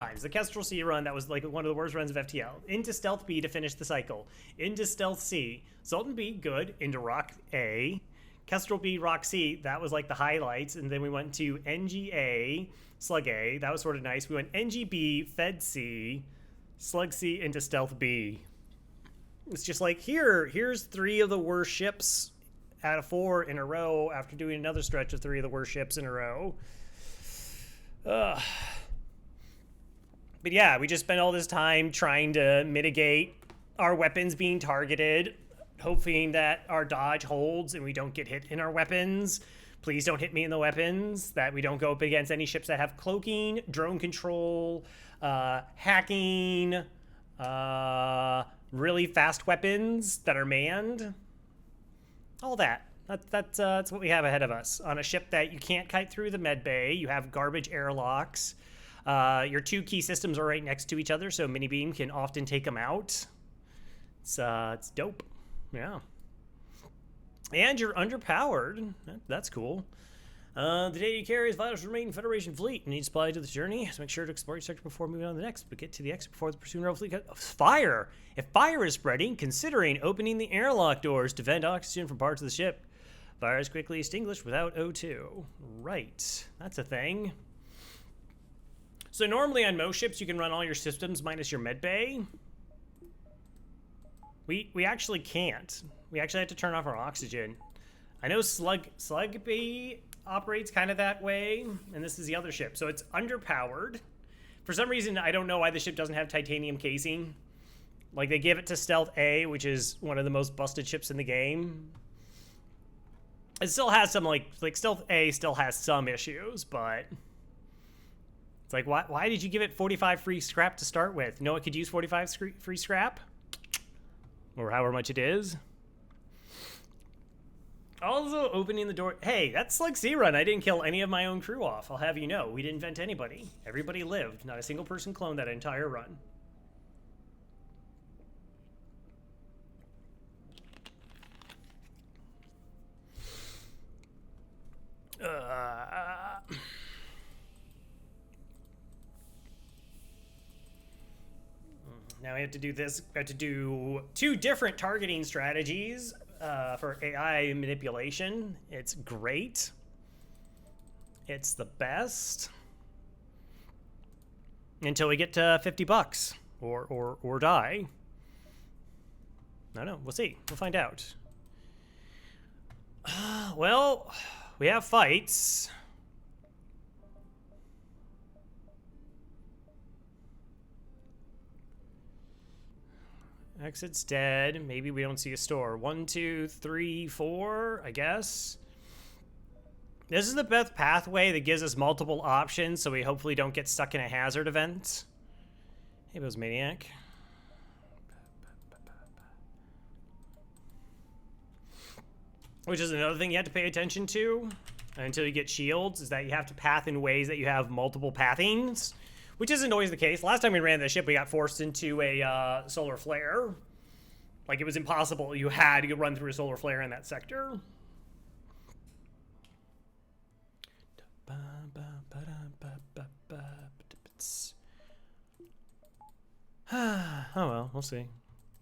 times. The Kestrel C run, that was like one of the worst runs of FTL. Into Stealth B to finish the cycle. Into Stealth C. Sultan B, good. Into Rock A. Kestrel B, Rock C, that was like the highlights. And then we went to NGA, Slug A. That was sort of nice. We went NGB, Fed C, Slug C into Stealth B. It's just like, here's 3 of the worst ships out of 4 in a row after doing another stretch of 3 of the worst ships in a row. Ugh. But yeah, we just spent all this time trying to mitigate our weapons being targeted, hoping that our dodge holds and we don't get hit in our weapons. Please don't hit me in the weapons, that we don't go up against any ships that have cloaking, drone control, hacking, really fast weapons that are manned. All that. That's what we have ahead of us. On a ship that you can't kite through the med bay, you have garbage airlocks. Your 2 key systems are right next to each other, so mini beam can often take them out. It's dope. Yeah. And you're underpowered. That's cool. The data you carry is vital to remain Federation fleet. You need supply to this journey, so make sure to explore your sector before moving on to the next. But get to the exit before the pursuing rebel fleet. Fire! If fire is spreading, considering opening the airlock doors to vent oxygen from parts of the ship. Fire is quickly extinguished without O2. Right. That's a thing. So normally on most ships, you can run all your systems minus your med bay. We actually can't. We actually have to turn off our oxygen. I know Slug B operates kind of that way, and this is the other ship. So it's underpowered. For some reason, I don't know why the ship doesn't have titanium casing. Like, they give it to Stealth A, which is one of the most busted ships in the game. It still has some, like Stealth A still has some issues, but it's like, why did you give it 45 free scrap to start with? No, it could use 45 free scrap? Or however much it is. Also opening the door. Hey, that's Slug C run. I didn't kill any of my own crew off. I'll have you know. We didn't vent anybody. Everybody lived. Not a single person cloned that entire run. Now we have to do this. We have to do 2 different targeting strategies for AI manipulation. It's great. It's the best. Until we get to 50 bucks or die. I don't know. We'll see. We'll find out. Well, we have fights. Exit's dead. Maybe we don't see a store. 1, 2, 3, 4, I guess. This is the best pathway that gives us multiple options, so we hopefully don't get stuck in a hazard event. Hey, Bill's Maniac. Which is another thing you have to pay attention to until you get shields, is that you have to path in ways that you have multiple pathings. Which isn't always the case. Last time we ran the ship, we got forced into a solar flare. Like, it was impossible. You had to run through a solar flare in that sector. Oh, well, we'll see.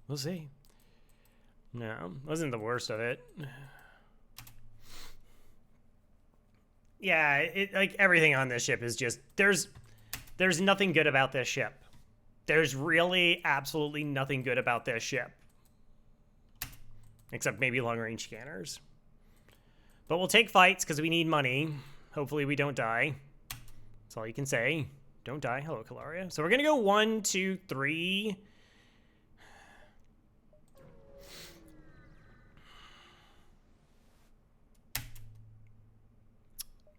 We'll see. No, wasn't the worst of it. Yeah, like, everything on this ship is just... There's nothing good about this ship. There's really absolutely nothing good about this ship. Except maybe long-range scanners. But we'll take fights because we need money. Hopefully we don't die. That's all you can say. Don't die. Hello, Calaria. So we're going to go 1, 2, 3.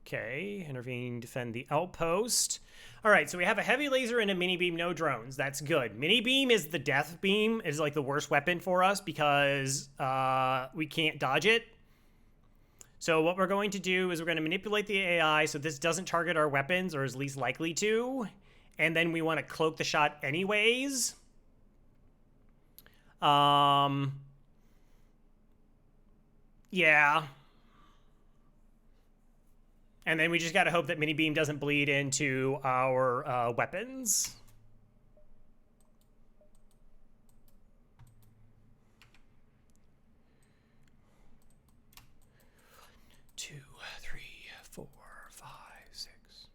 Okay. Intervene, defend the outpost. All right, so we have a heavy laser and a mini beam, no drones. That's good. Mini beam is the death beam, is like the worst weapon for us because we can't dodge it. So what we're going to do is we're going to manipulate the AI so this doesn't target our weapons, or is least likely to. And then we want to cloak the shot anyways. Yeah. And then we just gotta hope that mini beam doesn't bleed into our weapons. Two, three, four, five, six.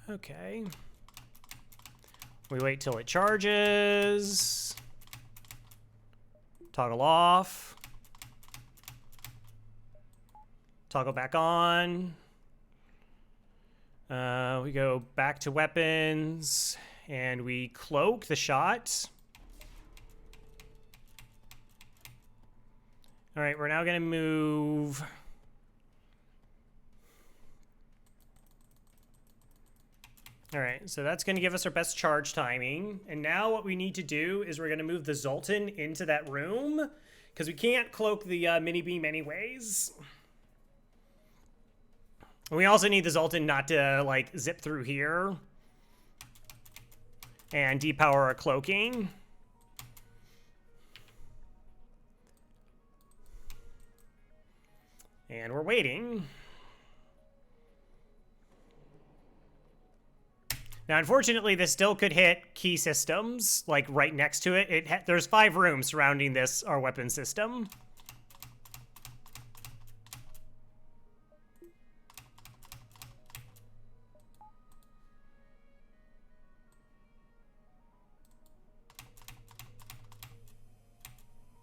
Okay. We wait till it charges. Toggle off. Toggle back on. We go back to weapons and we cloak the shot. All right, we're now gonna move. All right, so that's gonna give us our best charge timing. And now what we need to do is we're gonna move the Zoltan into that room because we can't cloak the mini beam anyways. And we also need the Zoltan not to like zip through here and depower our cloaking. And we're waiting. Now, unfortunately, this still could hit key systems, like right next to it. There's 5 rooms surrounding this, our weapon system.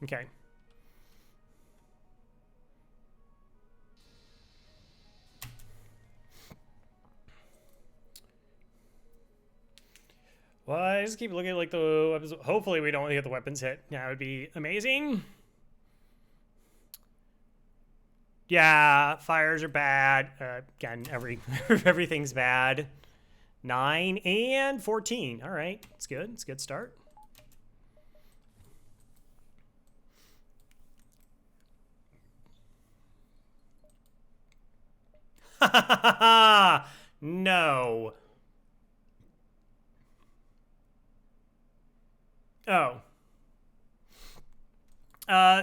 Okay. Well, I just keep looking at like the weapons. Hopefully we don't get the weapons hit. That would be amazing. Yeah, fires are bad. Again, everything's bad. 9 and 14. All right, it's good. It's a good start. No. Oh.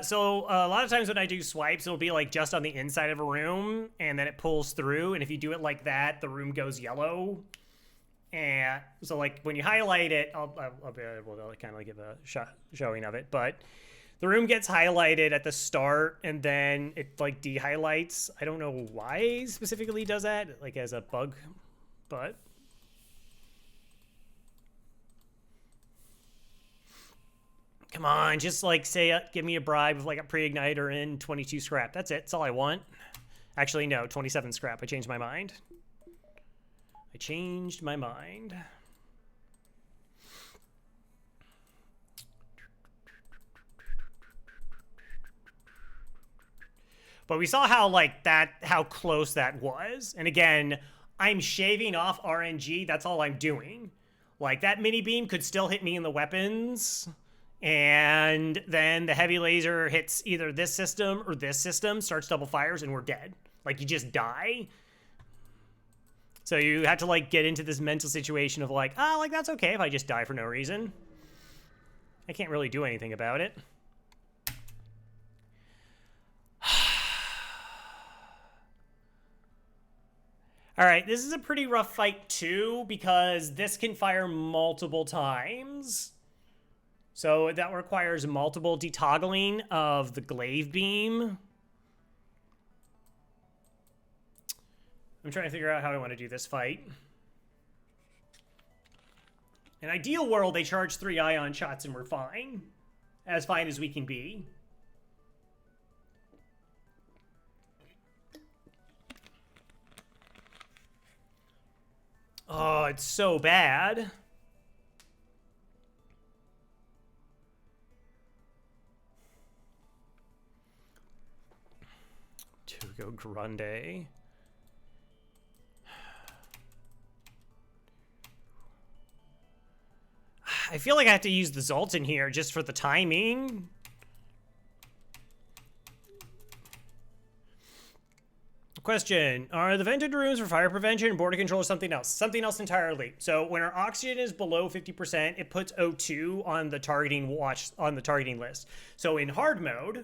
So a lot of times when I do swipes, it'll be like just on the inside of a room, and then it pulls through. And if you do it like that, the room goes yellow. And so like when you highlight it, I'll be able to kind of like give a showing of it. But the room gets highlighted at the start, and then it like de-highlights. I don't know why it specifically does that, like as a bug, but. Come on, just like say, give me a bribe of like a pre-igniter in 22 scrap. That's it. That's all I want. Actually, no, 27 scrap. I changed my mind. I changed my mind. But we saw how like that, how close that was. And again, I'm shaving off RNG. That's all I'm doing. Like that mini beam could still hit me in the weapons. And then the heavy laser hits either this system or this system, starts double fires, and we're dead. Like, you just die. So you have to, like, get into this mental situation of, like, like, that's okay if I just die for no reason. I can't really do anything about it. All right, this is a pretty rough fight, too, because this can fire multiple times. So that requires multiple detoggling of the glaive beam. I'm trying to figure out how I want to do this fight. In an ideal world, they charge 3 ion shots and we're fine. As fine as we can be. Oh, it's so bad. Go Grande. I feel like I have to use the Zoltan here just for the timing. Question, are the vented rooms for fire prevention, border control, or something else? Something else entirely. So when our oxygen is below 50%, it puts O2 on the targeting list. So in hard mode,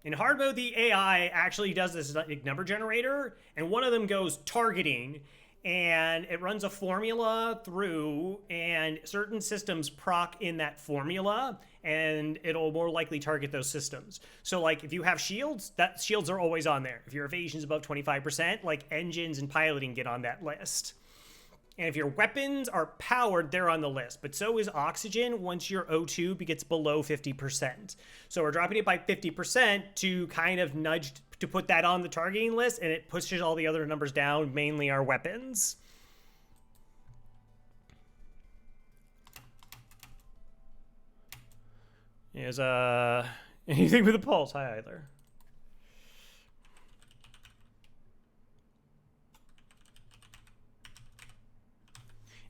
the AI actually does this like number generator, and one of them goes targeting, and it runs a formula through, and certain systems proc in that formula, and it'll more likely target those systems. So like if you have shields, that shields are always on there. If your evasion's above 25%, like engines and piloting get on that list. And if your weapons are powered, they're on the list. But so is oxygen once your O2 gets below 50%. So we're dropping it by 50% to kind of nudge to put that on the targeting list, and it pushes all the other numbers down, mainly our weapons. Is anything with a pulse? Hi, Idler.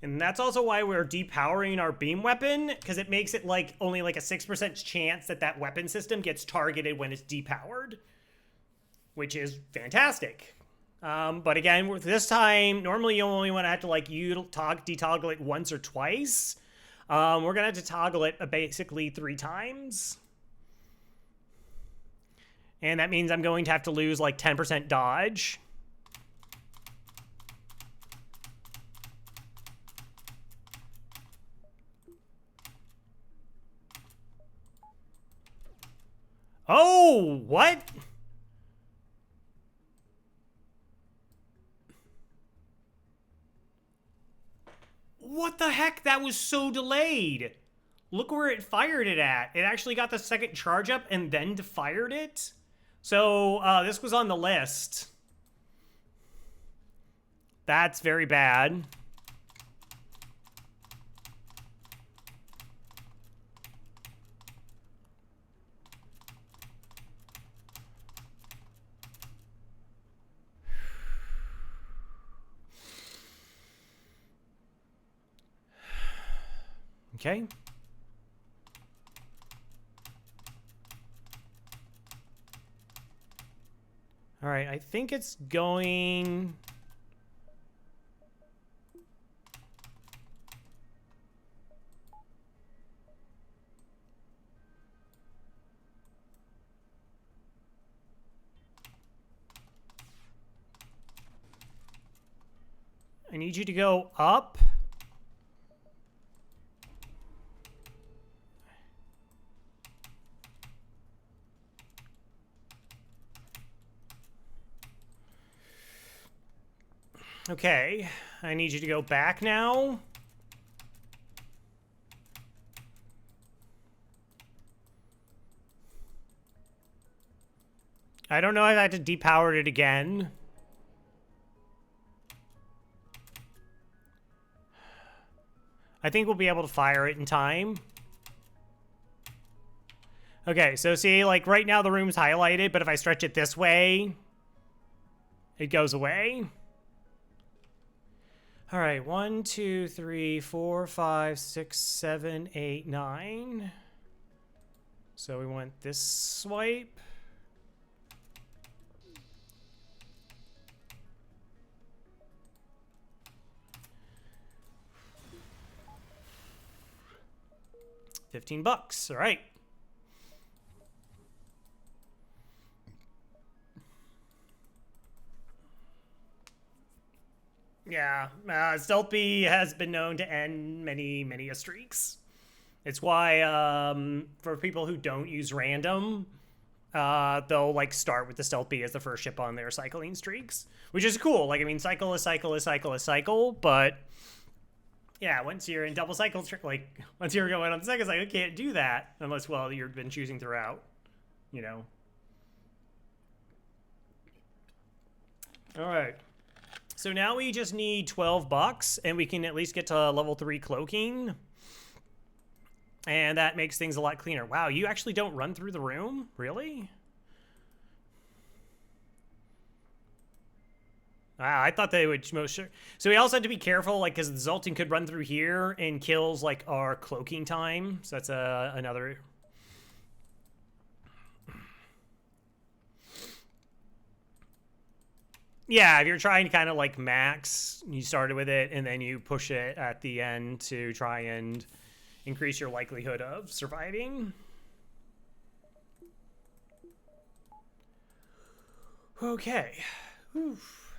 And that's also why we're depowering our beam weapon, because it makes it like only like a 6% chance that that weapon system gets targeted when it's depowered, which is fantastic. But again, with this time, normally you only want to have to like detoggle it once or twice. We're going to have to toggle it basically 3 times. And that means I'm going to have to lose like 10% dodge. Oh, what? What the heck? That was so delayed. Look where it fired it at. It actually got the second charge up and then fired it. So this was on the list. That's very bad. Okay. All right, I think it's going... I need you to go up. Okay, I need you to go back now. I don't know if I have to depower it again. I think we'll be able to fire it in time. Okay, so see, like right now the room's highlighted, but if I stretch it this way, it goes away. All right, 1, 2, 3, 4, 5, 6, 7, 8, 9. So we want this swipe. $15. All right. Yeah, Stealthy has been known to end many streaks. It's why for people who don't use random, they'll like start with the Stealthy as the first ship on their cycling streaks, which is cool. Like, I mean, cycle is cycle, but yeah, once you're in double cycle, like once you're going on the second cycle, you can't do that unless, well, you've been choosing throughout, you know. All right. So now we just need $12 and we can at least get to level 3 cloaking. And that makes things a lot cleaner. Wow, you actually don't run through the room? Really? Wow, I thought they would most sure. So we also had to be careful, like, because the Zoltan could run through here and kills, like, our cloaking time. So that's another... Yeah, if you're trying to kind of like max, you started with it and then you push it at the end to try and increase your likelihood of surviving. Okay. Oof.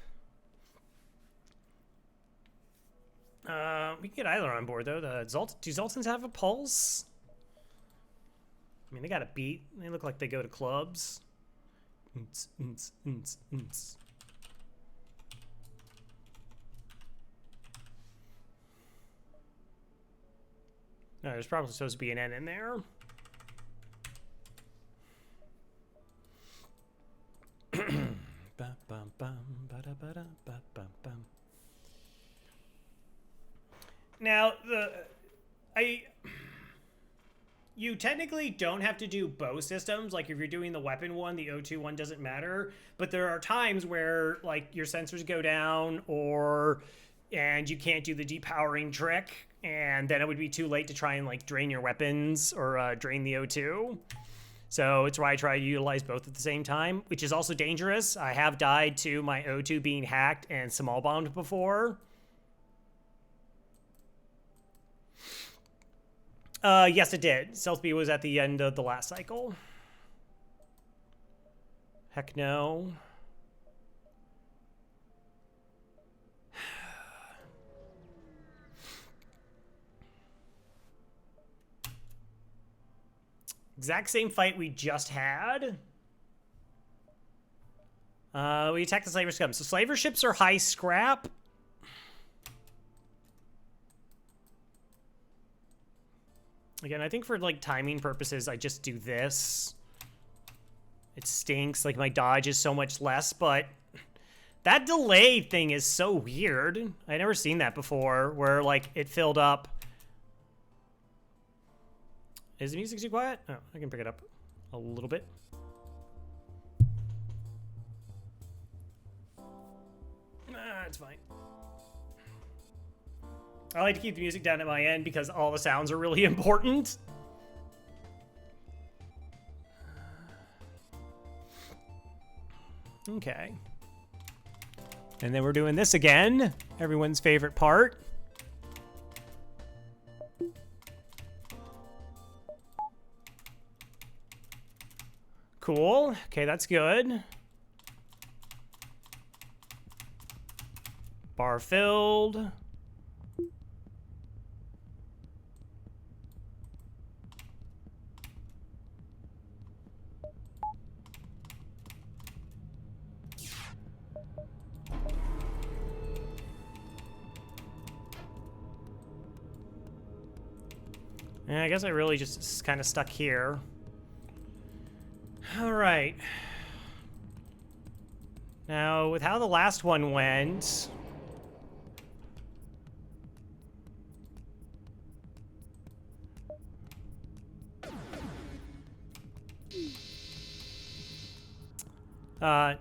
We can get Eiler on board though. Do Zoltans have a pulse? I mean, they got a beat. They look like they go to clubs. No, there's probably supposed to be an N in there. Now, you technically don't have to do both systems. Like if you're doing the weapon one, the O2 one doesn't matter. But there are times where like your sensors go down and you can't do the depowering trick. And then it would be too late to try and like drain your weapons or drain the O2. So it's why I try to utilize both at the same time, which is also dangerous. I have died to my O2 being hacked and small bombed before. Yes, it did. Stealth B was at the end of the last cycle. Heck no. Exact same fight we just had. We attack the slaver scum. So slaver ships are high scrap. Again, I think for like timing purposes, I just do this. It stinks, like my dodge is so much less, but that delay thing is so weird. I never seen that before, where like it filled up. Is the music too quiet? Oh, I can pick it up a little bit. It's fine. I like to keep the music down at my end because all the sounds are really important. Okay. And then we're doing this again. Everyone's favorite part. Cool. Okay, that's good. Bar filled. And I guess I really just kind of stuck here. All right. Now, with how the last one went...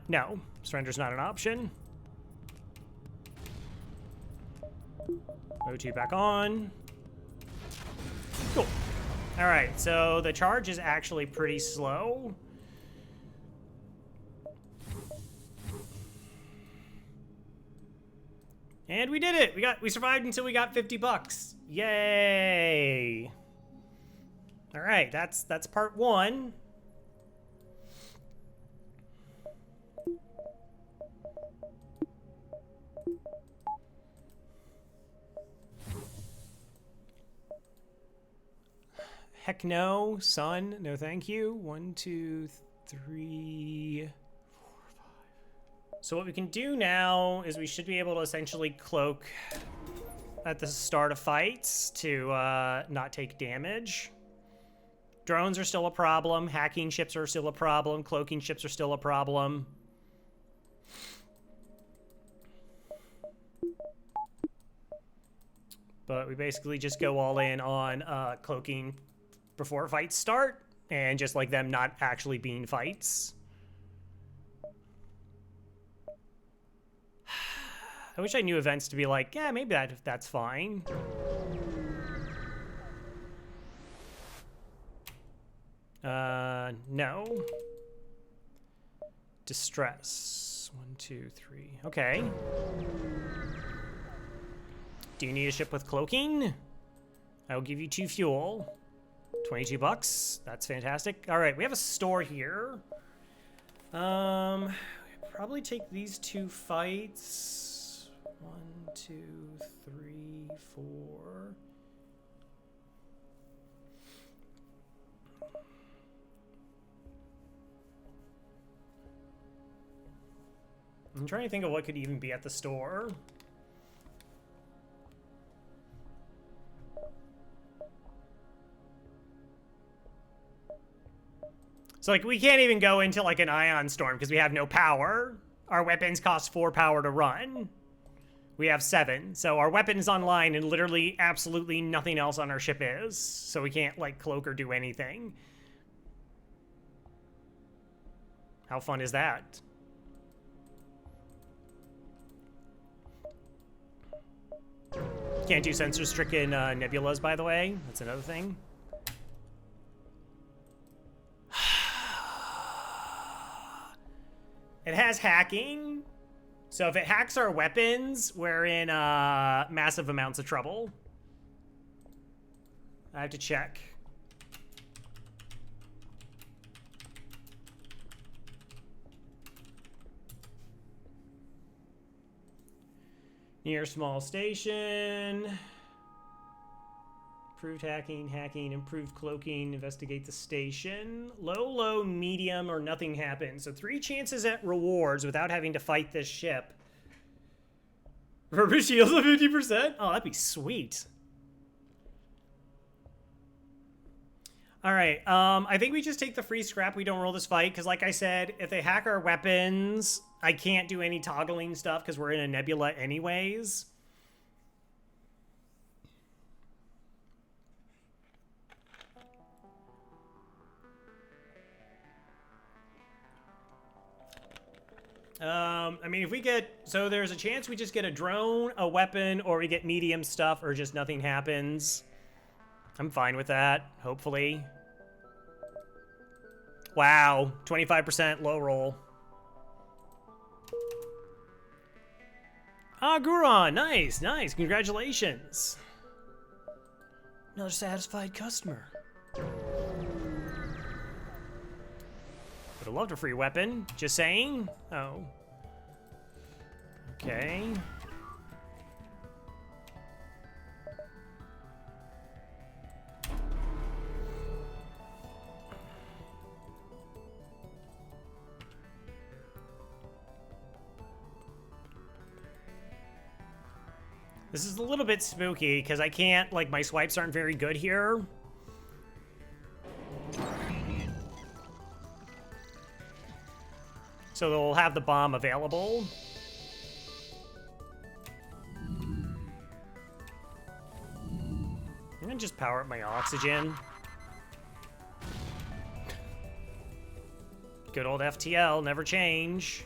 no. Surrender's not an option. O2 back on. Cool. All right, so the charge is actually pretty slow. And we did it. We survived until we got 50 bucks. Yay. All right, that's part one. Heck no, son. No, thank you. 1, 2, 3, 4, 5. So what we can do now is we should be able to essentially cloak at the start of fights to not take damage. Drones are still a problem. Hacking ships are still a problem. Cloaking ships are still a problem. But we basically just go all in on cloaking before fights start, and just like them not actually being fights. I wish I knew events to be like, yeah, maybe that's fine. No. Distress. 1, 2, 3. Okay. Do you need a ship with cloaking? I will give you 2 fuel. 22 bucks. That's fantastic. All right, we have a store here. Probably take these 2 fights. 1, 2, 3, 4. I'm trying to think of what could even be at the store. So, like, we can't even go into, like, an ion storm because we have no power. Our weapons cost 4 power to run. We have 7. So our weapon is online and literally absolutely nothing else on our ship is. So we can't, like, cloak or do anything. How fun is that? Can't do sensor-stricken nebulas, by the way. That's another thing. It has hacking. So if it hacks our weapons, we're in massive amounts of trouble. I have to check. Near small station. Improved hacking, improved cloaking, investigate the station. Low, medium, or nothing happens. So 3 chances at rewards without having to fight this ship. Rubber shields of 50%? Oh, that'd be sweet. All right, I think we just take the free scrap. We don't roll this fight, because like I said, if they hack our weapons, I can't do any toggling stuff because we're in a nebula anyways. I mean, if we get... So there's a chance we just get a drone, a weapon, or we get medium stuff, or just nothing happens. I'm fine with that, hopefully. Wow, 25% low roll. Ah, Guron, nice, nice, congratulations. Another satisfied customer. Would have loved a free weapon, just saying. Oh. Okay. This is a little bit spooky because I can't, like, my swipes aren't very good here. So they'll have the bomb available. I'm gonna just power up my oxygen. Good old FTL, never change.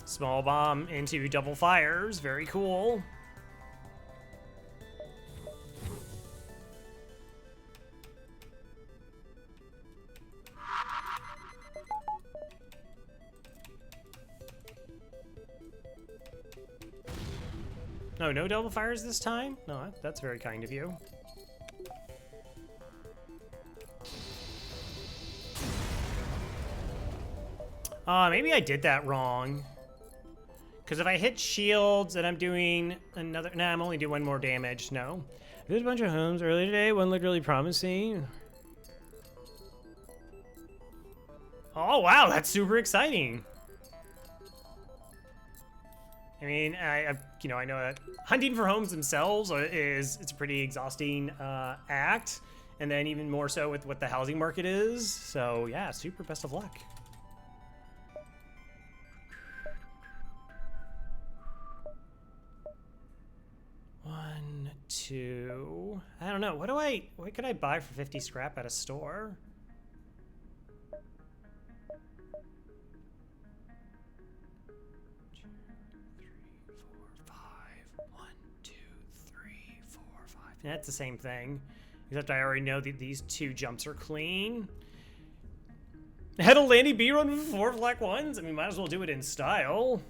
Small bomb into double fires, very cool. No, no double fires this time? No, that's very kind of you. Maybe I did that wrong. Because if I hit shields and I'm doing another... Nah, I'm only doing 1 more damage. No. There's a bunch of homes earlier today. One looked really promising. Oh, wow. That's super exciting. I mean, you know, I know that hunting for homes themselves it's a pretty exhausting act. And then even more so with what the housing market is. So, yeah, super best of luck. One, 2. I don't know. What could I buy for 50 scrap at a store? Two, 3, 4, 5, 1, That's the same thing. Except I already know that these 2 jumps are clean. Had a Lanny B run with 4 black ones? I mean, might as well do it in style.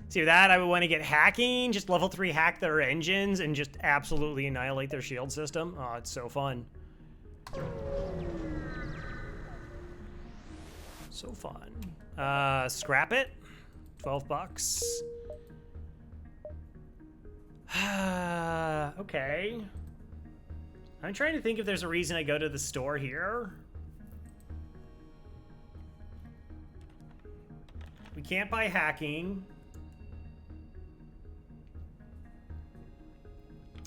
See, with that, I would want to get hacking, just level 3 hack their engines, and just absolutely annihilate their shield system. Oh, it's so fun. So fun. Scrap it. 12 bucks. Okay. I'm trying to think if there's a reason I go to the store here. We can't buy hacking.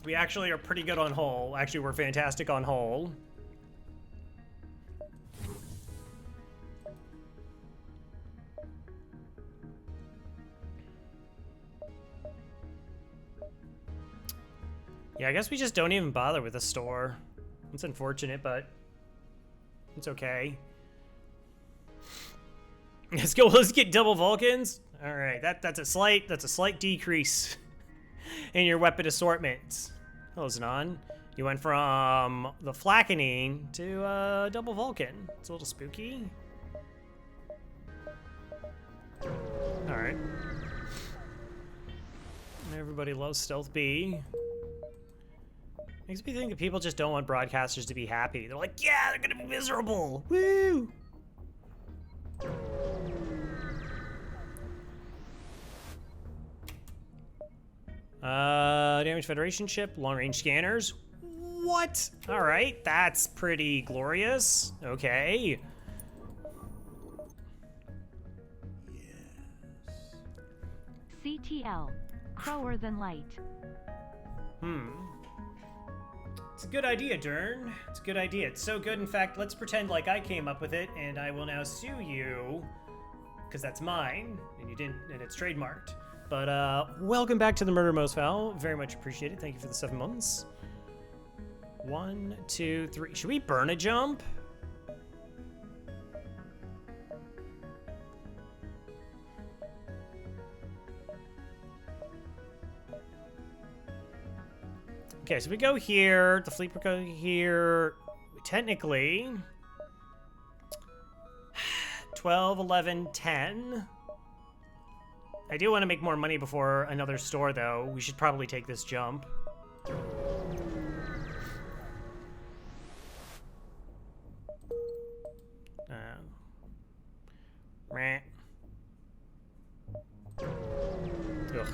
We actually are pretty good on hull. Actually, we're fantastic on hull. Yeah, I guess we just don't even bother with the store. It's unfortunate, but it's okay. Let's go. Let's get double Vulcans. All right, that's a slight decrease in your weapon assortment. Hello, Zanon. You went from the Flackening to double Vulcan. It's a little spooky. All right. Everybody loves Stealth B. Makes me think that people just don't want broadcasters to be happy. They're like, yeah, they're gonna be miserable. Woo! Damage Federation ship, long-range scanners. What? All right, that's pretty glorious. Okay. CTL, Crower Than Light. It's a good idea, Dern. It's a good idea. It's so good, in fact, let's pretend like I came up with it, and I will now sue you, because that's mine, and you didn't, and it's trademarked. But, welcome back to the Murder Most Foul. Very much appreciated. Thank you for the 7 months. 1, 2, 3. Should we burn a jump? Okay, so we go here, the fleet would go here, technically, 12, 11, 10. I do want to make more money before another store, though. We should probably take this jump. Meh. Ugh.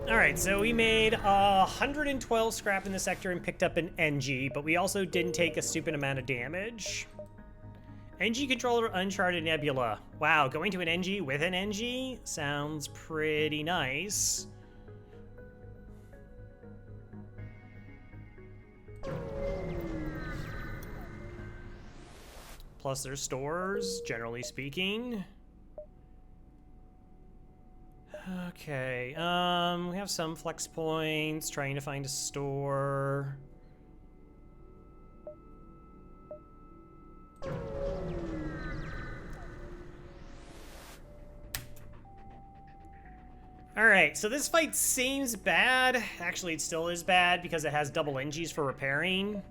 Alright, so we made 112 scrap in the sector and picked up an NG, but we also didn't take a stupid amount of damage. NG controller Uncharted Nebula. Wow, going to an NG with an NG sounds pretty nice. Plus there's stores, generally speaking. Okay, we have some flex points, trying to find a store. Alright, so this fight seems bad. Actually, it still is bad because it has double NGs for repairing.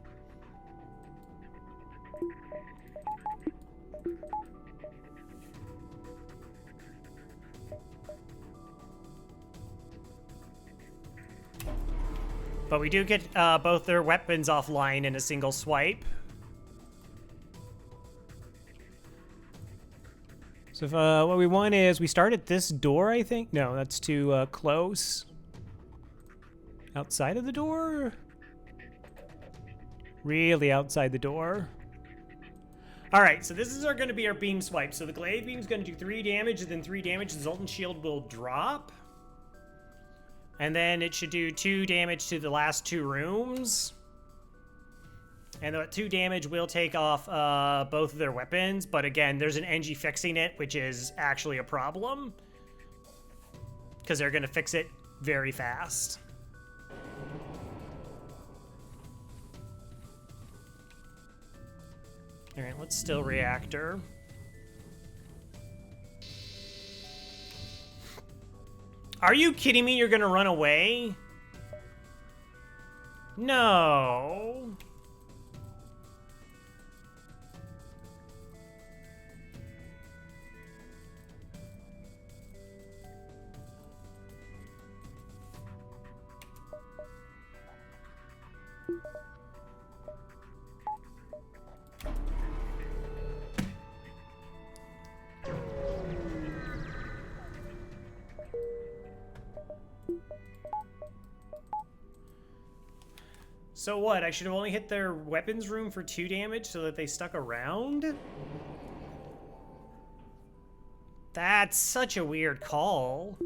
But we do get both their weapons offline in a single swipe. So if, what we want is, we start at this door, I think? No, that's too close. Outside of the door? Really outside the door. Alright, so this is going to be our beam swipe. So the glaive beam is going to do 3 damage, and then 3 damage, the Zoltan shield will drop. And then it should do 2 damage to the last 2 rooms. And the 2 damage will take off both of their weapons. But again, there's an NG fixing it, which is actually a problem. Because they're going to fix it very fast. Alright, let's still reactor. Are you kidding me? You're gonna run away? No. So what? I should have only hit their weapons room for 2 damage so that they stuck around? That's such a weird call.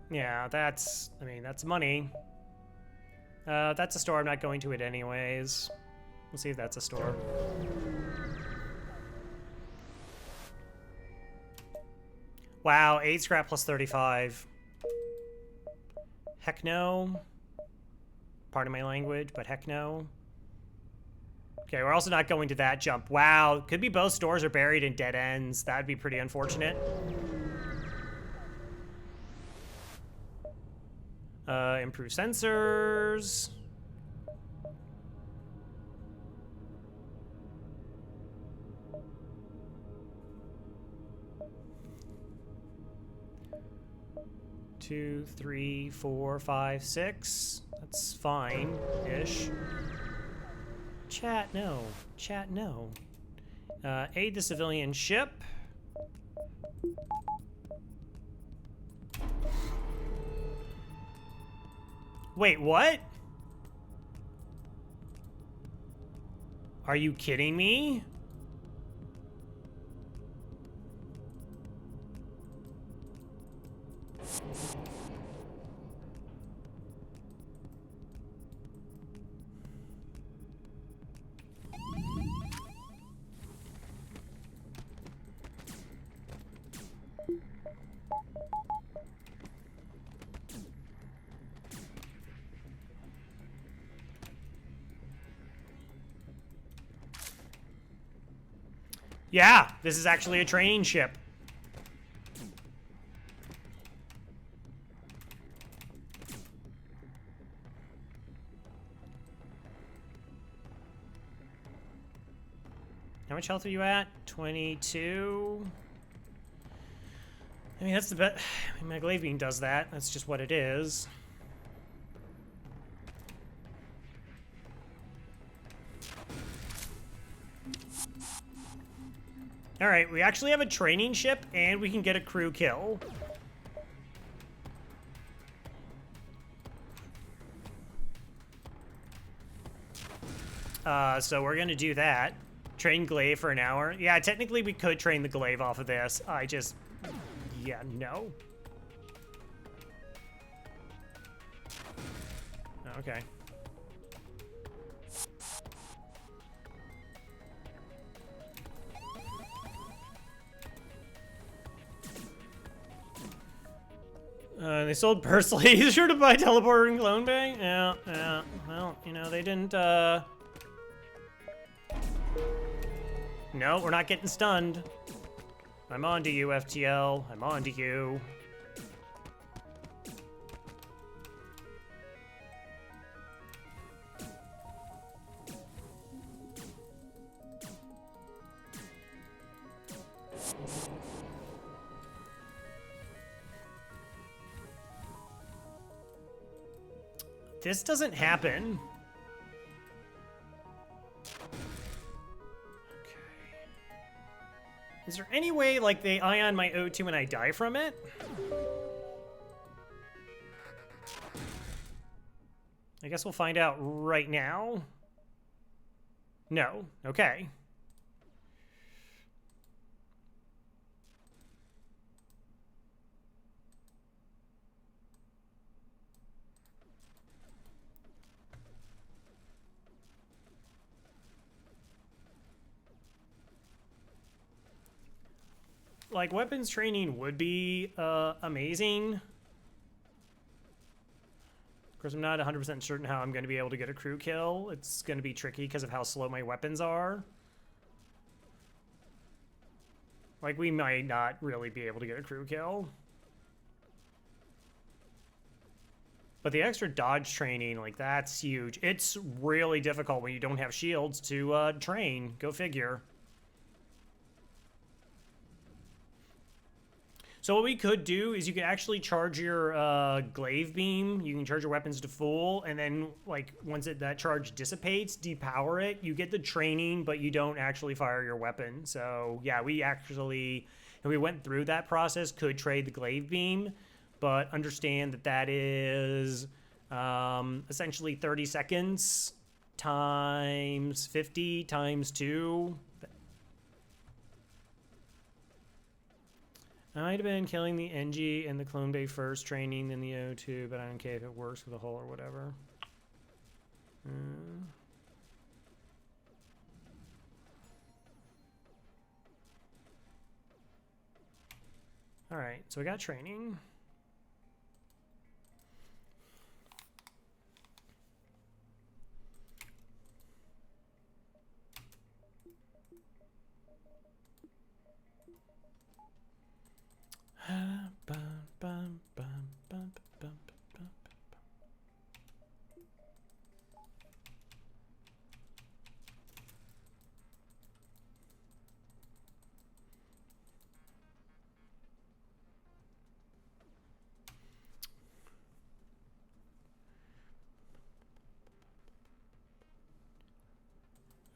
Yeah, that's, I mean, that's money. That's a store. I'm not going to it anyways. We'll see if that's a store. Wow, 8 scrap plus 35. Heck no. Pardon my language, but heck no. Okay, we're also not going to that jump. Wow, could be both stores are buried in dead ends. That'd be pretty unfortunate. Improve sensors. Two, three, four, five, six. That's fine-ish. Chat, no. Chat, no. Aid the civilian ship. Wait, what? Are you kidding me? Yeah, this is actually a training ship. How much health are you at? 22. I mean, that's the best. I mean, my glaive beam does that. That's just what it is. All right, we actually have a training ship, and we can get a crew kill. So we're gonna do that. Train glaive for an hour. Yeah, technically we could train the glaive off of this. I just, yeah, no. Okay. They sold Pursley. He's sure to buy teleporter and clone bang? Yeah, yeah. Well, you know, they didn't, No, we're not getting stunned. I'm on to you, FTL. I'm on to you. This doesn't happen. Okay. Is there any way, like, they ion my O2 and I die from it? I guess we'll find out right now. No. Okay. Like, weapons training would be amazing. Of course, I'm not 100% certain how I'm going to be able to get a crew kill. It's going to be tricky because of how slow my weapons are. Like, we might not really be able to get a crew kill. But the extra dodge training, like, that's huge. It's really difficult when you don't have shields to train. Go figure. So what we could do is you could actually charge your glaive beam. You can charge your weapons to full, and then like once that charge dissipates, depower it. You get the training, but you don't actually fire your weapon. So yeah, we went through that process. Could trade the glaive beam, but understand that is essentially 30 seconds times 50 times 2. I might have been killing the NG and the clone bay first, training, then the O2, but I don't care if it works with a hole or whatever. Alright, so we got training.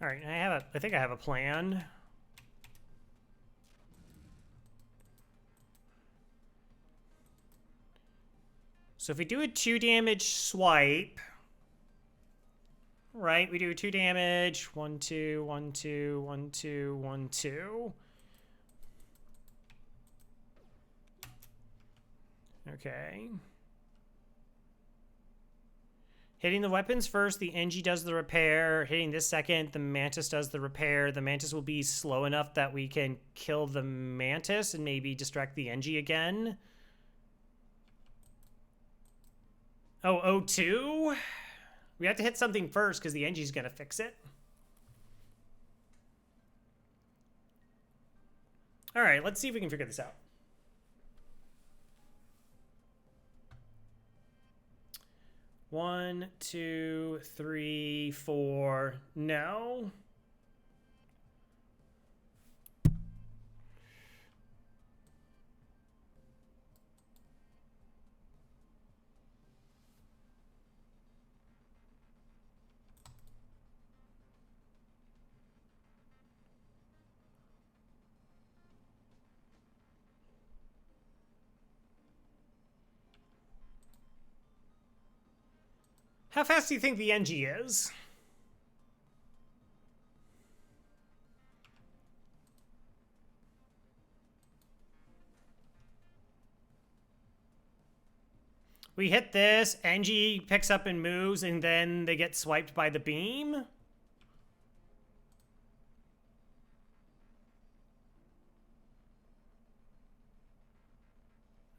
All right, I think I have a plan. So if we do a 2 damage swipe, right? We do 2 damage, 1, 2, 1, 2, 1, 2, 1, 2. Okay. Hitting the weapons first, the NG does the repair. Hitting this second, the Mantis does the repair. The Mantis will be slow enough that we can kill the Mantis and maybe distract the NG again. Oh, O2? We have to hit something first because the NG's going to fix it. All right, let's see if we can figure this out. One, 2, 3, 4. No. How fast do you think the NG is? We hit this, NG picks up and moves, and then they get swiped by the beam?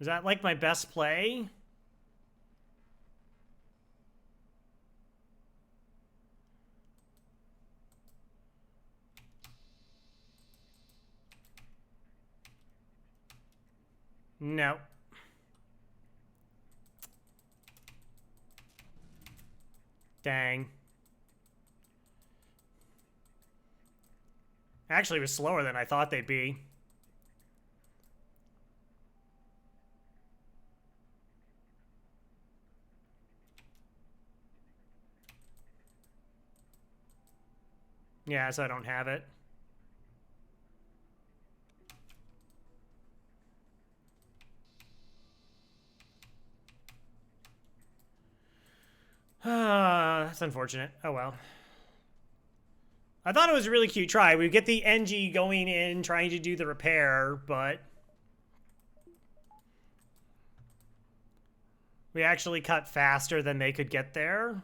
Is that like my best play? No. Dang. Actually, it was slower than I thought they'd be. Yeah, so I don't have it. That's unfortunate. Oh well. I thought it was a really cute try. We get the NG going in, trying to do the repair, but we actually cut faster than they could get there.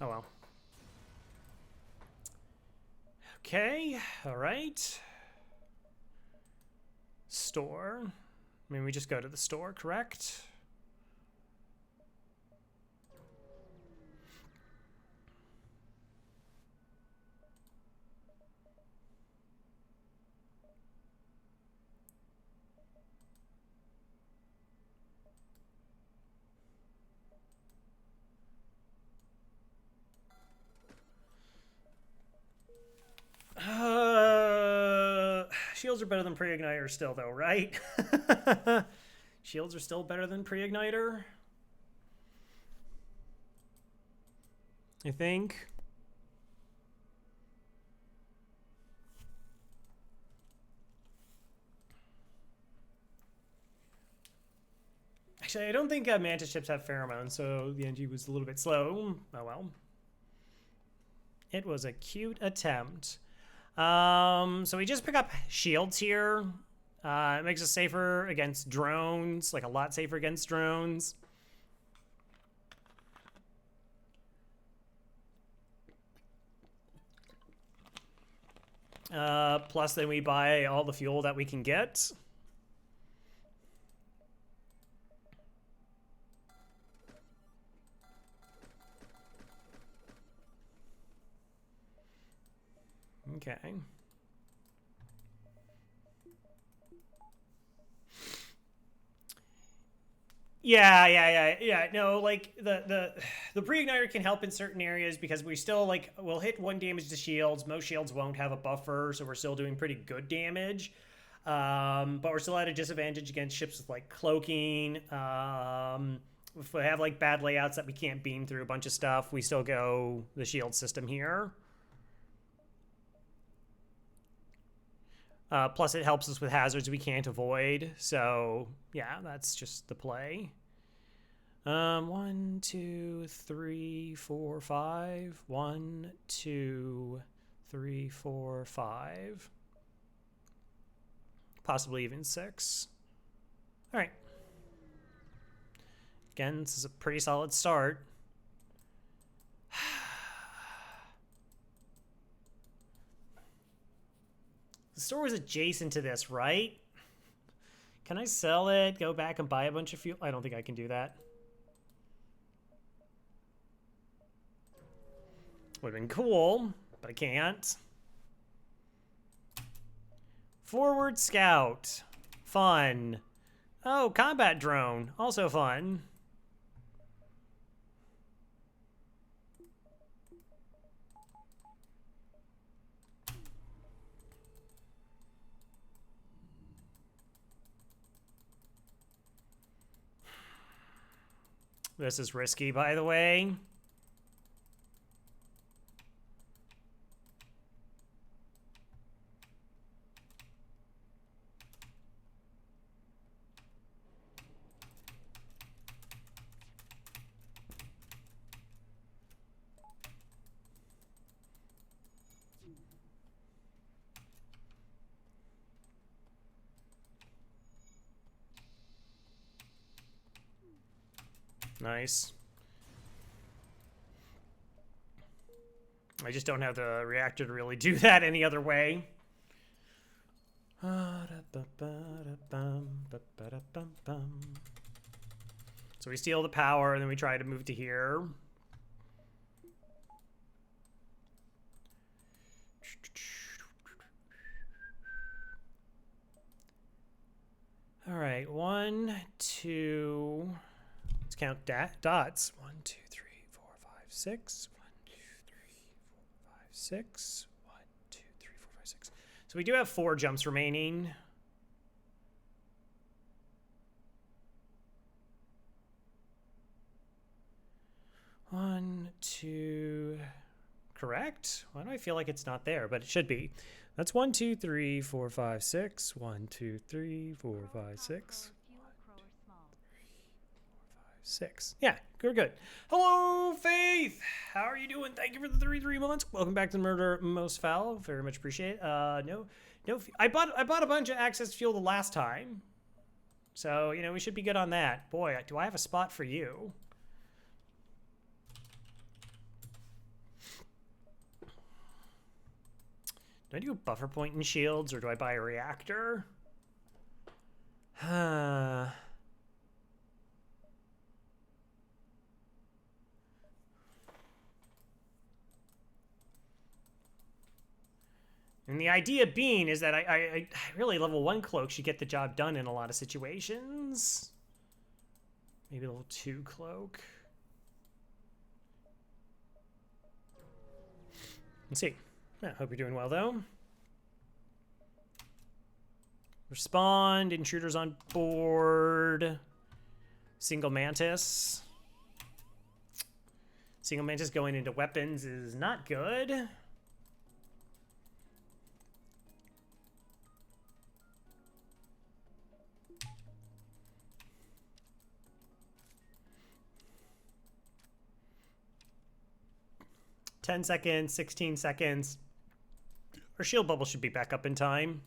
Oh well. Okay, all right. Store. I mean, we just go to the store, correct? Shields are better than pre-igniter still, though, right? Shields are still better than pre-igniter, I think. Actually, I don't think mantis ships have pheromones, so the NG was a little bit slow. Oh well. It was a cute attempt. So we just pick up shields here. It makes us safer against drones, like a lot safer against drones. Plus, then we buy all the fuel that we can get. Okay. Yeah. No, like the pre-igniter can help in certain areas because we still like we'll hit 1 damage to shields. Most shields won't have a buffer, so we're still doing pretty good damage. But we're still at a disadvantage against ships with like cloaking. If we have like bad layouts that we can't beam through a bunch of stuff, we still go the shield system here. Plus, it helps us with hazards we can't avoid. So, yeah, that's just the play. 1, 2, 3, 4, 5. 1, 2, 3, 4, 5. Possibly even 6. All right. Again, this is a pretty solid start. The store was adjacent to this, right? Can I sell it? Go back and buy a bunch of fuel? I don't think I can do that. Would have been cool, but I can't. Forward scout. Fun. Oh, combat drone. Also fun. This is risky, by the way. Nice. I just don't have the reactor to really do that any other way. So we steal the power, and then we try to move to here. All right, 1, 2... Let's count dots. 1, 2, 3, 4, 5, 6. 1, 2, 3, 4, 5, 6. 1, 2, 3, 4, 5, 6. So we do have 4 jumps remaining. One, 2. Correct? Why do I feel like it's not there? But it should be. That's 1, 2, 3, 4, 5, 6. 1, 2, 3, 4, 5, 6. 6. Yeah, we're good. Hello, Faith. How are you doing? Thank you for the 3 months. Welcome back to the Murder Most Foul. Very much appreciate it. No. I bought a bunch of access fuel the last time, so you know we should be good on that. Boy, do I have a spot for you? Do I do a buffer point in shields, or do I buy a reactor? And the idea being is that I really level 1 cloak should get the job done in a lot of situations. Maybe level 2 cloak. Let's see. I hope you're doing well, though. Respond. Intruders on board. Single mantis. Single mantis going into weapons is not good. $10 seconds, 16 seconds. Our shield bubble should be back up in time.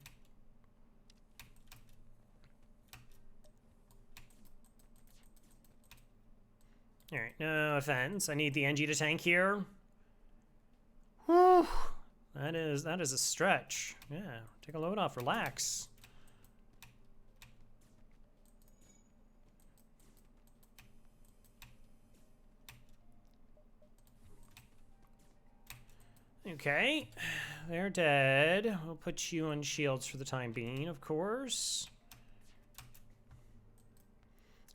All right, no offense. I need the NG to tank here. Whew. That is a stretch. Yeah, take a load off, relax. Okay, they're dead. We'll put you on shields for the time being, of course.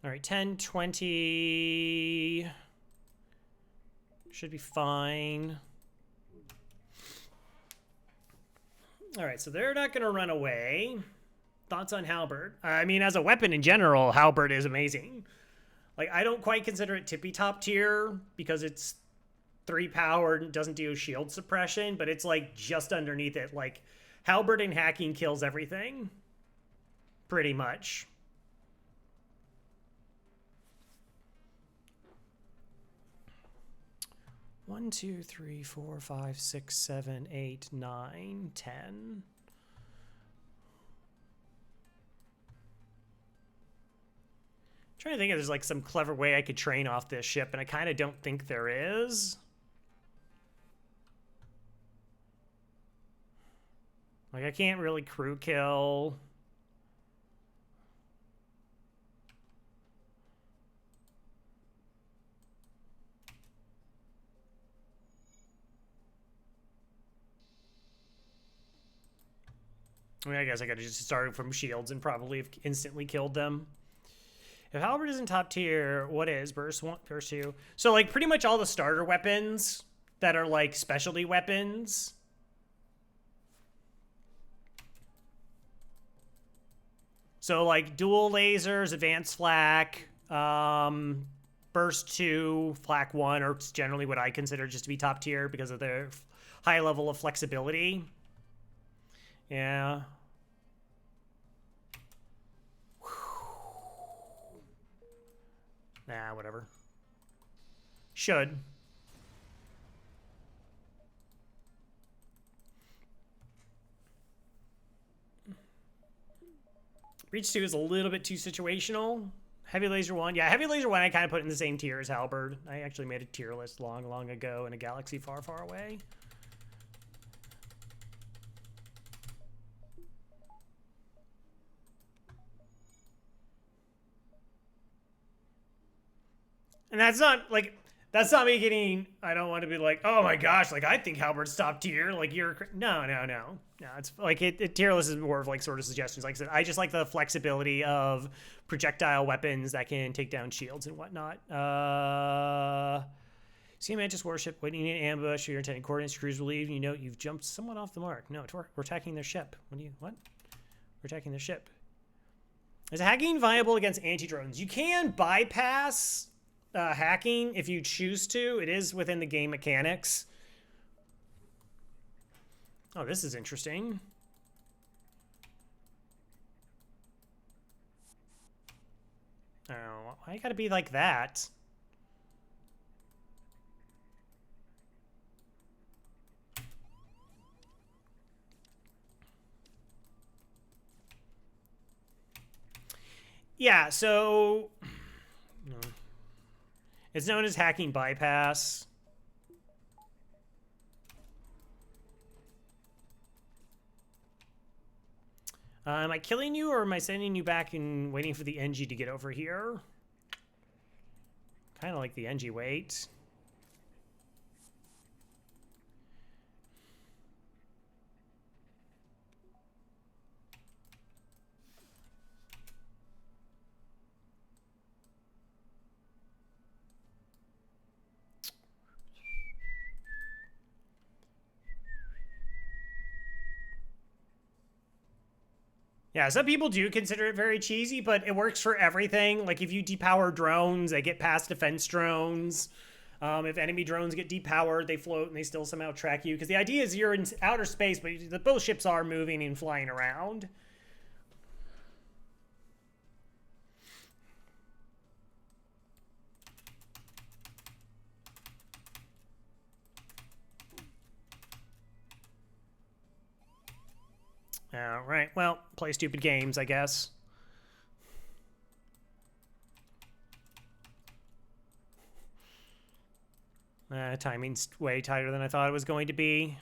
All right, 10, 20. Should be fine. All right, so they're not going to run away. Thoughts on Halberd? I mean, as a weapon in general, Halberd is amazing. Like, I don't quite consider it tippy top tier because it's 3 power and doesn't do shield suppression, but it's like just underneath it. Like, Halberd and hacking kills everything. Pretty much. One, 2, 3, 4, 5, 6, 7, 8, 9, 10. Trying to think if there's like some clever way I could train off this ship, and I kind of don't think there is. Like, I can't really crew kill. I mean, I guess I could have just started from shields and probably have instantly killed them. If Halberd isn't top tier, what is? Burst 1, Burst 2. So, like, pretty much all the starter weapons that are, like, specialty weapons. So, like, dual lasers, advanced flak, Burst 2, flak 1 are generally what I consider just to be top tier because of their high level of flexibility. Yeah. Nah, whatever. Should. Breach 2 is a little bit too situational. Heavy Laser 1. Yeah, Heavy Laser 1 I kind of put in the same tier as Halberd. I actually made a tier list long, long ago in a galaxy far, far away. And that's not, like, that's not me getting, I don't want to be like, oh my gosh, like, I think Halberd's top tier. Like, you're, no. No, it's, like, tier list is more of, like, sort of suggestions. Like I said, I just like the flexibility of projectile weapons that can take down shields and whatnot. See a Mantis warship waiting in ambush. You're intending coordinates. Crews will leave. You know you've jumped someone off the mark. No, we're attacking their ship. What? We're attacking their ship. Is hacking viable against anti-drones? You can bypass hacking if you choose to. It is within the game mechanics. Oh, this is interesting. Oh, why you gotta be like that? Yeah, so no. It's known as hacking bypass. Am I killing you or am I sending you back and waiting for the NG to get over here? Kind of like the NG wait. Yeah, some people do consider it very cheesy, but it works for everything. Like if you depower drones, they get past defense drones. If enemy drones get depowered, they float and they still somehow track you. Because the idea is you're in outer space, but both ships are moving and flying around. All right, well, play stupid games, I guess. Timing's way tighter than I thought it was going to be.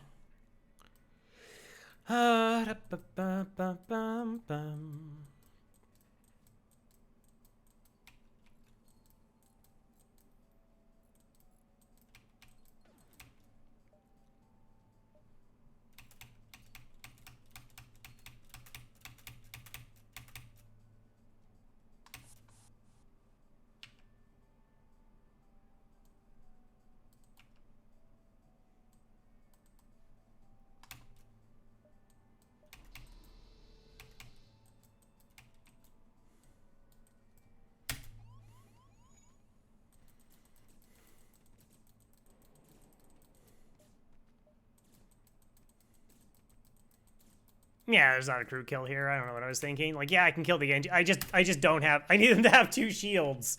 Yeah, there's not a crew kill here. I don't know what I was thinking. Like, yeah, I can kill the engine. I just don't have. I need them to have 2 shields.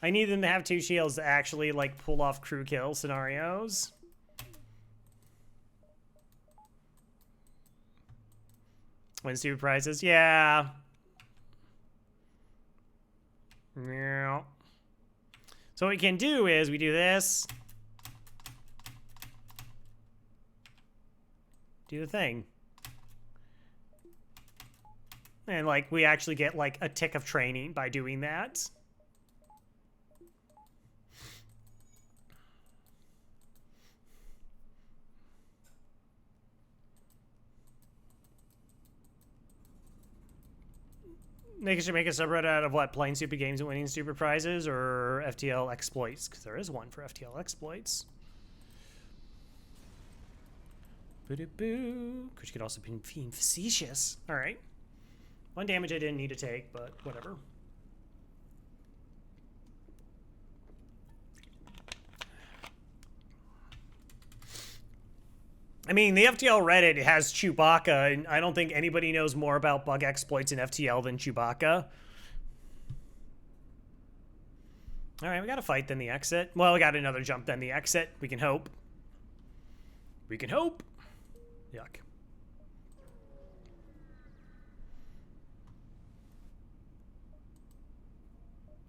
I need them to have 2 shields to actually like pull off crew kill scenarios. Win stupid prizes. Yeah. Yeah. So what we can do is we do this. Do the thing. And, like, we actually get, like, a tick of training by doing that. They should make a subreddit out of what? Playing stupid games and winning stupid prizes, or FTL exploits? Because there is one for FTL exploits. Boo-doo-boo. Which could also be facetious. All right. 1 damage I didn't need to take, but whatever. I mean, the FTL Reddit has Chewbacca, and I don't think anybody knows more about bug exploits in FTL than Chewbacca. All right, we got a fight then the exit. Well, we got another jump then the exit. We can hope. We can hope. Yuck.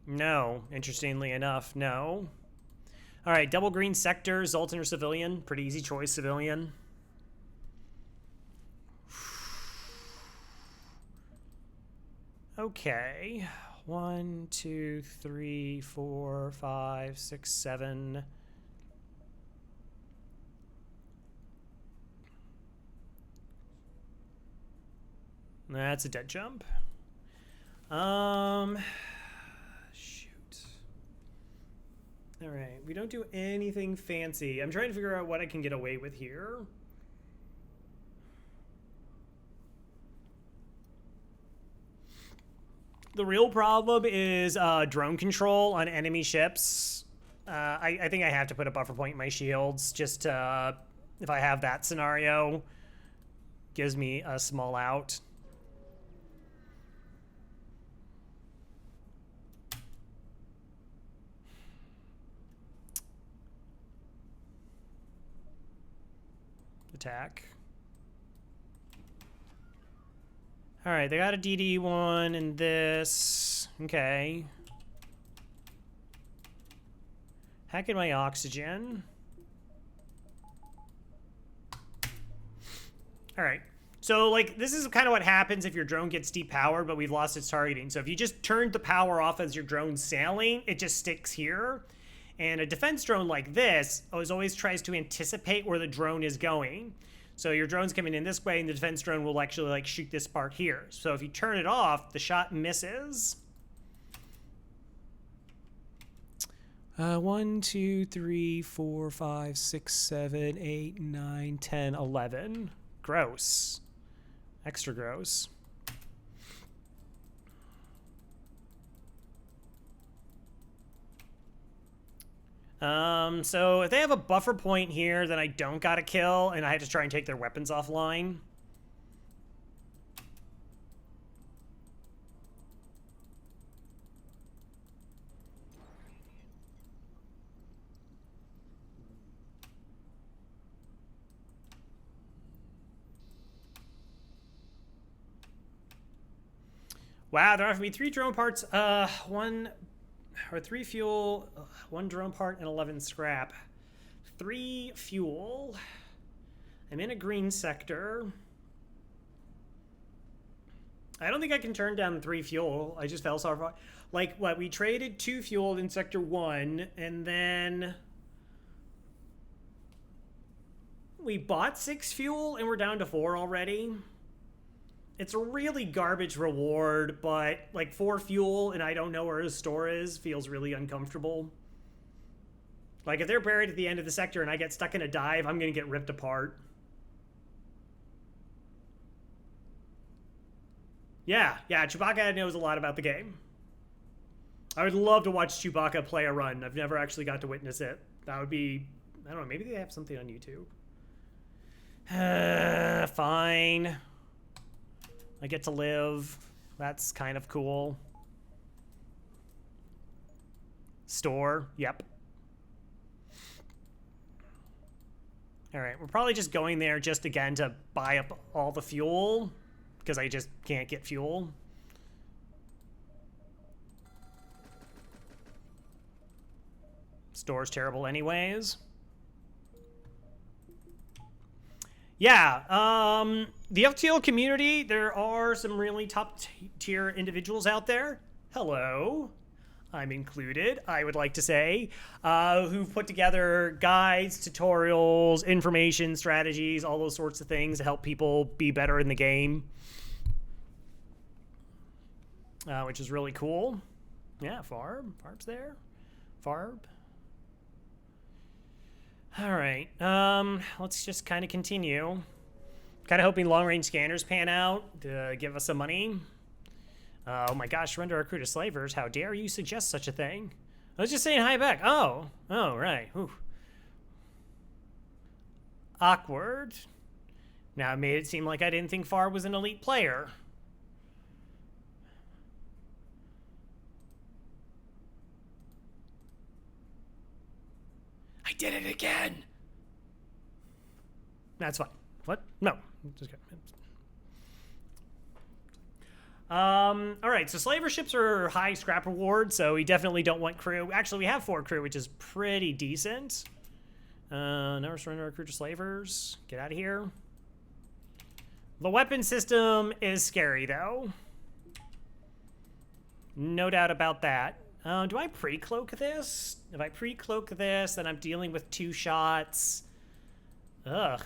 No, interestingly enough, no. All right, double green sector, Zoltan or civilian. Pretty easy choice, civilian. Okay, 1, 2, 3, 4, 5, 6, 7. That's a dead jump. All right, we don't do anything fancy. I'm trying to figure out what I can get away with here. The real problem is drone control on enemy ships. I think I have to put a buffer point in my shields just to, if I have that scenario, gives me a small out. Attack. All right, they got a DD1 and this. Okay. Hacking my oxygen. All right. So, like, this is kind of what happens if your drone gets depowered, but we've lost its targeting. So if you just turned the power off as your drone's sailing, it just sticks here. And a defense drone like this always tries to anticipate where the drone is going. So your drone's coming in this way, and the defense drone will actually, like, shoot this part here. So if you turn it off, the shot misses. 1, 2, 3, 4, 5, 6, 7, 8, 9, 10, 11. Gross. Extra gross. So if they have a buffer point here, then I don't gotta kill, and I have to try and take their weapons offline. Wow, they're offering me 3 drone parts, 3 fuel, 1 drone part, and 11 scrap. 3 fuel. I'm in a green sector. I don't think I can turn down 3 fuel. I just fell so far. Like, what? We traded 2 fuel in sector 1, and then we bought 6 fuel, and we're down to 4 already. It's a really garbage reward, but like 4 fuel and I don't know where his store is feels really uncomfortable. Like if they're buried at the end of the sector and I get stuck in a dive, I'm gonna get ripped apart. Yeah, Chewbacca knows a lot about the game. I would love to watch Chewbacca play a run. I've never actually got to witness it. That would be, I don't know, maybe they have something on YouTube. Fine. I get to live. That's kind of cool. Store. Yep. All right. We're probably just going there just again to buy up all the fuel because I just can't get fuel. Store's terrible anyways. Yeah, the FTL community, there are some really top tier individuals out there. Hello, I'm included, I would like to say, who've put together guides, tutorials, information, strategies, all those sorts of things to help people be better in the game. Which is really cool. Yeah, Farb's there. Farb. All right, let's just kind of continue. Kind of hoping long-range scanners pan out to give us some money. Oh my gosh, surrender our crew to slavers. How dare you suggest such a thing? I was just saying hi back. Oh, right. Ooh. Awkward. Now it made it seem like I didn't think Far was an elite player. I did it again. That's fine. What? No. All right, so slaver ships are high scrap reward, so we definitely don't want crew. Actually, we have 4 crew, which is pretty decent. Never surrender our crew to slavers. Get out of here. The weapon system is scary, though. No doubt about that. Do I pre-cloak this? If I pre-cloak this, then I'm dealing with 2 shots. Ugh.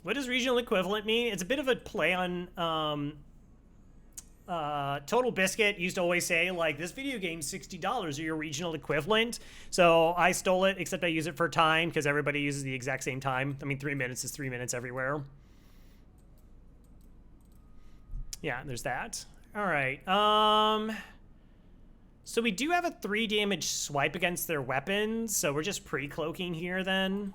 What does regional equivalent mean? It's a bit of a play on Total Biscuit used to always say, like, this video game's $60 or your regional equivalent. So I stole it, except I use it for time because everybody uses the exact same time. I mean, 3 minutes is 3 minutes everywhere. Yeah, there's that. All right. So we do have a 3 damage swipe against their weapons, so we're just pre-cloaking here then.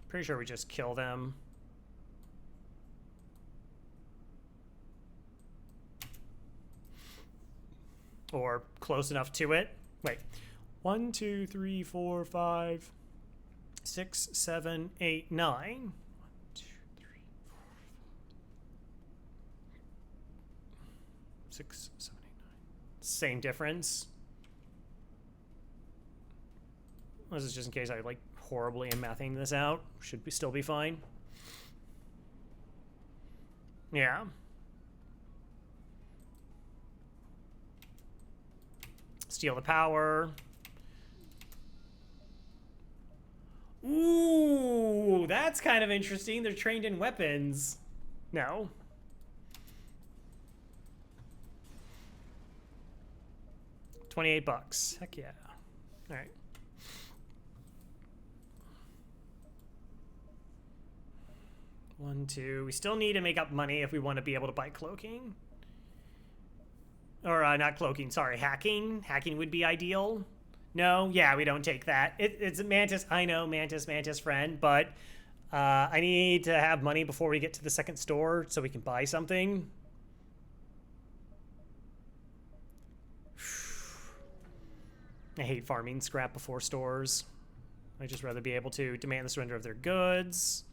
Pretty sure we just kill them. Or close enough to it. Wait. 1, 2, 3, 4, 5, 6, 7, 8, 9. 1, 2, 3, 4, 6, 7, 8, 9. Same difference. This is just in case I like horribly am mathing this out. Should we still be fine? Yeah. Steal the power. Ooh, that's kind of interesting. They're trained in weapons. No. $28. Heck yeah. All right. 1, 2. We still need to make up money if we want to be able to buy cloaking. Or not cloaking, sorry, hacking. Hacking would be ideal. No, yeah, we don't take that. It's a Mantis, I know, Mantis friend, but I need to have money before we get to the second store so we can buy something. I hate farming scrap before stores. I'd just rather be able to demand the surrender of their goods.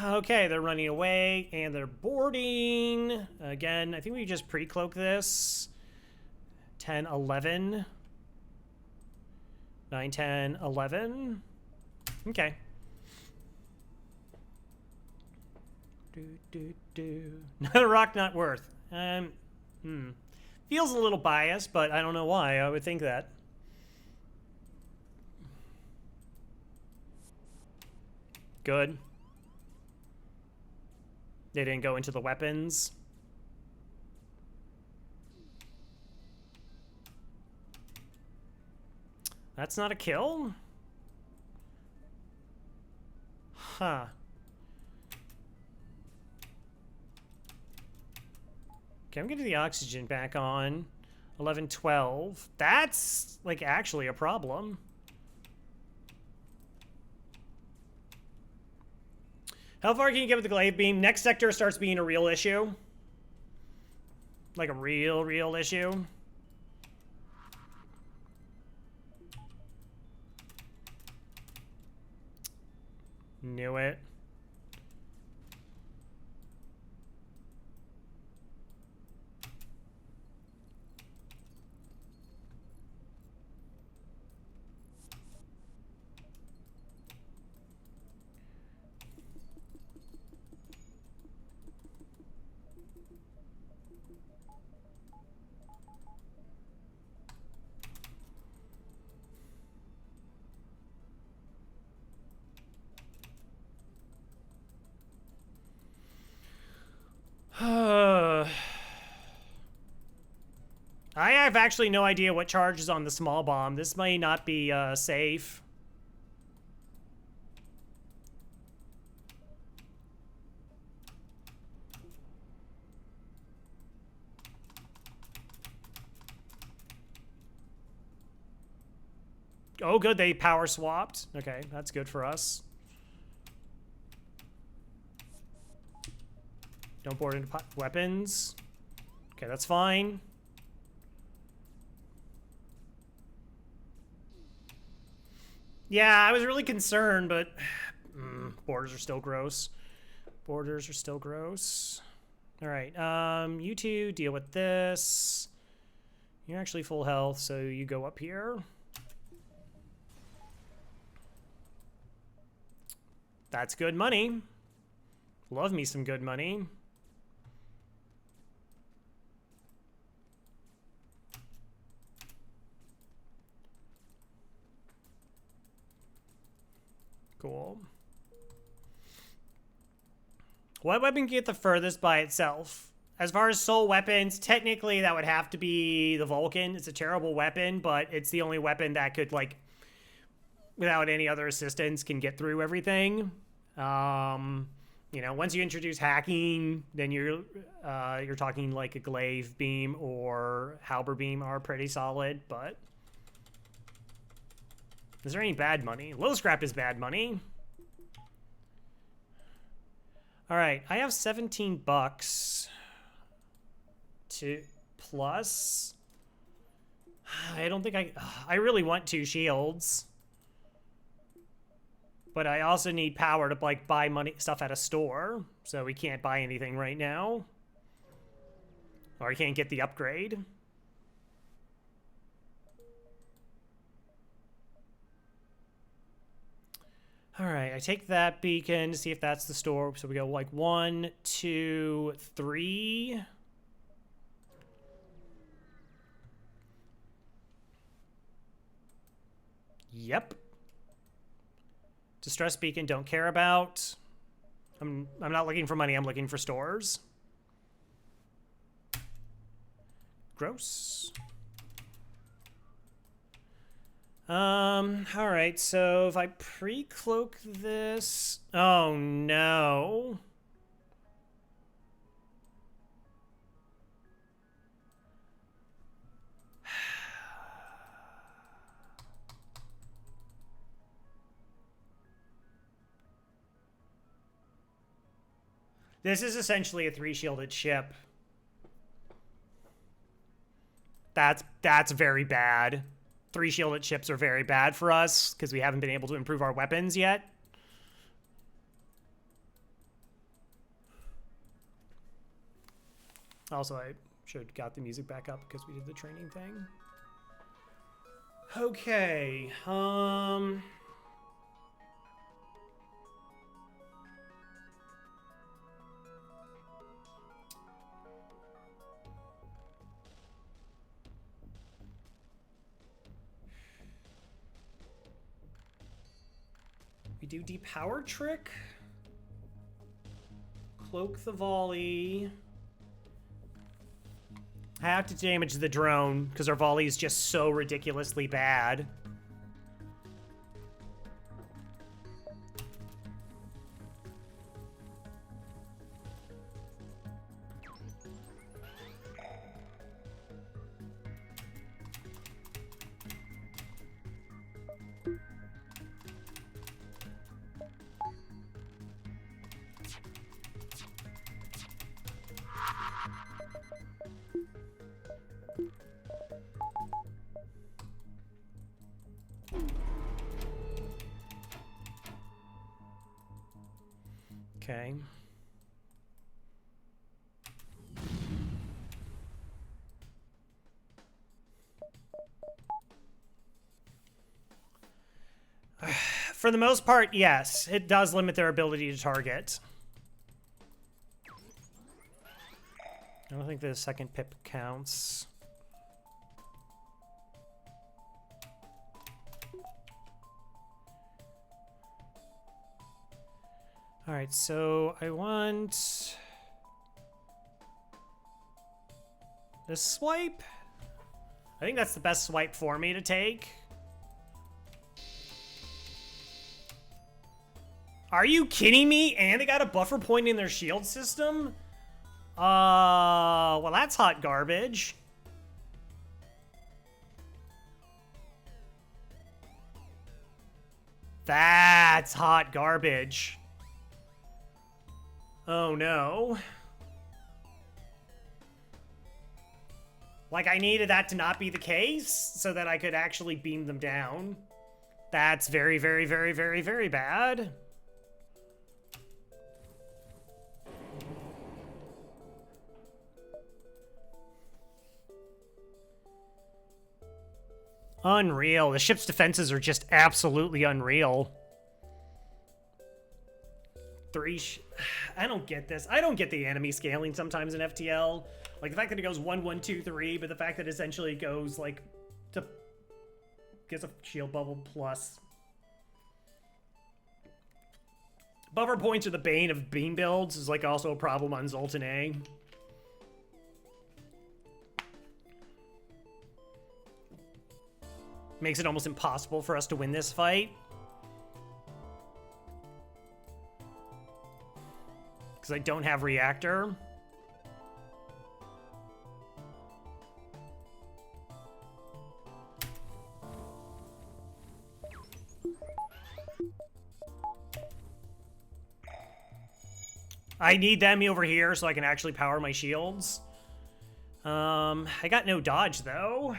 Okay, they're running away, and they're boarding. Again, I think we just pre-cloak this. 10, 11. 9, 10, 11. Okay. Not a rock not worth. Feels a little biased, but I don't know why I would think that. Good. They didn't go into the weapons. That's not a kill? Huh. Okay, I'm getting the oxygen back on. 11, 12. That's, like, actually a problem. How far can you get with the glaive beam? Next sector starts being a real issue. Like a real issue. Knew it. I have actually no idea what charge is on the small bomb. This may not be safe. Oh, good. They power swapped. Okay, that's good for us. Don't board into weapons. Okay, that's fine. Yeah, I was really concerned, but borders are still gross. Borders are still gross. All right, you two deal with this. You're actually full health, so you go up here. That's good money. Love me some good money. Cool. What weapon can get the furthest by itself? As far as soul weapons, technically that would have to be the Vulcan. It's a terrible weapon, but it's the only weapon that could, like, without any other assistance, can get through everything. You know, once you introduce hacking, then you're talking like a glaive beam or halberd beam are pretty solid, but is there any bad money? Low scrap is bad money. All right, I have 17 bucks to plus. I don't think I really want 2 shields. But I also need power to, like, buy stuff at a store. So we can't buy anything right now. Or I can't get the upgrade. All right, I take that beacon to see if that's the store. So we go, like, 1, 2, 3. Yep. Distress beacon, don't care about. I'm not looking for money, I'm looking for stores. Gross. All right, so if I pre-cloak this... Oh, no. This is essentially a 3-shielded ship. That's very bad. 3-shielded ships are very bad for us because we haven't been able to improve our weapons yet. Also, I should have got the music back up because we did the training thing. Okay, we do depower trick. Cloak the volley. I have to damage the drone because our volley is just so ridiculously bad. Okay. For the most part, yes. It does limit their ability to target. I don't think the second pip counts. All right, so I want this swipe. I think that's the best swipe for me to take. Are you kidding me? And they got a buffer point in their shield system? Well, that's hot garbage. That's hot garbage. Oh no. Like, I needed that to not be the case so that I could actually beam them down. That's very, very, very, very, very bad. Unreal. The ship's defenses are just absolutely unreal. I don't get this. I don't get the enemy scaling sometimes in FTL. Like, the fact that it goes 1, 1, 2, 3, but the fact that it essentially goes, like, gets a shield bubble plus. Buffer points are the bane of beam builds. Is, like, also a problem on Zoltan A. Makes it almost impossible for us to win this fight. Because I don't have reactor. I need them over here so I can actually power my shields. I got no dodge though.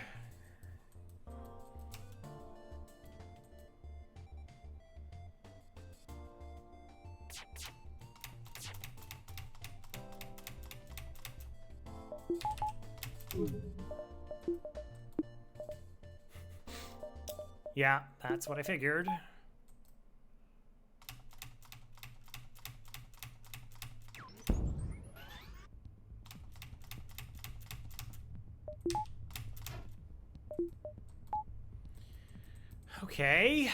Yeah, that's what I figured. Okay.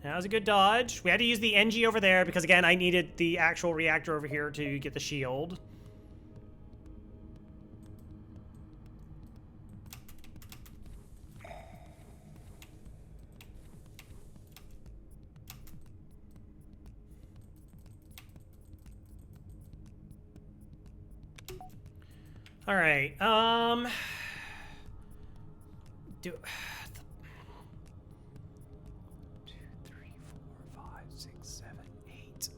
That was a good dodge. We had to use the NG over there because, again, I needed the actual reactor over here to get the shield. All right. Do 2, 3, 4, 5, 6, 7, 8.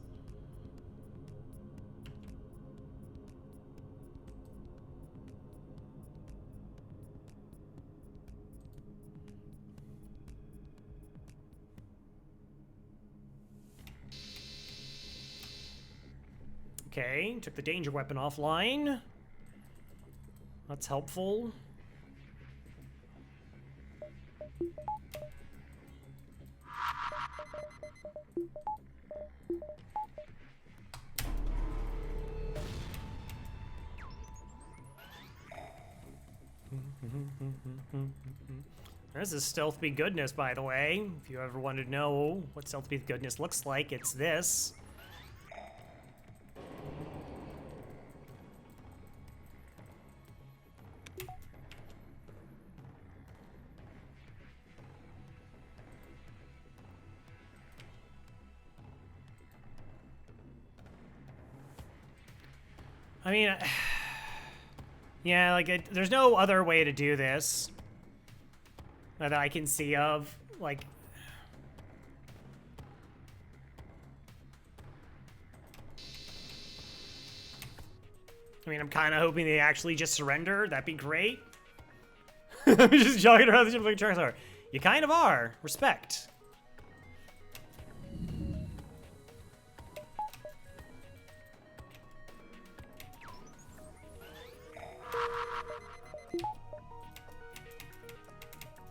Okay, took the danger weapon offline. That's helpful. This is stealth be goodness, by the way. If you ever wanted to know what stealth be goodness looks like, it's this. I mean, yeah, like, there's no other way to do this that I can see of. Like, I mean, I'm kind of hoping they actually just surrender. That'd be great. I'm just jogging around the ship like a Charizard. You kind of are. Respect.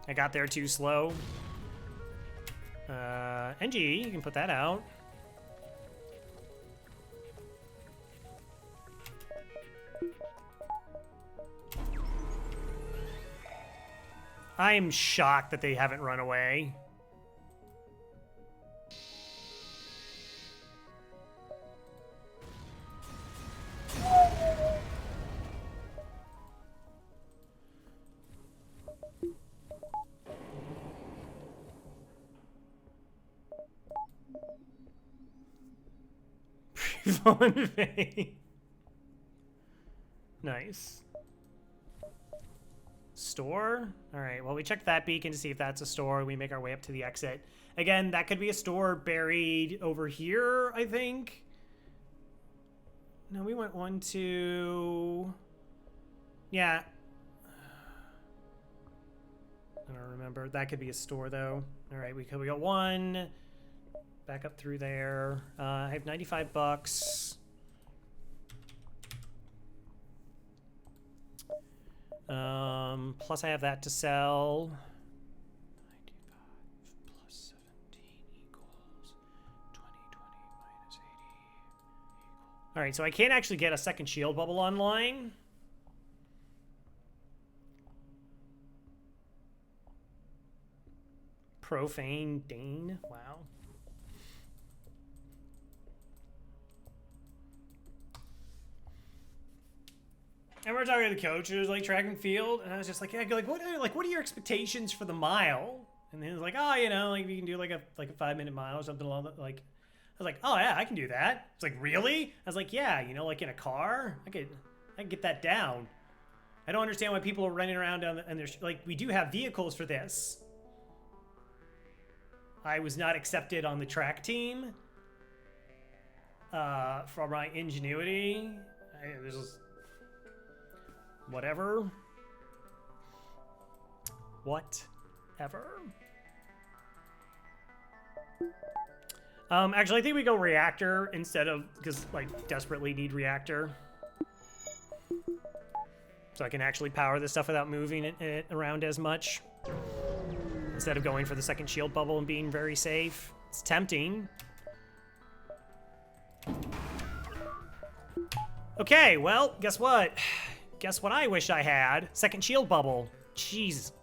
I got there too slow. NG, you can put that out. I am shocked that they haven't run away. Nice. Store? Alright, well, we checked that beacon to see if that's a store. We make our way up to the exit. Again, that could be a store buried over here, I think. No, we went 1, 2... Yeah. I don't remember. That could be a store, though. Alright, we got 1. Back up through there. I have 95 bucks. Plus I have that to sell. 95 plus 17 equals 20, 20 minus 80 equals... All right, so I can't actually get a second shield bubble online. Profane Dane, wow. And we're talking to the coach who was like track and field, and I was just like, yeah, what are your expectations for the mile? And he was like, oh, you know, like we can do like a 5-minute mile or something along that. Like, I was like, oh yeah, I can do that. It's like, really? I was like, yeah, you know, like in a car, I could get that down. I don't understand why people are running around and there's like, we do have vehicles for this. I was not accepted on the track team for my ingenuity. Whatever. Actually, I think we go reactor instead of, because like desperately need reactor. So I can actually power this stuff without moving it around as much. Instead of going for the second shield bubble and being very safe. It's tempting. Okay, well, guess what? Guess what I wish I had? Second shield bubble. Jeez.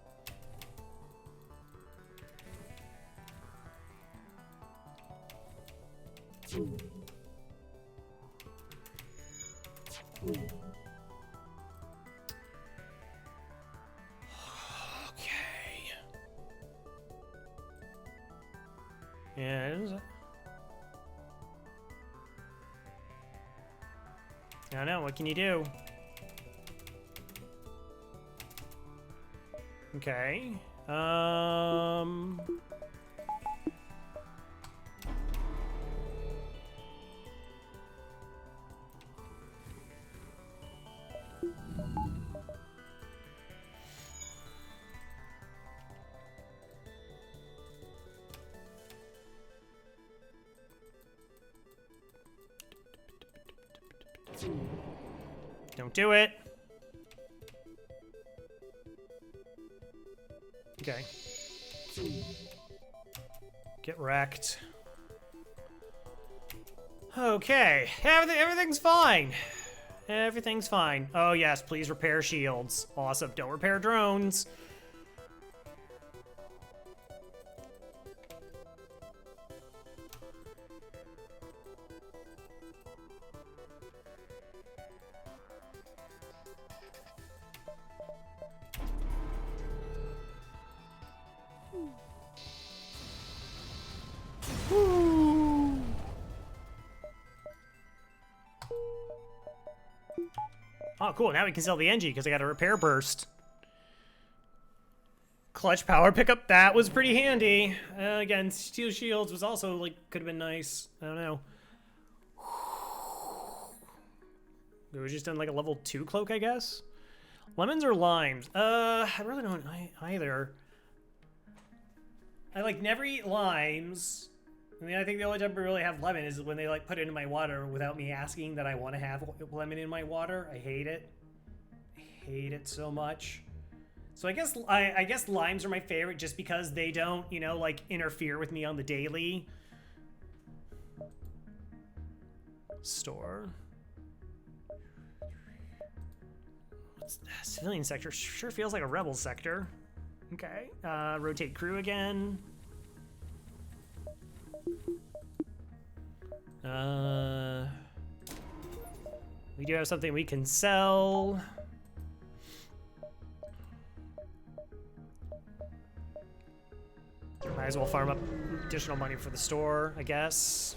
Okay. And I don't know, what can you do? Okay. Don't do it. Okay. Get wrecked. Okay. Everything's fine. Everything's fine. Oh, yes. Please repair shields. Awesome. Don't repair drones. Woo. Oh, cool. Now we can sell the Engie because I got a repair burst. Clutch power pickup. That was pretty handy. Again, steel shields was also, like, could have been nice. I don't know. We were just done, like, a level 2 cloak, I guess? Lemons or limes? I really don't either. I, like, never eat limes. I mean, I think the only time I really have lemon is when they, like, put it in my water without me asking that I want to have lemon in my water. I hate it. I hate it so much. So I guess limes are my favorite just because they don't, you know, like, interfere with me on the daily. Store. Civilian sector sure feels like a rebel sector. Okay. Rotate crew again. We do have something we can sell. Might as well farm up additional money for the store, I guess.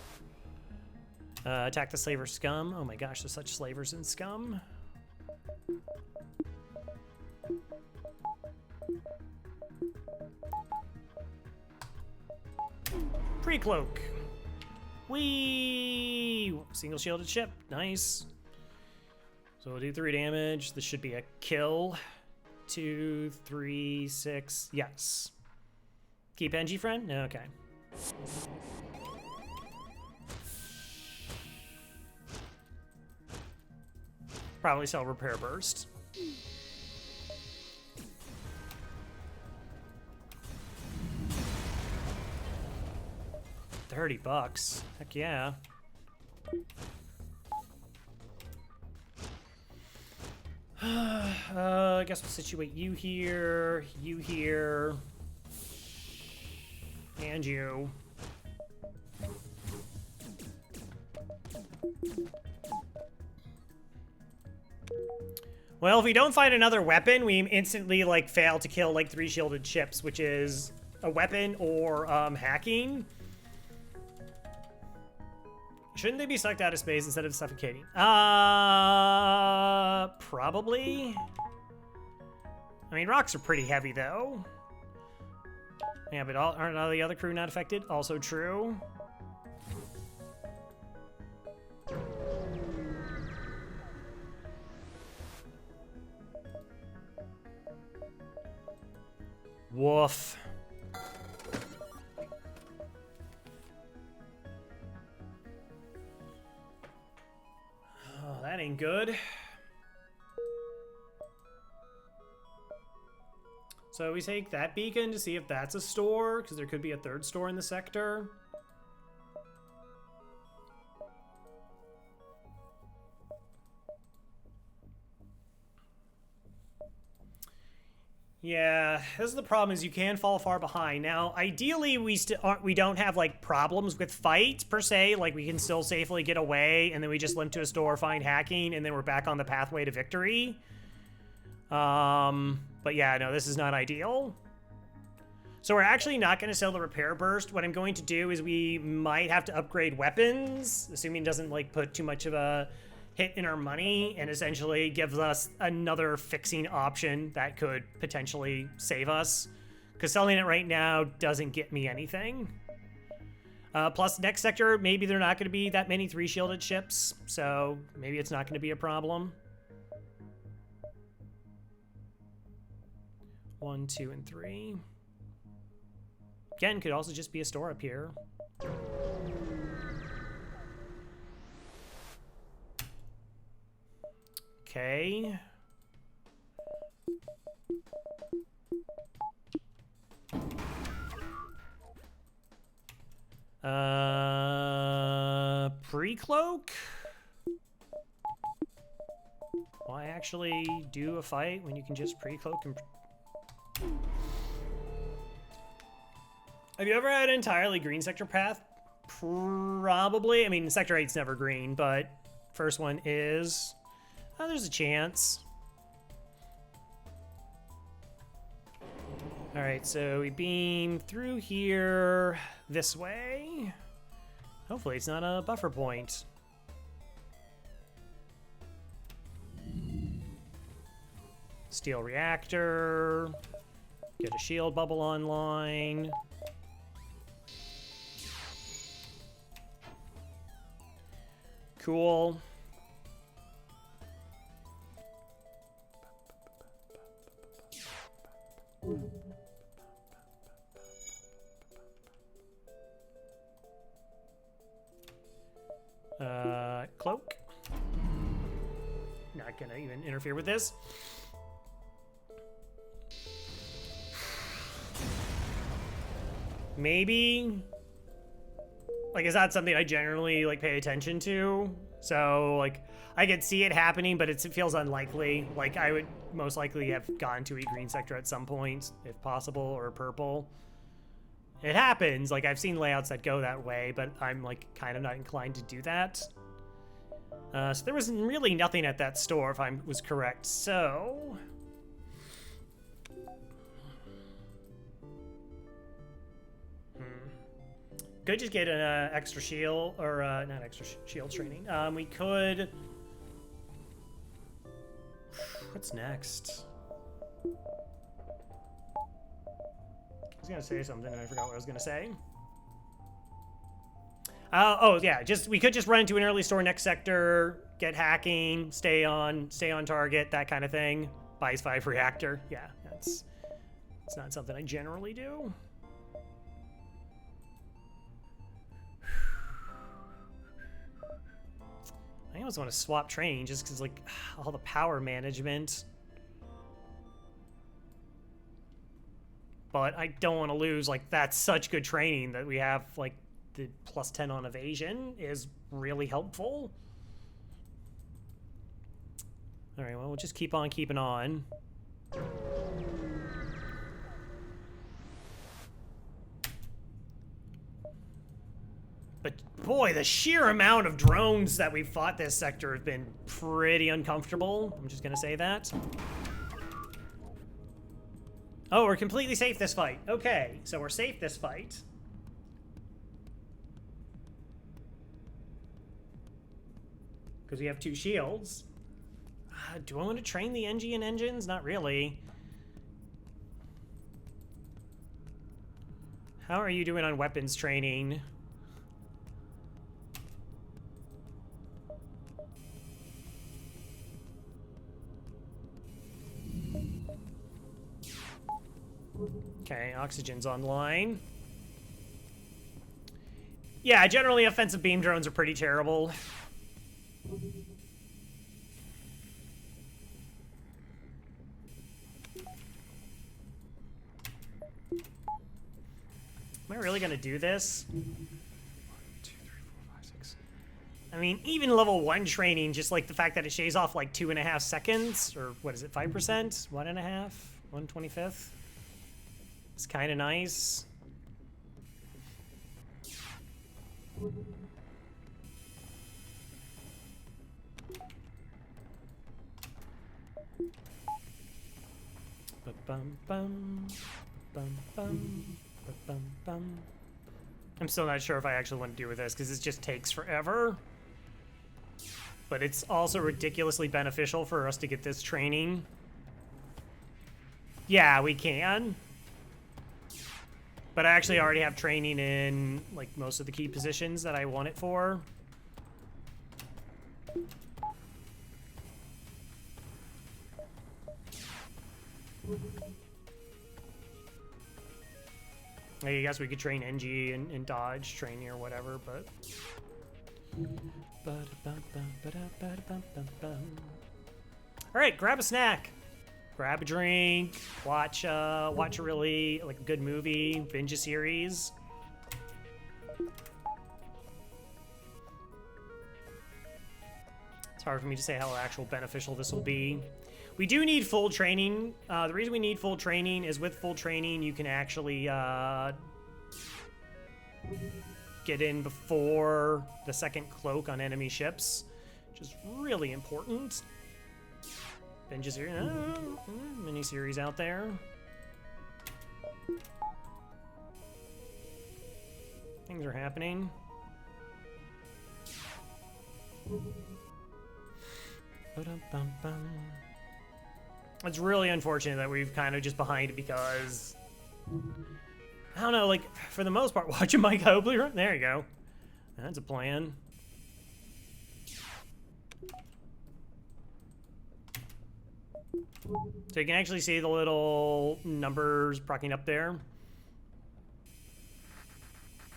Attack the slaver scum. Oh my gosh, there's such slavers and scum. Pre-cloak. Whee! Single shielded ship. Nice. So we'll do 3 damage. This should be a kill. 2, 3, 6. Yes. Keep Engie, friend? Okay. Probably sell repair burst. $30. Heck yeah. I guess we'll situate you here, and you. Well, if we don't find another weapon, we instantly, like, fail to kill, like, 3 shielded ships, which is a weapon or hacking. Shouldn't they be sucked out of space instead of suffocating? Probably. I mean, rocks are pretty heavy, though. Yeah, but aren't all the other crew not affected? Also true. Woof. Oh, that ain't good. So we take that beacon to see if that's a store, because there could be a 3rd store in the sector. Yeah, this is the problem, is you can fall far behind. Now, ideally, we don't have, like, problems with fights, per se. Like, we can still safely get away, and then we just limp to a store, find hacking, and then we're back on the pathway to victory. But yeah, no, this is not ideal. So we're actually not going to sell the repair burst. What I'm going to do is we might have to upgrade weapons, assuming it doesn't, like, put too much of a hit in our money, and essentially gives us another fixing option that could potentially save us, because selling it right now doesn't get me anything. Plus, next sector, maybe there are not going to be that many 3-shielded ships, so maybe it's not going to be a problem. 1, 2, and 3. Again, could also just be a store up here. Okay. Pre-cloak? Why actually do a fight when you can just pre-cloak and... Have you ever had an entirely green sector path? Probably. I mean, Sector 8's never green, but first one is... Oh, there's a chance. All right, so we beam through here this way. Hopefully it's not a buffer point. Steel reactor. Get a shield bubble online. Cool. Cloak. Not gonna even interfere with this. Maybe. Like, it's not something I generally, like, pay attention to. So, like, I could see it happening, but it feels unlikely. Like, I would most likely have gone to a green sector at some point, if possible, or purple. It happens. Like, I've seen layouts that go that way, but I'm, like, kind of not inclined to do that. So there was really nothing at that store, if I was correct. So... Could just get an extra shield, or not extra shield training. We could... What's next? I was gonna say something and I forgot what I was gonna say. Oh yeah, we could just run into an early store next sector, get hacking, stay on target, that kind of thing. Buys 5 reactor. Yeah, it's not something I generally do. I almost want to swap training just because, like, all the power management. But I don't want to lose, like, that's such good training that we have, like, the +10 on evasion is really helpful. All right, well, we'll just keep on keeping on. But boy, the sheer amount of drones that we've fought this sector have been pretty uncomfortable. I'm just gonna say that. Oh, we're completely safe this fight. Okay, so we're safe this fight. Because we have 2 shields. Do I want to train the NG and engines? Not really. How are you doing on weapons training? Okay, oxygen's online. Yeah, generally offensive beam drones are pretty terrible. Am I really gonna do this? 1, 2, 3, 4, 5, 6. I mean, even level 1 training, just like the fact that it shaves off like 2.5 seconds, or what is it, 5%? 1.5? 1/25th. It's kind of nice. Ba-bum-bum, bum-bum, ba-bum-bum. I'm still not sure if I actually want to do with this because it just takes forever. But it's also ridiculously beneficial for us to get this training. Yeah, we can. But I actually already have training in like most of the key positions that I want it for. I guess we could train NG and dodge training or whatever, but... Alright, grab a snack. Grab a drink. Watch a really like a good movie. Binge a series. It's hard for me to say how actual beneficial this will be. We do need full training. The reason we need full training is with full training, you can actually get in before the second cloak on enemy ships, which is really important. Binge series, mini series out there. Things are happening. Ba-dum-bum-bum. It's really unfortunate that we've kind of just behind because I don't know, like for the most part, watching Mike Hobley run. There you go. That's a plan. So you can actually see the little numbers procking up there.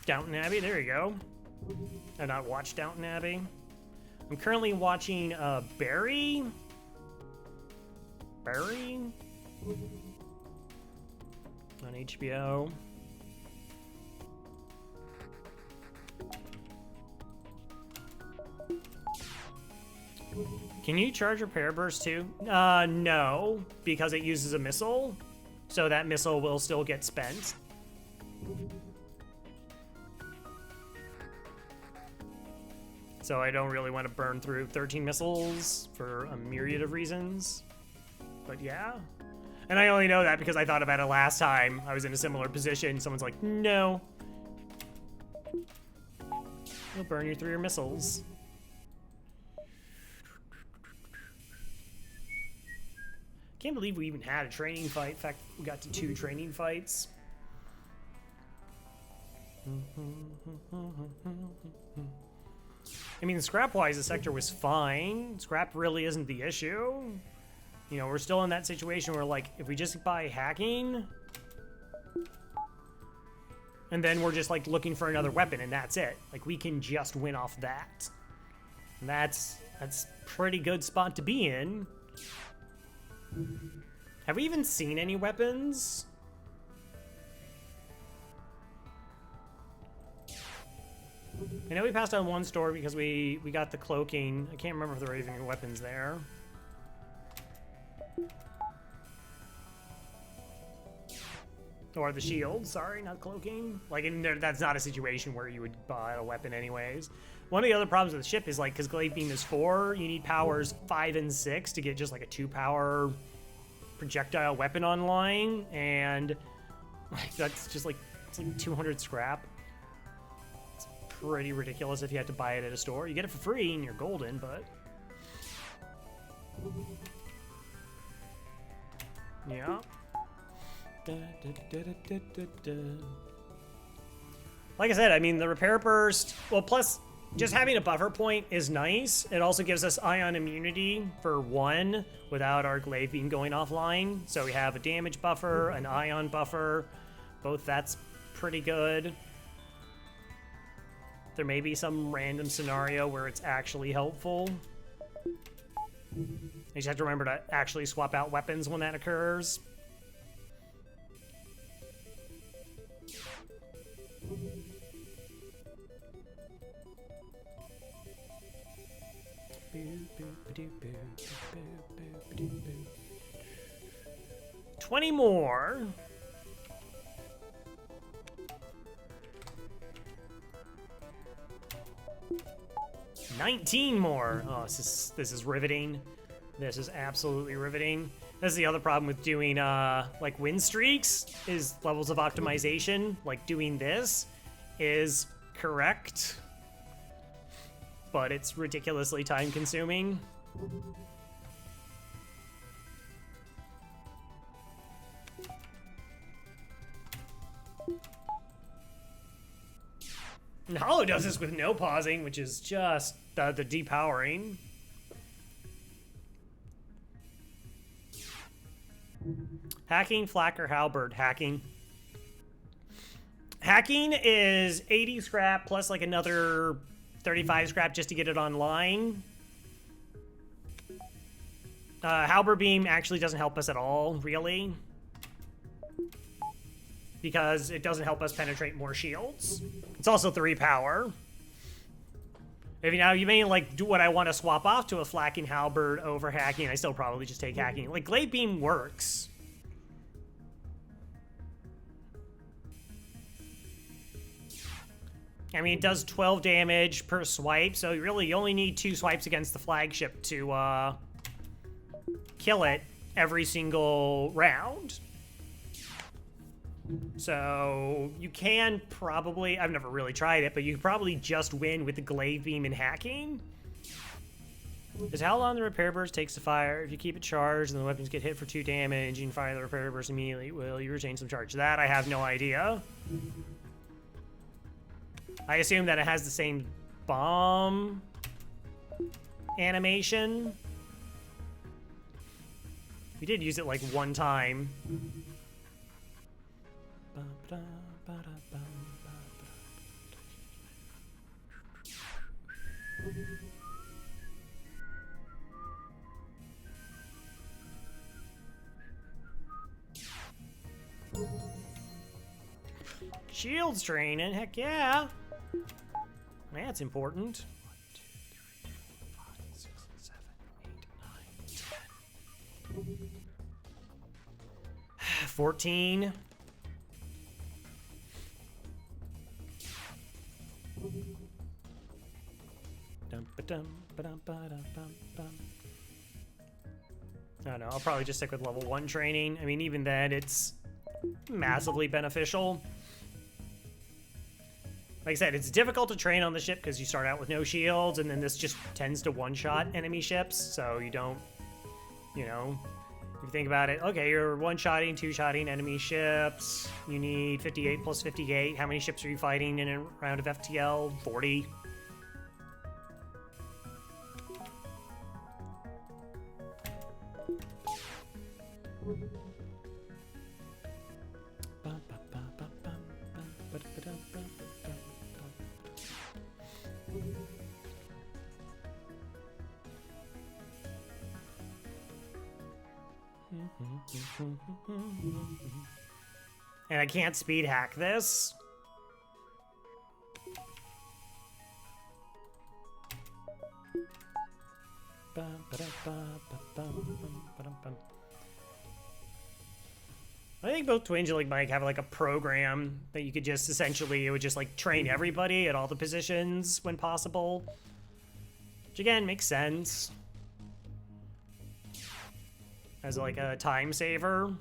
Downton Abbey, there you go. I've not watched Downton Abbey. I'm currently watching Barry on HBO. Can you charge repair burst too? No, because it uses a missile, so that missile will still get spent. So I don't really want to burn through 13 missiles for a myriad of reasons. But yeah. And I only know that because I thought about it last time I was in a similar position. Someone's like, no. You'll burn you through your missiles. Can't believe we even had a training fight. In fact, we got to 2 training fights. I mean, scrap-wise, the sector was fine. Scrap really isn't the issue. You know, we're still in that situation where, like, if we just buy hacking, and then we're just, like, looking for another weapon, and that's it. Like, we can just win off that. And that's pretty good spot to be in. Have we even seen any weapons? I know we passed on one store because we got the cloaking. I can't remember if there were even weapons there. Or the shield, sorry, not cloaking. Like, in there, that's not a situation where you would buy a weapon anyways. One of the other problems with the ship is, like, because Glaive Beam is 4, you need powers 5 and 6 to get just, like, a 2-power projectile weapon online, and, like, that's just, like, it's like 200 scrap. It's pretty ridiculous if you had to buy it at a store. You get it for free and you're golden, but... yeah. Like I said, I mean, the repair burst, well, plus just having a buffer point is nice. It also gives us ion immunity for 1 without our glaive beam going offline. So we have a damage buffer, an ion buffer, both that's pretty good. There may be some random scenario where it's actually helpful. You just have to remember to actually swap out weapons when that occurs. 20 more. $19 more. Oh, this is riveting. This is absolutely riveting. That's the other problem with doing like win streaks is levels of optimization. Like doing this is correct, but it's ridiculously time consuming. And Hollow does this with no pausing, which is just the depowering. Hacking, flak, or halberd? Hacking. Hacking is 80 scrap plus like another 35 scrap just to get it online. Halberd beam actually doesn't help us at all, really. Because it doesn't help us penetrate more shields. It's also 3 power. If you may like do what I want to swap off to a flacking halberd over hacking, I still probably just take hacking. Like glaive beam works. I mean, it does 12 damage per swipe, so you only need 2 swipes against the flagship to kill it every single round. So you can probably, I've never really tried it, but you could probably just win with the glaive beam and hacking. Is how long the repair burst takes to fire. If you keep it charged and the weapons get hit for 2 damage, you can fire the repair burst immediately. Will you retain some charge? That I have no idea. I assume that it has the same bomb animation. We did use it like one time. Shields training, heck yeah. That's important. 14. I don't know, I'll probably just stick with level 1 training. I mean, even then, it's massively beneficial. Like I said, it's difficult to train on the ship because you start out with no shields, and then this just tends to one-shot enemy ships, so you don't, you know, if you think about it, okay, you're one-shotting, two-shotting enemy ships, you need 58 plus 58. How many ships are you fighting in a round of FTL? 40. And I can't speed hack this. I think both Twinge and like Mike have like a program that you could just essentially, it would just like train everybody at all the positions when possible. Which again, makes sense. As like a time saver.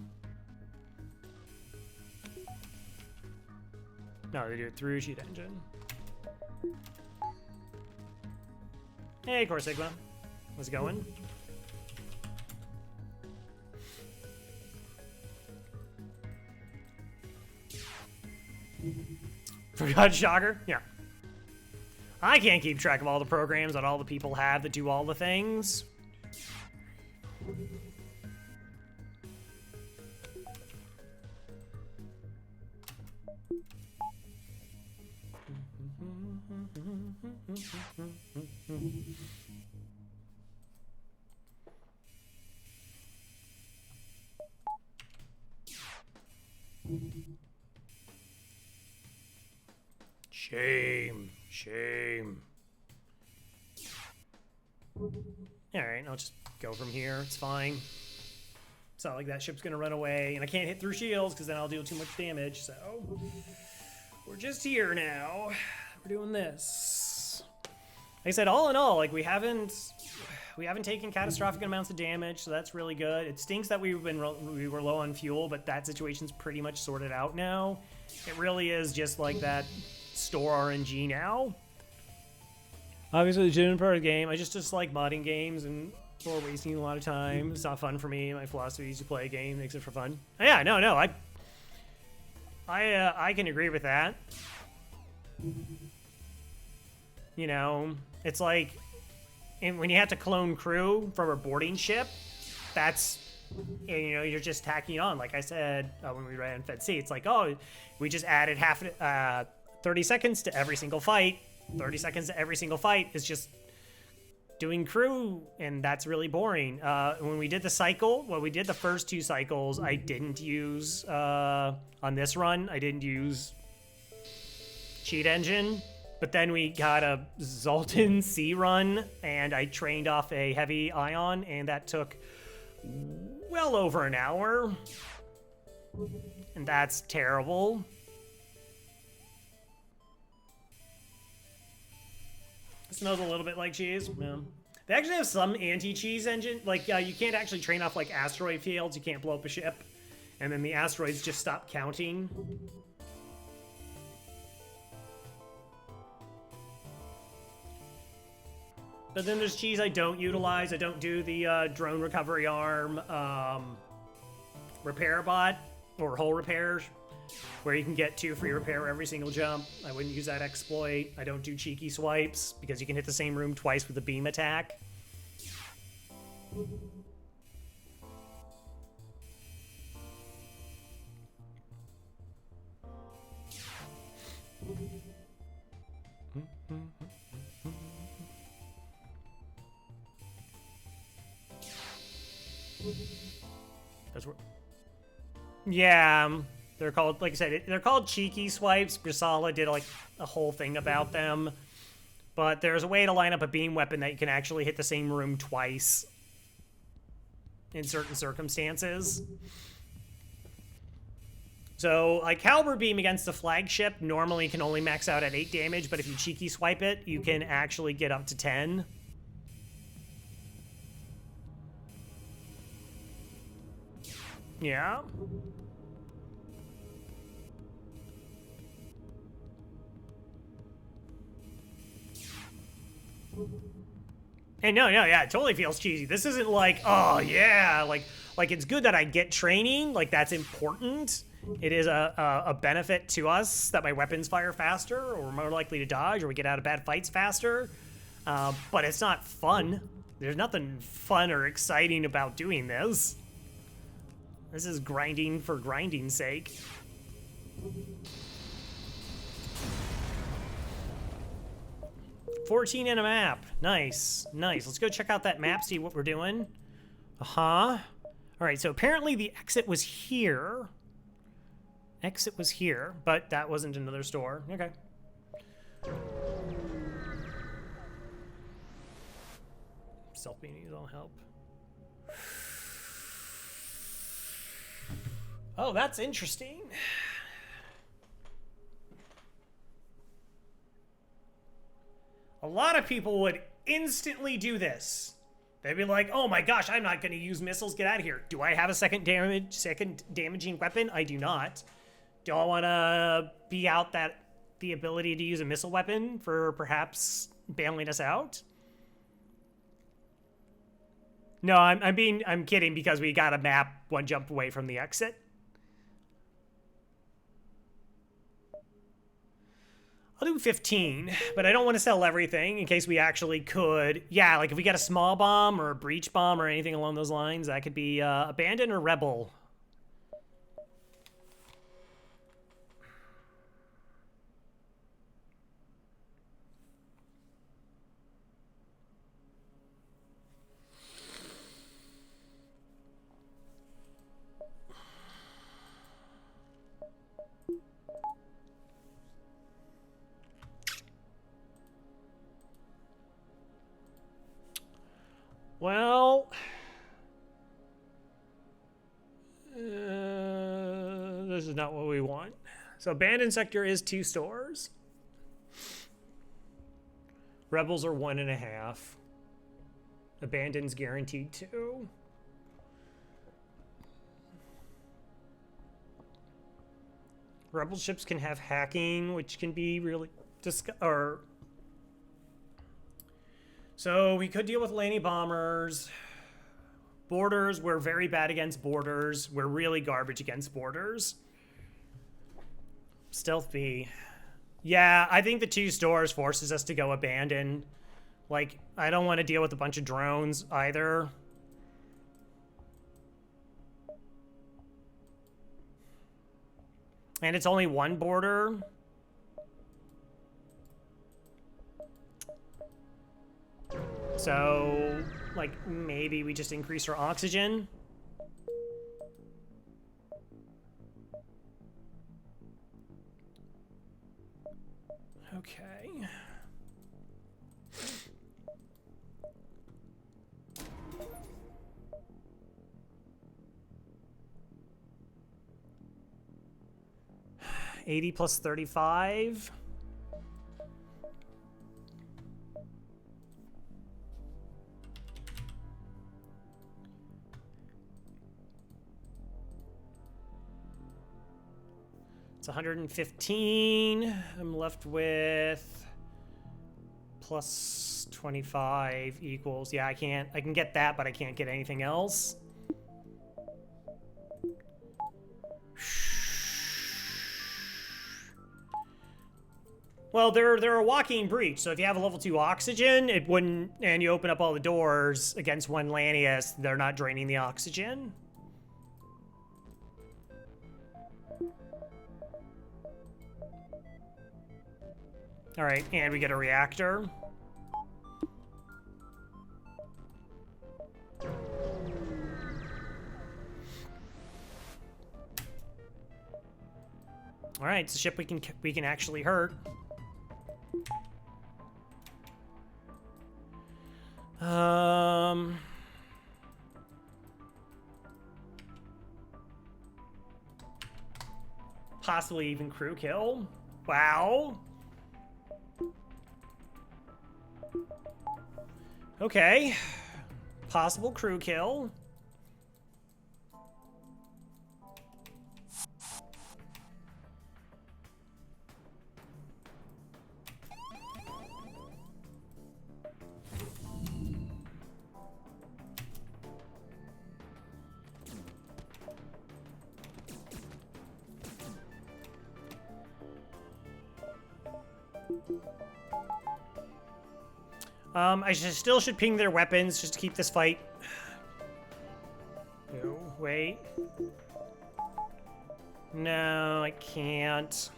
No, they do it through Sheet Engine. Hey, Core Sigma. How's it going? Forgot Shocker? Yeah. I can't keep track of all the programs that all the people have that do all the things. Shame. Shame. Alright, I'll just go from here. It's fine. It's not like that ship's gonna run away, and I can't hit through shields because then I'll deal too much damage. So we're just here now. We're doing this. Like I said, all in all, like we haven't taken catastrophic amounts of damage, so that's really good. It stinks that we were low on fuel, but that situation's pretty much sorted out now. It really is just like that store RNG now. Obviously, the legitimate part of the game. I just dislike modding games and or wasting a lot of time. It's not fun for me. My philosophy is to play a game, makes it for fun. Yeah, no, I can agree with that. You know, it's like when you have to clone crew from a boarding ship, that's, you know, you're just tacking on. Like I said when we ran Fed C, it's like, oh, we just added 30 seconds to every single fight. 30 seconds to every single fight is just doing crew, and that's really boring. When we did the cycle, well, we did the first 2 cycles, I didn't use, on this run, I didn't use cheat engine, but then we got a Zoltan C run, and I trained off a heavy ion, and that took well over an hour, and that's terrible. It smells a little bit like cheese. Yeah. They actually have some anti-cheese engine. Like, you can't actually train off, like, asteroid fields. You can't blow up a ship. And then the asteroids just stop counting. But then there's cheese I don't utilize. I don't do the drone recovery arm repair bot or hull repairs, where you can get 2 free repair every single jump. I wouldn't use that exploit. I don't do cheeky swipes because you can hit the same room twice with a beam attack. That's where. Yeah. They're called, like I said, they're called cheeky swipes. Grisala did like a whole thing about them. But there's a way to line up a beam weapon that you can actually hit the same room twice in certain circumstances. So, like, caliber beam against the flagship normally can only max out at 8 damage, but if you cheeky swipe it, you can actually get up to 10. Yeah. And no, yeah, it totally feels cheesy. This isn't like, oh yeah, like it's good that I get training, like that's important. It is a benefit to us that my weapons fire faster, or we're more likely to dodge, or we get out of bad fights faster. But it's not fun. There's nothing fun or exciting about doing this. This is grinding for grinding's sake. $14 in a map. Nice, nice. Let's go check out that map, see what we're doing. Uh-huh. All right, so apparently the exit was here. Exit was here, but that wasn't another store. Okay. Self-meetings will help. Oh, that's interesting. A lot of people would instantly do this. They'd be like, oh my gosh, I'm not going to use missiles. Get out of here. Do I have a second damaging weapon? I do not. Do I want to be out the ability to use a missile weapon for perhaps bailing us out? No, I'm kidding, because we got a map 1 jump away from the exit. I'll do 15, but I don't want to sell everything in case we actually could. Yeah, like if we get a small bomb or a breach bomb or anything along those lines, that could be abandon or rebel. Well, This is not what we want. So abandoned sector is 2 stores. Rebels are 1.5. Abandoned's guaranteed 2. Rebel ships can have hacking, which can be really so we could deal with Lanny bombers. Borders, we're very bad against borders. We're really garbage against borders. Stealth B. Yeah, I think the 2 stores forces us to go abandoned. Like, I don't want to deal with a bunch of drones either. And it's only 1 border. So, like, maybe we just increase our oxygen. Okay. $80 plus 35. It's 115. I'm left with plus 25 equals. Yeah, I can get that, but I can't get anything else. Well, they're a walking breach, so if you have a level 2 oxygen, it wouldn't, and you open up all the doors against 1 Lanius, they're not draining the oxygen. All right, and we get a reactor. All right, it's a ship we can actually hurt. Possibly even crew kill. Wow. Okay. Possible crew kill. I still should ping their weapons just to keep this fight. No, wait. No, I can't.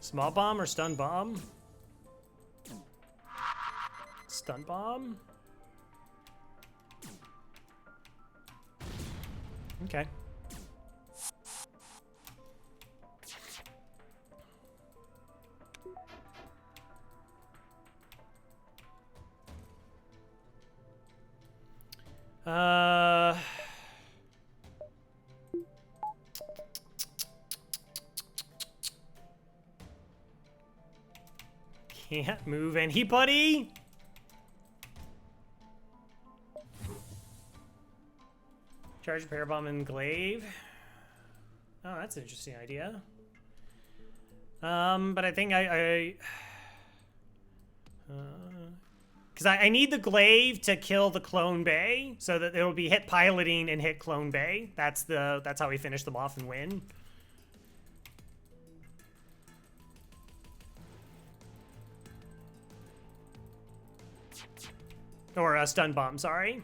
Small bomb or stun bomb? Stun bomb? Okay. Can't move anybody? Charge pair bomb and glaive. Oh, that's an interesting idea. But I think because I need the glaive to kill the clone bay, so that it'll be hit piloting and hit clone bay. That's how we finish them off and win. Or a stun bomb, sorry.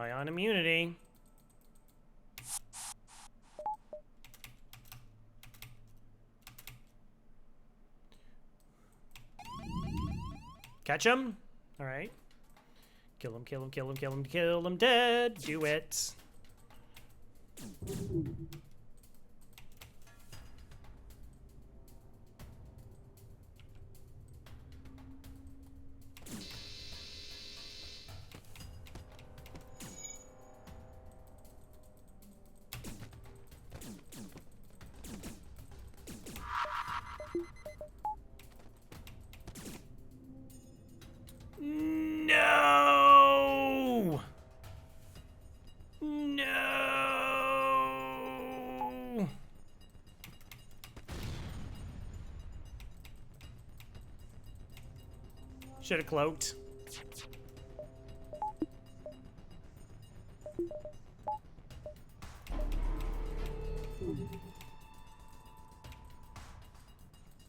High on immunity. Catch him. All right. Kill him, kill him, kill him, kill him, kill him dead. Do it. No! No! Should have cloaked.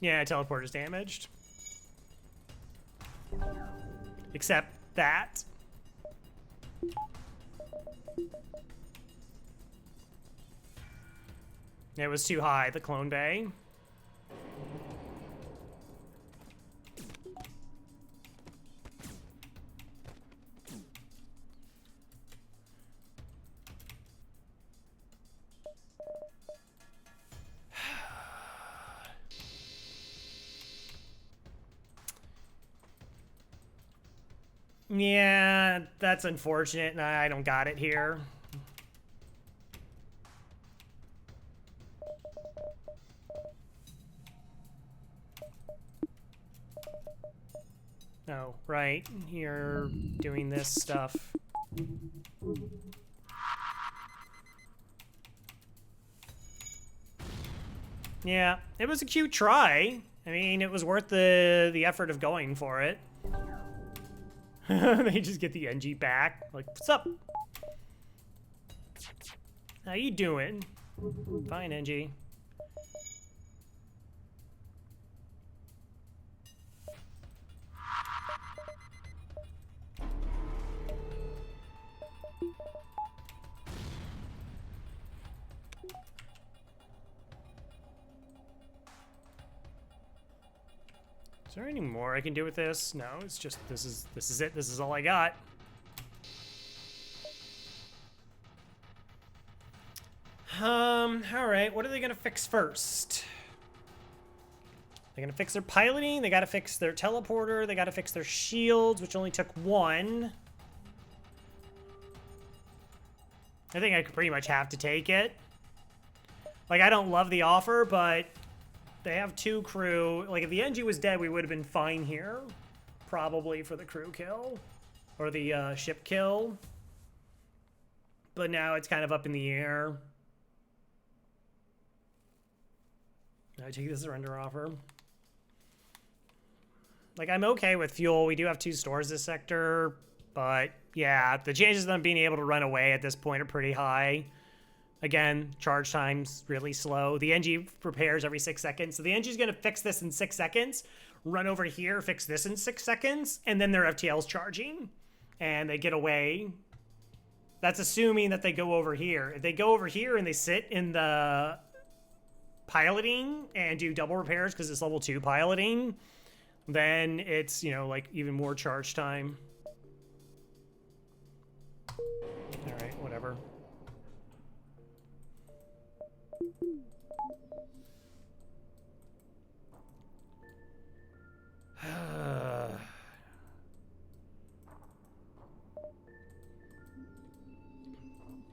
Yeah, teleporter's damaged. Except that. It was too high, the clone bay. Yeah, that's unfortunate, and I don't got it here. Oh, right. You're doing this stuff. Yeah, it was a cute try. I mean, it was worth the effort of going for it. They just get the NG back. Like, what's up? How you doing? Fine, NG. Is there any more I can do with this? No, it's just this is it. This is all I got. All right. What are they gonna fix first? They're gonna fix their piloting. They gotta fix their teleporter. They gotta fix their shields, which only took one. I think I could pretty much have to take it. Like, I don't love the offer, but they have 2 crew. Like, if the NG was dead, we would have been fine here. Probably for the crew kill. Or the ship kill. But now it's kind of up in the air. I take the surrender offer. Like, I'm okay with fuel. We do have 2 stores this sector. But, yeah, the chances of them being able to run away at this point are pretty high. Again, charge time's really slow. The NG repairs every 6 seconds. So the NG's going to fix this in 6 seconds, run over here, fix this in 6 seconds, and then their FTL's charging. And they get away. That's assuming that they go over here. If they go over here and they sit in the piloting and do double repairs because it's level 2 piloting, then it's, you know, like even more charge time. All right, whatever.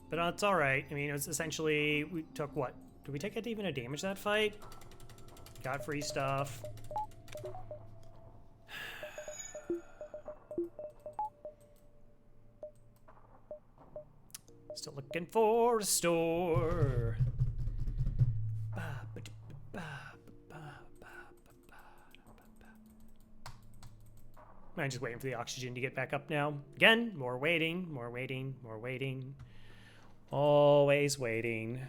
But it's all right. I mean, it's essentially, we took what? Did we take even a damage that fight? Got free stuff. Still looking for a store. I'm just waiting for the oxygen to get back up now. Again, more waiting, more waiting, more waiting. Always waiting.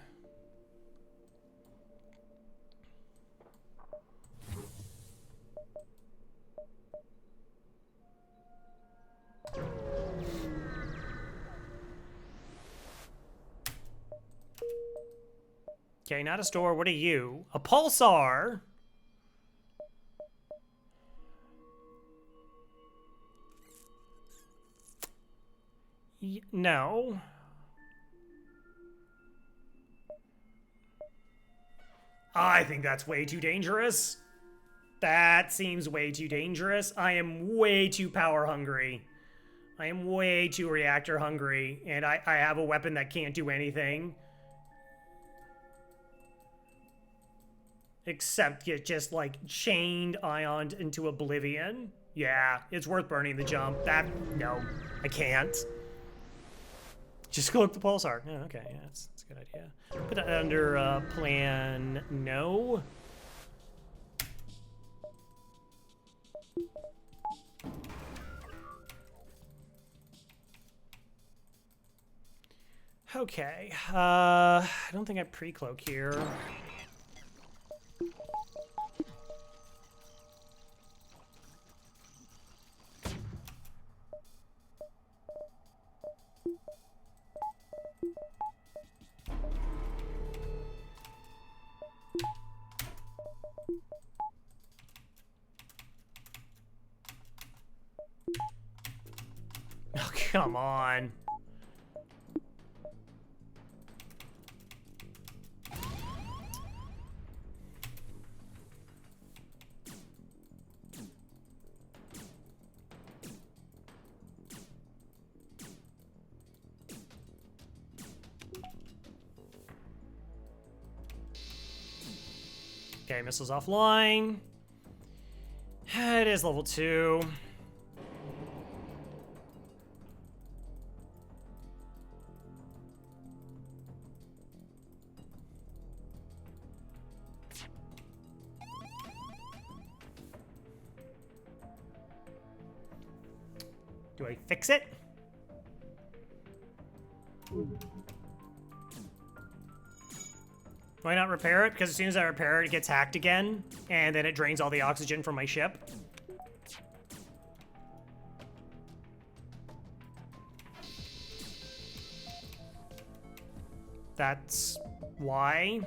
Okay, not a store. What are you? A pulsar. No. I think that's way too dangerous. That seems way too dangerous. I am way too power hungry. I am way too reactor hungry, and I have a weapon that can't do anything. Except get just, like, chained, ioned into oblivion. Yeah, it's worth burning the jump. No, I can't. Just collect the pulsar. Oh, okay, yeah, that's a good idea. Put that under plan no. Okay, I don't think I pre-cloak here. Oh, come on. Okay, missiles offline. It is level 2. Do I fix it? Why not repair it? Because as soon as I repair it, it gets hacked again, and then it drains all the oxygen from my ship. That's why.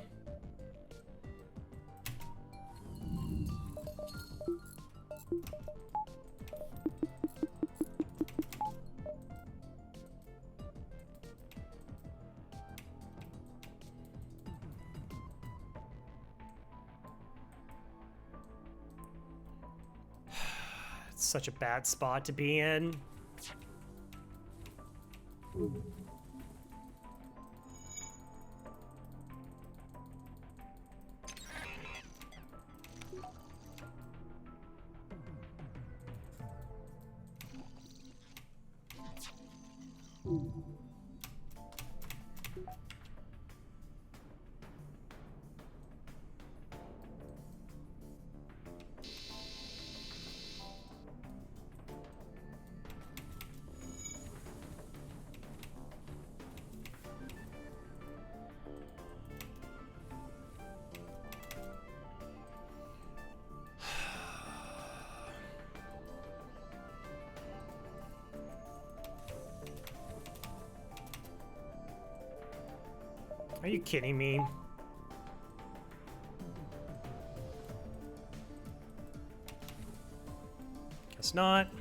It's such a bad spot to be in. Are you kidding me? Guess not.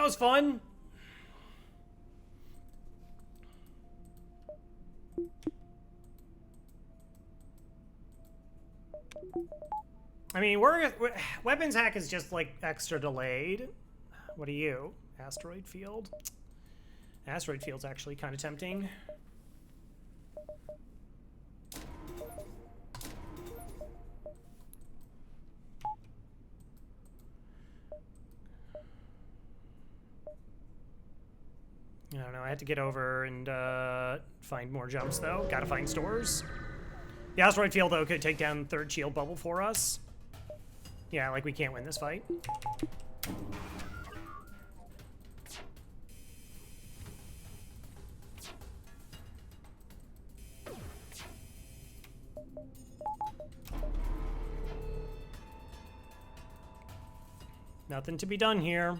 was fun. I mean, weapons hack is just like extra delayed. What are you? Asteroid field? Asteroid field's actually kind of tempting. I don't know. I had to get over and find more jumps, though. Gotta find stores. The asteroid field, though, could take down third shield bubble for us. Yeah, like, we can't win this fight. Nothing to be done here.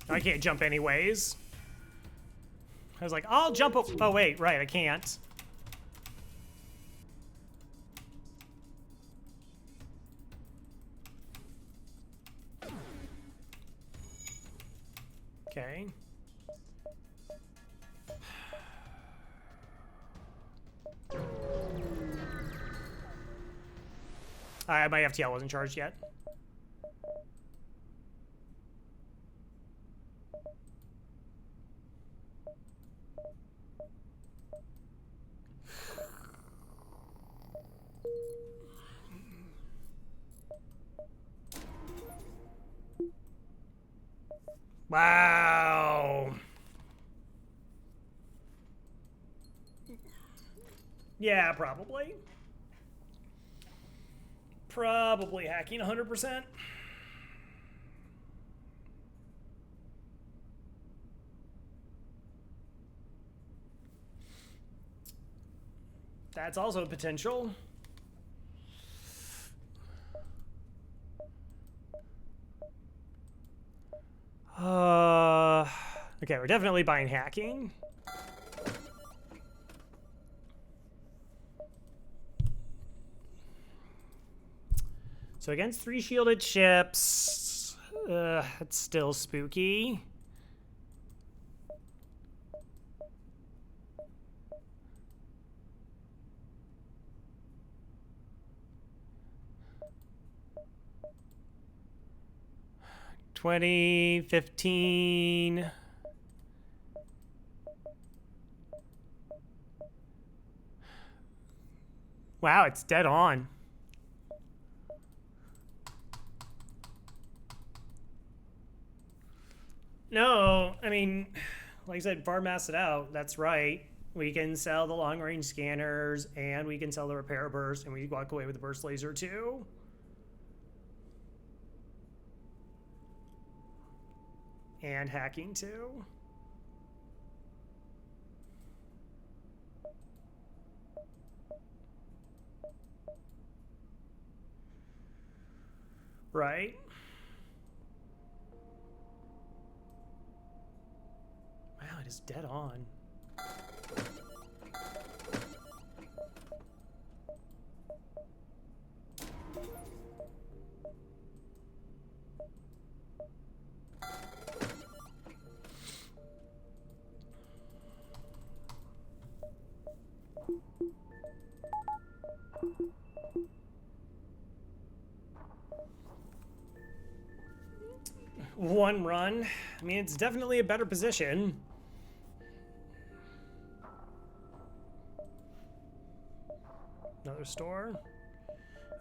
I can't jump anyways. I was like, I'll jump. Oh, wait, right, I can't. Okay. My FTL wasn't charged yet. Wow. Yeah, probably. Probably hacking 100%. That's also a potential. Okay, we're definitely buying hacking. So against 3 shielded ships, it's still spooky. $20.15. Wow, it's dead on. No, I mean, like I said, far mass it out. That's right. We can sell the long range scanners and we can sell the repair burst and we walk away with the burst laser too. And hacking too. Right. Wow, it is dead on. One run. I mean, it's definitely a better position. Another store.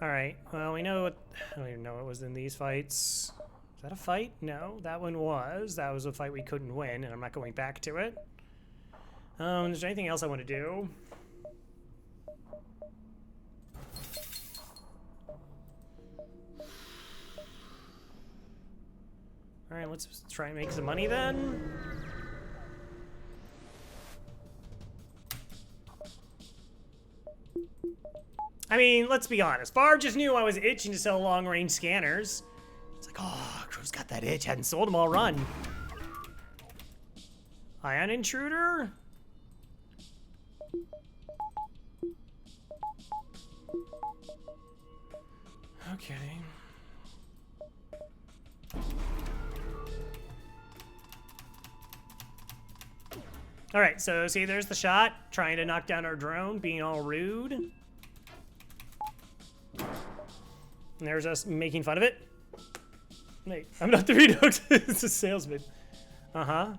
All right. Well, we know what. I don't even know what was in these fights. Was that a fight? No, that one was. That was a fight we couldn't win, and I'm not going back to it. Is there anything else I want to do? All right, let's try and make some money then. I mean, let's be honest. Barb just knew I was itching to sell long-range scanners. It's like, oh, Crew's got that itch. Hadn't sold them all run. Ion intruder? Okay. All right, so see, there's the shot. Trying to knock down our drone, being all rude. And there's us making fun of it. Wait, I'm not the Redux. It's a salesman. Uh-huh.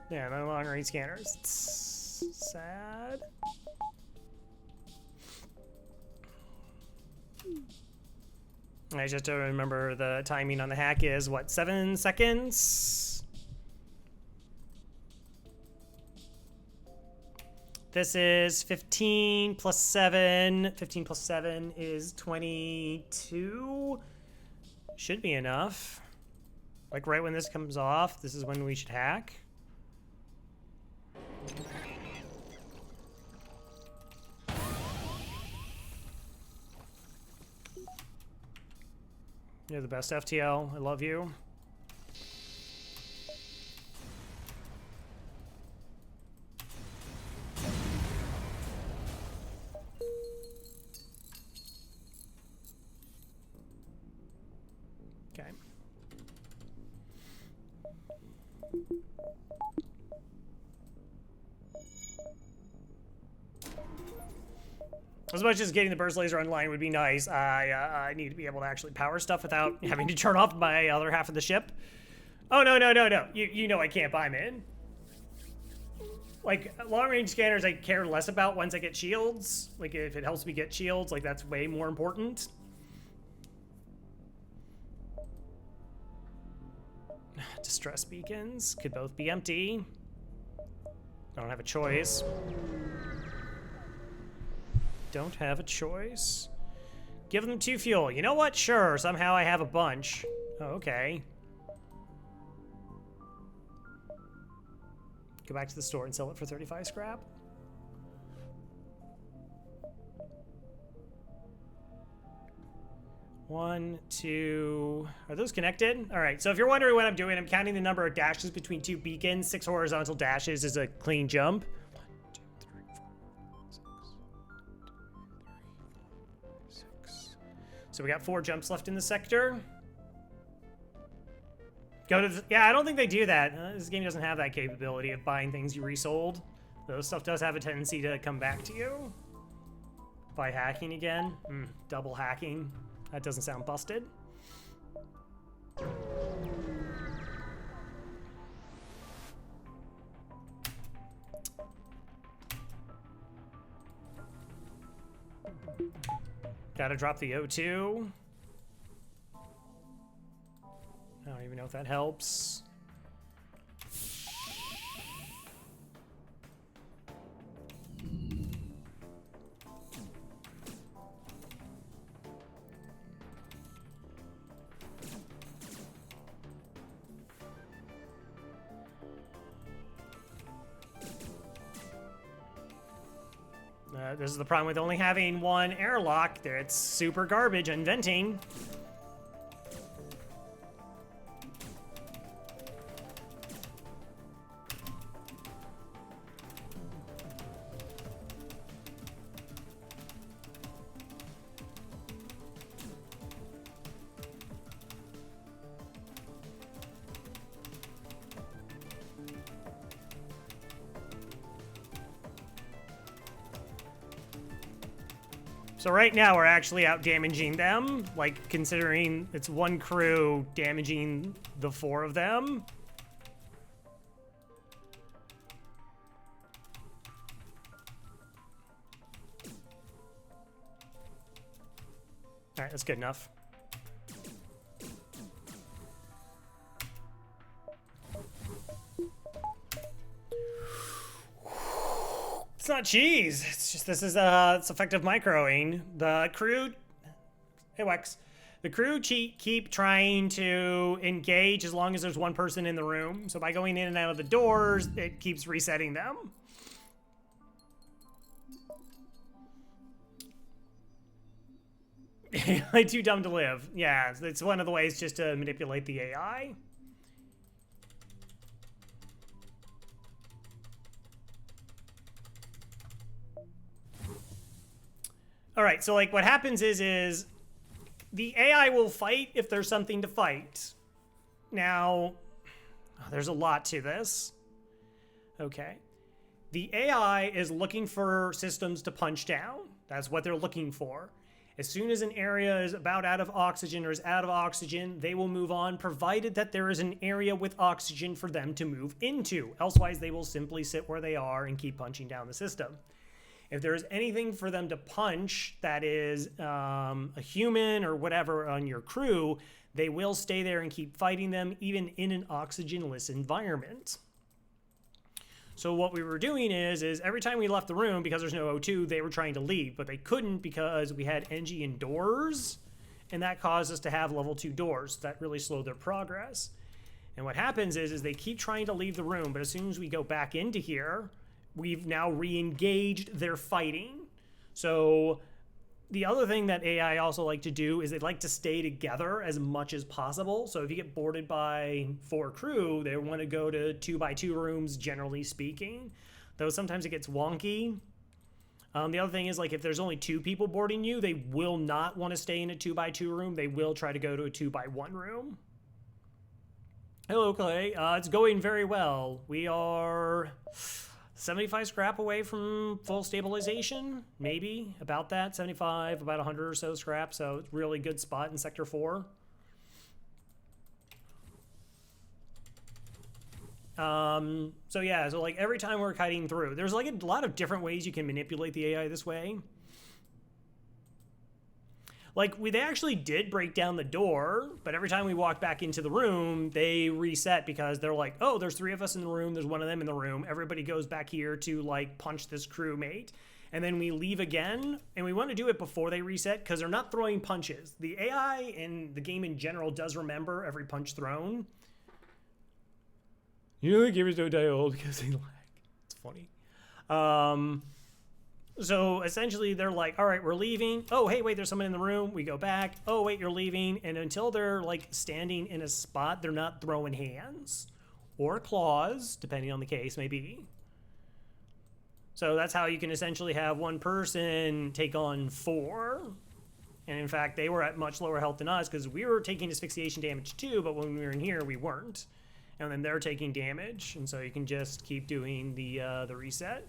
Yeah, no longer range scanners. It's sad. I just don't remember the timing on the hack is, what, 7 seconds? This is 15 plus 7. 15 plus 7 is 22. Should be enough. Like right when this comes off, this is when we should hack. You're the best, FTL. I love you. Okay. As much as getting the burst laser online would be nice, I need to be able to actually power stuff without having to turn off my other half of the ship. Oh, no, no, no, no. You know I can't buy them in. Like, long-range scanners I care less about once I get shields. Like, if it helps me get shields, like, that's way more important. Distress beacons could both be empty. I don't have a choice. Don't have a choice. Give them 2 fuel. You know what? Sure. Somehow I have a bunch. Oh, okay. Go back to the store and sell it for 35 scrap. One, two. Are those connected? All right. So if you're wondering what I'm doing, I'm counting the number of dashes between 2 beacons. 6 horizontal dashes is a clean jump. So we got 4 jumps left in the sector. Go to the, yeah, I don't think they do that. This game doesn't have that capability of buying things you resold. Though stuff does have a tendency to come back to you. By hacking again. Double hacking. That doesn't sound busted. Gotta drop the O2. I don't even know if that helps. This is the problem with only having one airlock. There, it's super garbage on venting. So right now we're actually out damaging them, like considering it's one crew damaging the 4 of them. All right, that's good enough. It's not cheese. It's just this is it's effective microing. The crew, hey Wex, the crew keep trying to engage as long as there's one person in the room. So by going in and out of the doors, it keeps resetting them. AI too dumb to live. Yeah, it's one of the ways just to manipulate the AI. All right, so like what happens is the AI will fight if there's something to fight. Now, there's a lot to this. Okay. The AI is looking for systems to punch down. That's what they're looking for. As soon as an area is about out of oxygen or is out of oxygen, they will move on, provided that there is an area with oxygen for them to move into. Elsewise, they will simply sit where they are and keep punching down the system. If there is anything for them to punch that is a human or whatever on your crew, they will stay there and keep fighting them, even in an oxygenless environment. So what we were doing is every time we left the room, because there's no O2, they were trying to leave, but they couldn't because we had NG and doors, and that caused us to have level 2 doors. That really slowed their progress. And what happens is they keep trying to leave the room, but as soon as we go back into here, we've now re-engaged their fighting. So the other thing that AI also like to do is they like to stay together as much as possible. So if you get boarded by 4 crew, they want to go to 2x2 rooms, generally speaking. Though sometimes it gets wonky. The other thing is, like, if there's only 2 people boarding you, they will not want to stay in a 2x2 room. They will try to go to a 2x1 room. Hello, Clay. It's going very well. We are 75 scrap away from full stabilization, maybe about that. 75, about 100 or so scrap. So it's really good spot in sector 4. So yeah, so like every time we're kiting through, there's like a lot of different ways you can manipulate the AI this way. Like, they actually did break down the door, but every time we walked back into the room, they reset because they're like, oh, there's 3 of us in the room, there's 1 of them in the room, everybody goes back here to, like, punch this crewmate. And then we leave again, and we want to do it before they reset because they're not throwing punches. The AI and the game in general does remember every punch thrown. You know the gamers don't die old because they lag. It's funny. So essentially they're like, all right, we're leaving. Oh, hey, wait, there's someone in the room. We go back. Oh, wait, you're leaving. And until they're like standing in a spot, they're not throwing hands or claws, depending on the case, maybe. So that's how you can essentially have 1 person take on 4. And in fact, they were at much lower health than us because we were taking asphyxiation damage too, but when we were in here, we weren't. And then they're taking damage. And so you can just keep doing the reset.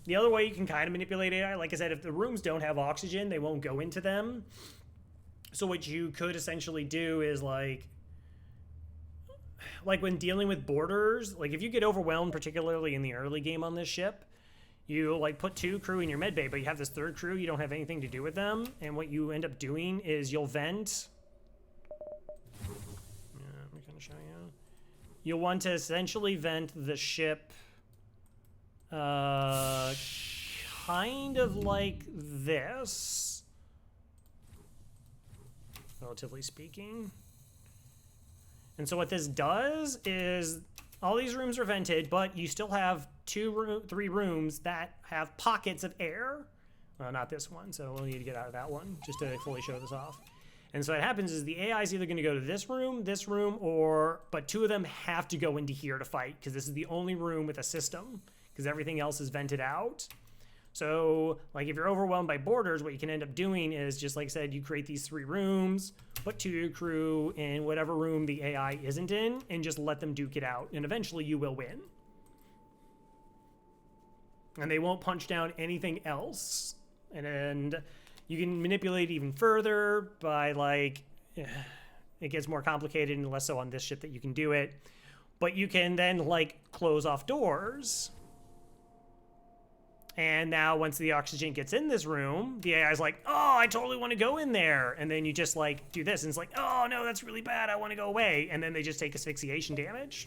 The other way you can kind of manipulate AI, like I said, if the rooms don't have oxygen, they won't go into them. So what you could essentially do is like when dealing with boarders, like if you get overwhelmed, particularly in the early game on this ship, you like put 2 crew in your med bay, but you have this 3rd crew, you don't have anything to do with them. And what you end up doing is you'll vent. Yeah, I'm going to show you. You'll want to essentially vent the ship kind of like this, relatively speaking. And so what this does is all these rooms are vented, but you still have 3 rooms that have pockets of air. Well, not this one, so we'll need to get out of that one just to fully show this off. And so what happens is the AI is either going to go to this room, but 2 of them have to go into here to fight because this is the only room with a system, because everything else is vented out. So, like, if you're overwhelmed by boarders, what you can end up doing is, just like I said, you create these 3 rooms, put 2 of your crew in whatever room the AI isn't in, and just let them duke it out, and eventually you will win. And they won't punch down anything else. And you can manipulate even further by, like, it gets more complicated and less so on this ship that you can do it. But you can then, like, close off doors. And now once the oxygen gets in this room, the AI is like, oh, I totally want to go in there. And then you just like do this and it's like, oh no, that's really bad. I want to go away. And then they just take asphyxiation damage.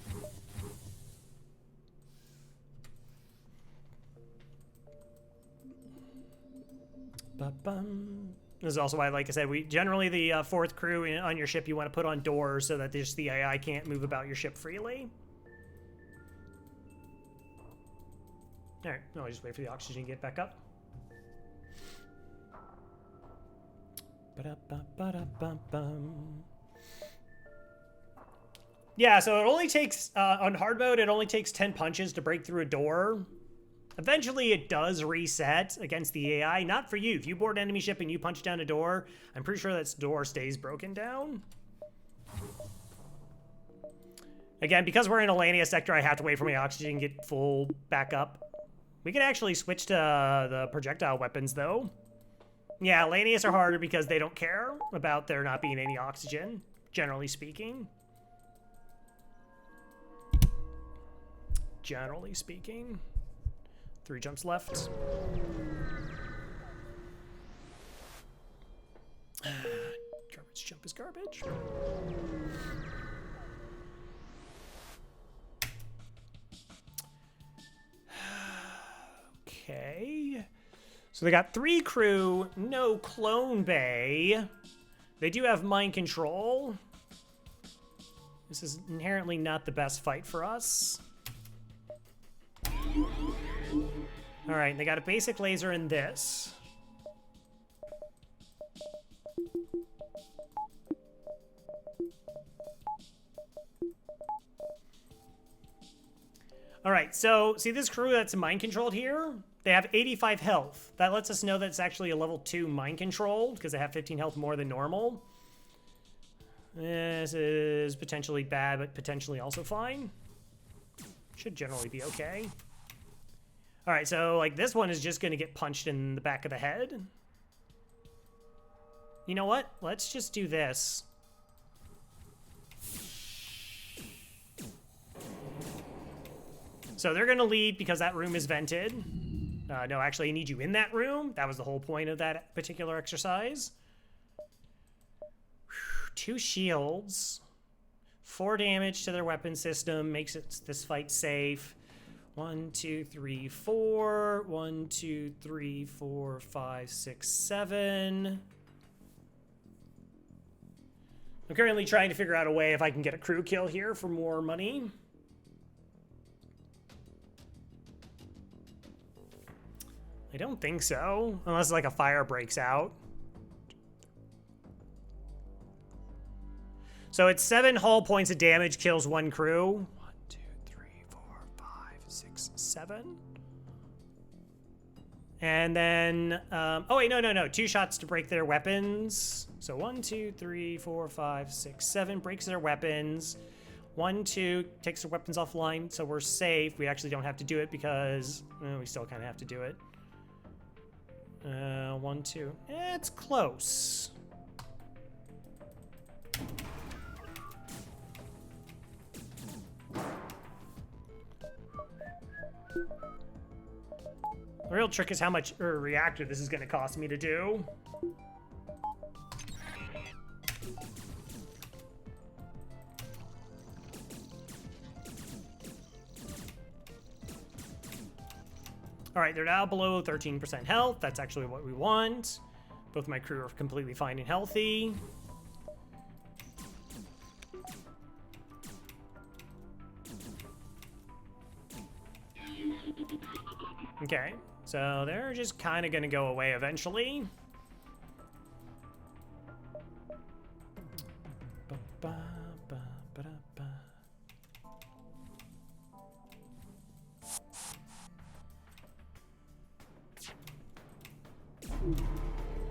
This is also why, like I said, we generally the 4th crew on your ship, you want to put on doors so that just the AI can't move about your ship freely. All right, no, I'll just wait for the oxygen to get back up. Yeah, so it only takes, on hard mode, it only takes 10 punches to break through a door. Eventually, it does reset against the AI. Not for you. If you board an enemy ship and you punch down a door, I'm pretty sure that door stays broken down. Again, because we're in a Lania sector, I have to wait for my oxygen to get full back up. We can actually switch to the projectile weapons, though. Yeah, Lanius are harder because they don't care about there not being any oxygen, generally speaking. Generally speaking. 3 jumps left. Garbage jump is garbage. Okay. So they got 3 crew, no clone bay. They do have mind control. This is inherently not the best fight for us. All right, they got a basic laser in this. All right, so see this crew that's mind controlled here? They have 85 health. That lets us know that it's actually a level 2 mind controlled because they have 15 health more than normal. This is potentially bad, but potentially also fine. Should generally be okay. All right, so like this one is just gonna get punched in the back of the head. You know what? Let's just do this. So they're gonna lead because that room is vented. No, actually I need you in that room. That was the whole point of that particular exercise. 2 shields. 4 damage to their weapon system makes this fight safe. 1, 2, 3, 4. 1, 2, 3, 4, 5, 6, 7. I'm currently trying to figure out a way if I can get a crew kill here for more money. I don't think so, unless like a fire breaks out. So it's 7 hull points of damage, kills 1 crew. 1, 2, 3, 4, 5, 6, 7. And then, oh wait, no. 2 shots to break their weapons. So 1, 2, 3, 4, 5, 6, 7 breaks their weapons. 1, 2 takes their weapons offline, so we're safe. We actually don't have to do it because we still kind of have to do it. 1, 2. It's close. The real trick is how much reactor this is going to cost me to do. All right, they're now below 13% health. That's actually what we want. Both my crew are completely fine and healthy. Okay, so they're just kind of going to go away eventually.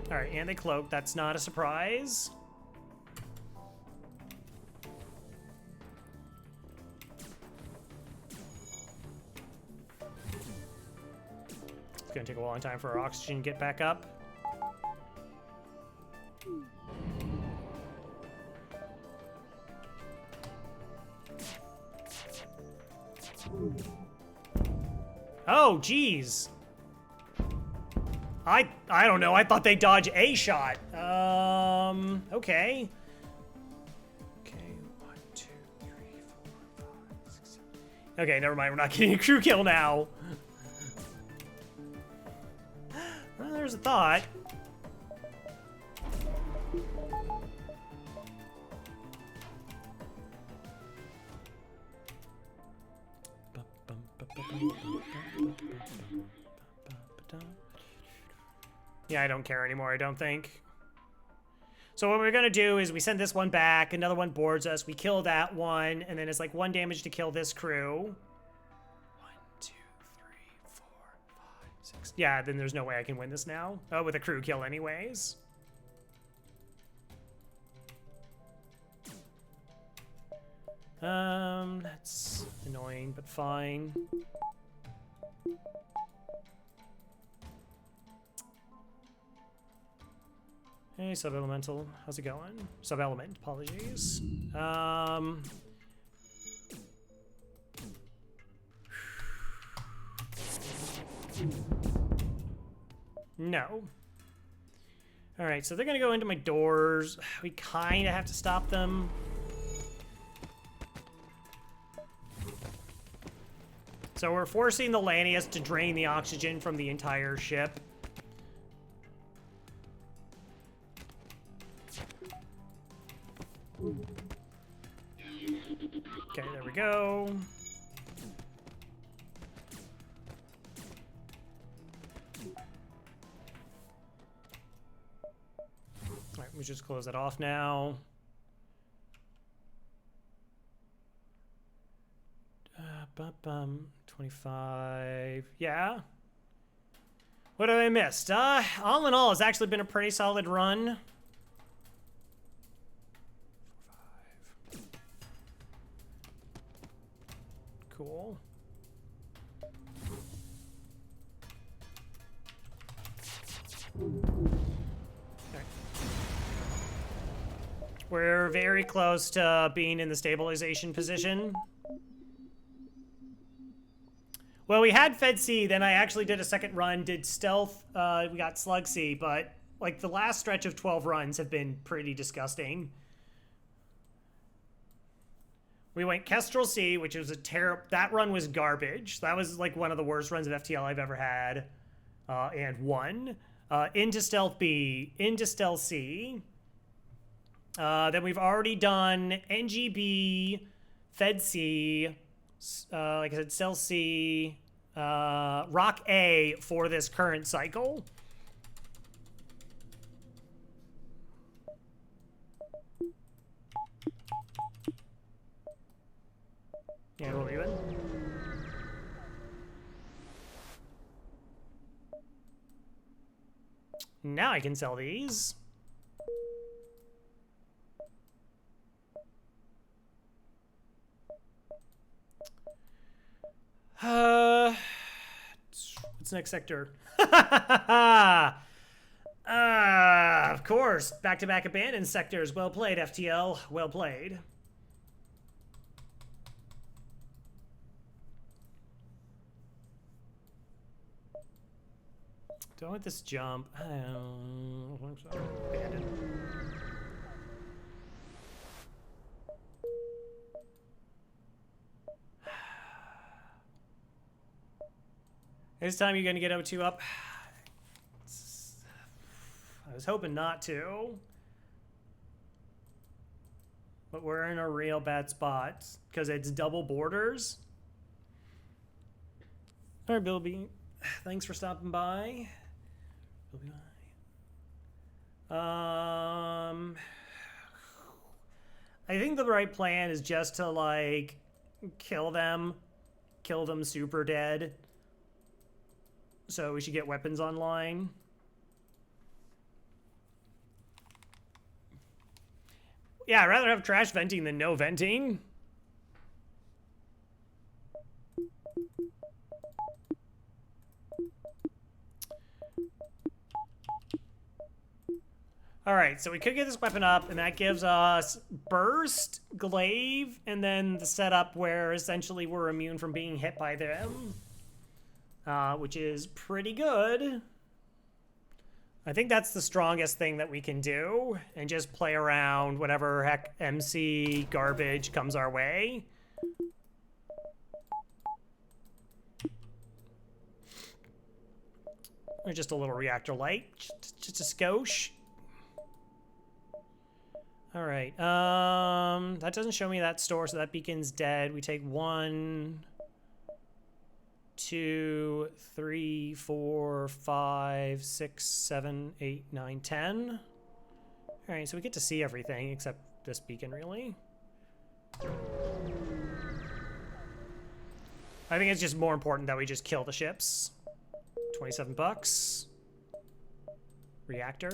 All right, and they cloak. That's not a surprise. It's gonna take a long time for our oxygen to get back up. Oh, geez. I don't know. I thought they dodged a shot. Okay. Okay, 1, 2, 3, 4, 5, 6, 7. Okay, never mind. We're not getting a crew kill now. Well, there's a thought. Yeah, I don't care anymore, I don't think. So what we're gonna do is we send this one back, another one boards us, we kill that one, and then it's like 1 damage to kill this crew. 1, 2, 3, 4, 5, 6. Yeah, then there's no way I can win this now. Oh, with a crew kill anyways. That's annoying, but fine. Hey, sub-elemental. How's it going? Sub-element, apologies. No. Alright, so they're gonna go into my doors. We kinda have to stop them. So we're forcing the Lanius to drain the oxygen from the entire ship. Okay, there we go. All right, we just close that off now. 25. Yeah. What have I missed? All in all, it's actually been a pretty solid run. 4, 5. Cool. Okay. We're very close to being in the stabilization position. Well, we had Fed C, then I actually did a second run, did stealth, we got Slug C, but like the last stretch of 12 runs have been pretty disgusting. We went Kestrel C, which was a terrible, that run was garbage. That was like one of the worst runs of FTL I've ever had, and won. Into Stealth B, into Stealth C. Then we've already done NGB, Fed C, like I said, Stealth C, Rock A for this current cycle. Yeah, we'll leave it. Now I can sell these. What's next sector? Of course, back-to-back abandoned sectors. Well played, FTL. Well played. Do I want this jump? I don't think so. Abandoned. This time you're gonna get O2 up. I was hoping not to. But we're in a real bad spot because it's double borders. All right, Bilby. Thanks for stopping by. Bilby, I think the right plan is just to like kill them super dead. So we should get weapons online. Yeah, I'd rather have trash venting than no venting. All right, so we could get this weapon up, and that gives us burst, glaive, and then the setup where essentially we're immune from being hit by them. Which is pretty good. I think that's the strongest thing that we can do, and just play around whatever heck MC garbage comes our way. Or just a little reactor light, just a skosh. All right, that doesn't show me that store, so that beacon's dead. We take 1, 2, 3, 4, 5, 6, 7, 8, 9, 10. Alright, so we get to see everything except this beacon, really. I think it's just more important that we just kill the ships. 27 bucks. Reactor.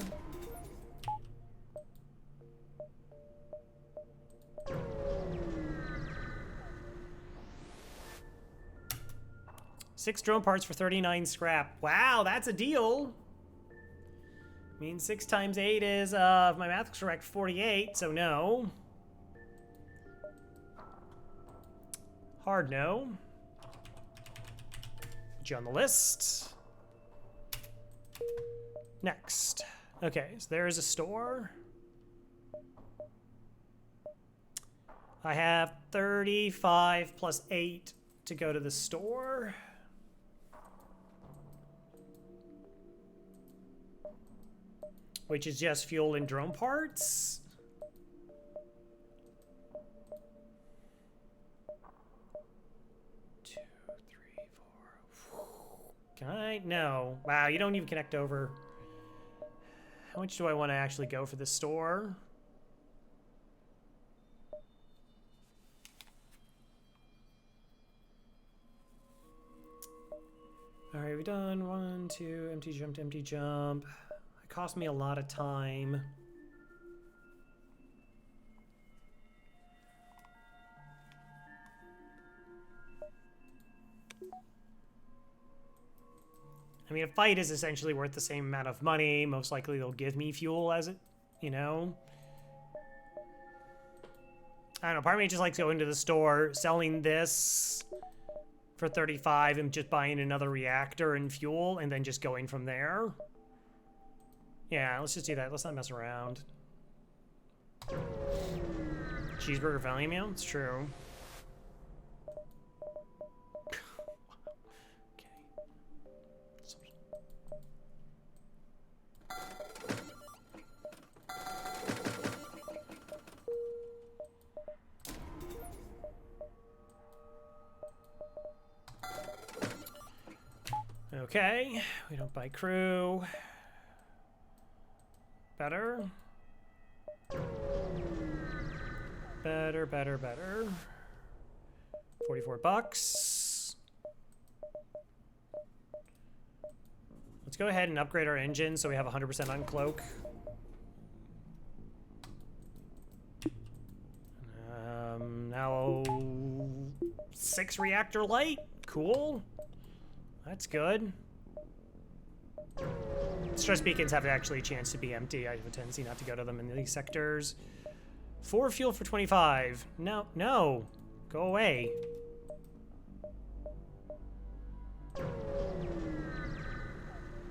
Six drone parts for 39 scrap. Wow, that's a deal. I mean, 6 times 8 is, if my math is correct, 48, so no. Hard no. Put you on the list. Next. Okay, so there is a store. I have 35 plus 8 to go to the store. Which is just fuel and drone parts. Two, three, four. Can I? No. Wow, you don't even connect over. How much do I want to actually go for the store? All right, we've done 1, 2, empty jump, empty jump. It cost me a lot of time. I mean, a fight is essentially worth the same amount of money. Most likely they'll give me fuel as it, you know? I don't know, part of me just likes going to the store, selling this for 35 and just buying another reactor and fuel and then just going from there. Yeah, let's just do that. Let's not mess around. Cheeseburger value meal? It's true. Okay, we don't buy crew. Better. Better, better, better. 44 bucks. Let's go ahead and upgrade our engine so we have 100% on cloak. Now 6 reactor light. Cool. That's good. Stress beacons have actually a chance to be empty. I have a tendency not to go to them in these sectors. 4 fuel for 25. No, no. Go away.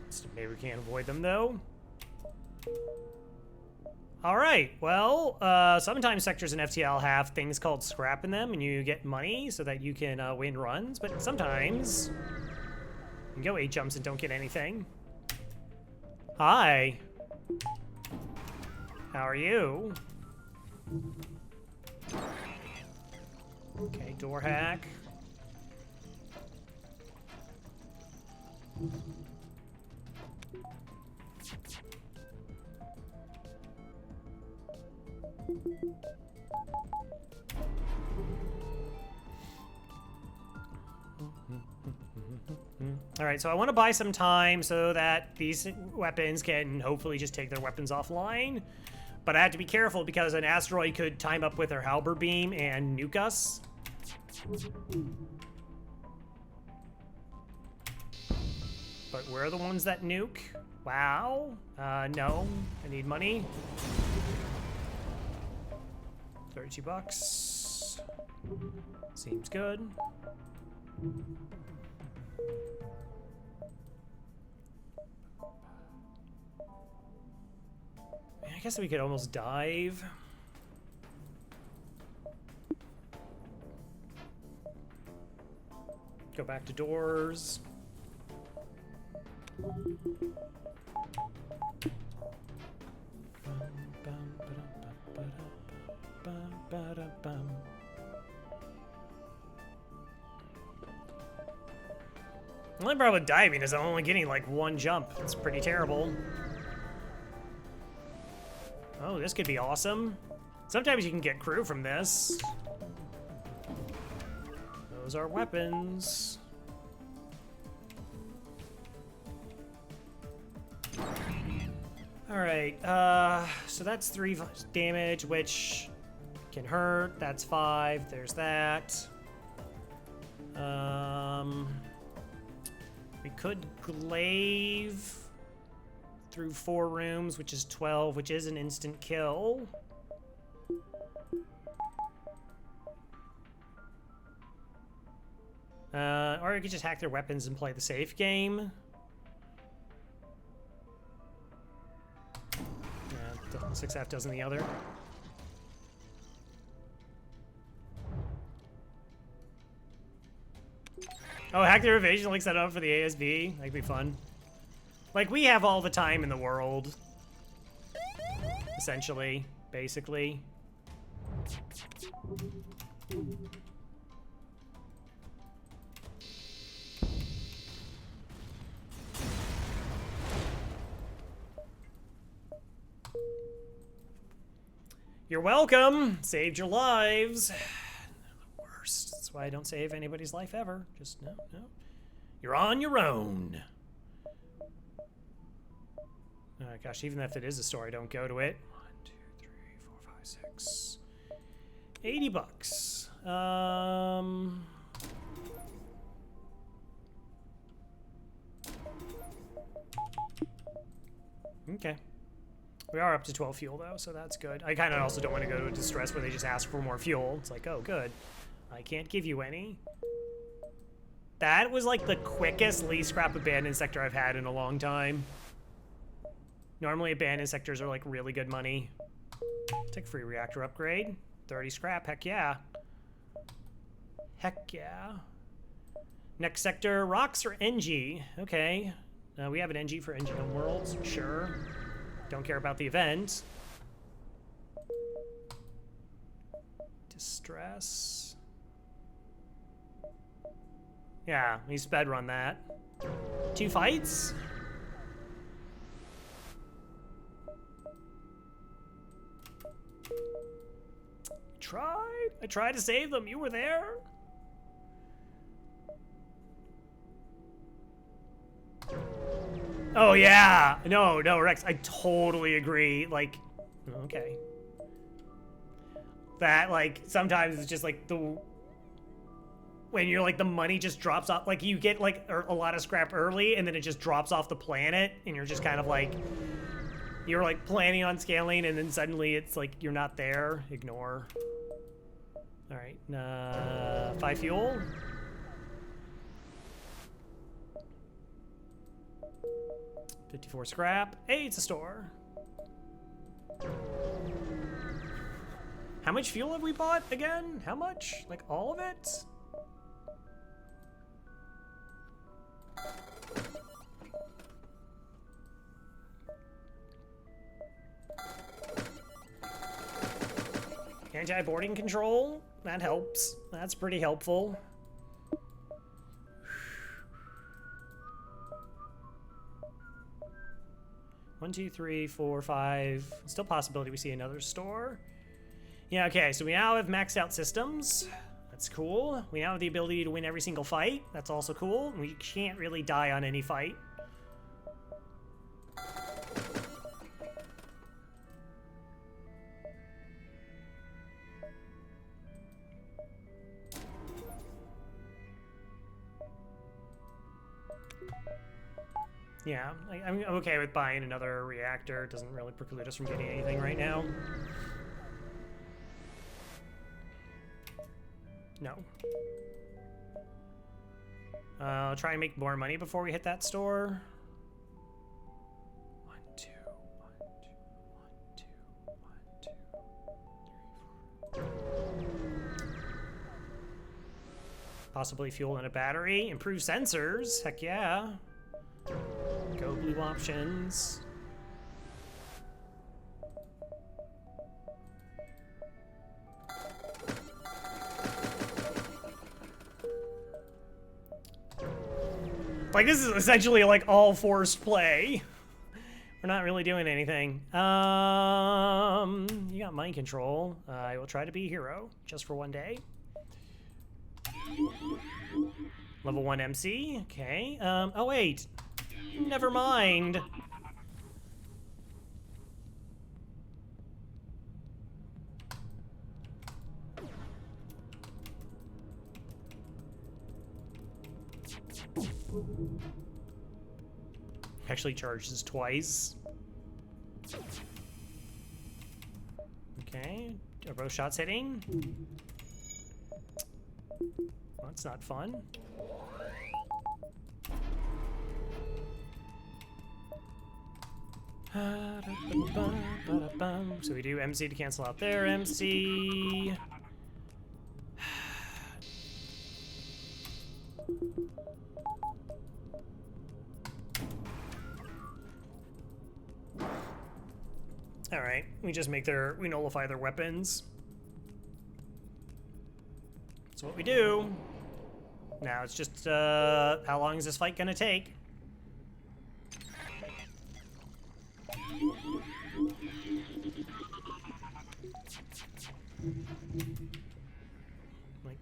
So maybe we can't avoid them, though. All right. Well, sometimes sectors in FTL have things called scrap in them, and you get money so that you can win runs. But sometimes you go 8 jumps and don't get anything. Hi. How are you? Okay, door hack. All right, so I want to buy some time so that these weapons can hopefully just take their weapons offline. But I have to be careful because an asteroid could time up with their halberd beam and nuke us. But we're the ones that nuke. Wow. No, I need money. 32 bucks. Seems good. I guess we could almost dive. Go back to doors. The only problem with diving is I'm only getting like 1 jump. It's pretty terrible. Oh, this could be awesome. Sometimes you can get crew from this. Those are weapons. All right, so that's 3 damage, which can hurt. That's 5. There's that. We could glaive through 4 rooms, which is 12, which is an instant kill. Or we could just hack their weapons and play the safe game. Yeah, 6F doesn't the other. Oh, hack their evasion, like set up for the ASB. That'd be fun. Like, we have all the time in the world. Essentially, basically. You're welcome. Saved your lives. The worst. That's why I don't save anybody's life ever. Just no. You're on your own. Oh gosh, even if it is a store, I don't go to it. 1, 2, 3, 4, 5, 6. 80 bucks. Okay. We are up to 12 fuel, though, so that's good. I kind of also don't want to go to a distress where they just ask for more fuel. It's like, oh, good. I can't give you any. That was, like, the quickest least scrap abandoned sector I've had in a long time. Normally, abandoned sectors are, like, really good money. Take free reactor upgrade. 30 scrap, heck yeah. Heck yeah. Next sector, rocks or NG? Okay. We have an NG for NG Homeworlds, sure. Don't care about the event. Distress. Yeah, we sped run that. 2 fights? I tried to save them. You were there. Oh yeah, no, Rex, I totally agree. Like, okay. That, like, sometimes it's just like when you're like, the money just drops off, like you get like a lot of scrap early and then it just drops off the planet and you're just kind of like, you're like planning on scaling and then suddenly it's like, you're not there, ignore. All right, 5 fuel. $54 scrap. Hey, it's a store. How much fuel have we bought again? How much? Like all of it? Anti-boarding control? That helps. That's pretty helpful. One, 2, 3, 4, 5. Still possibility we see another store. Yeah, okay, so we now have maxed out systems. That's cool. We now have the ability to win every single fight. That's also cool. We can't really die on any fight. Yeah, I'm okay with buying another reactor. It doesn't really preclude us from getting anything right now. No. I'll try and make more money before we hit that store. 1, 2, 1, 2, 1, 2, 1, 2, 3, 4. Possibly fuel and a battery. Improve sensors. Heck yeah. Go blue options. Like, this is essentially like all forced play. We're not really doing anything. You got mind control. I will try to be a hero just for one day. Level 1 MC. Okay. Oh, wait. Never mind. Actually charges twice. Okay. Are both shots hitting? Well, that's not fun. So we do MC to cancel out their MC. All right, we just make we nullify their weapons. That's what we do. Now it's just, how long is this fight gonna take? Like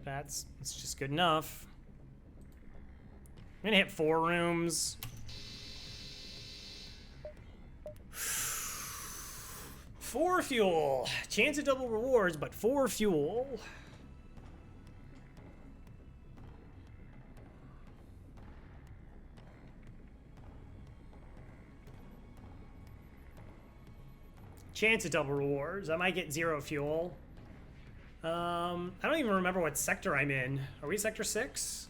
it's just good enough. I'm gonna hit 4 rooms. 4 fuel. Chance of double rewards, but 4 fuel. Chance of double rewards. I might get 0 fuel. I don't even remember what sector I'm in. Are we sector 6?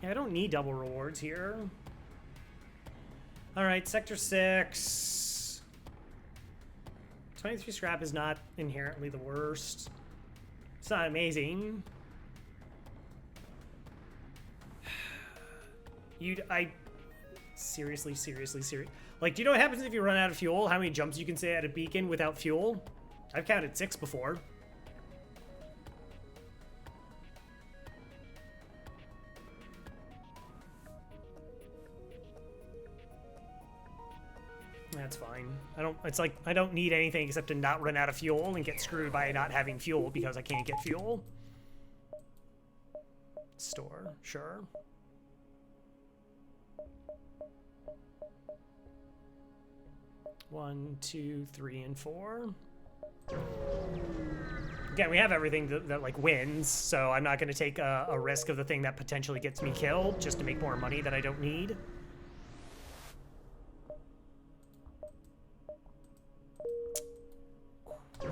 Yeah, I don't need double rewards here. All right, sector 6. 23 scrap is not inherently the worst. It's not amazing. Seriously. Like, do you know what happens if you run out of fuel? How many jumps you can say at a beacon without fuel? I've counted 6 before. That's fine. It's like, I don't need anything except to not run out of fuel and get screwed by not having fuel because I can't get fuel. Store, sure. One, 2, 3, and 4. Again, we have everything that like wins, so I'm not going to take a risk of the thing that potentially gets me killed just to make more money that I don't need.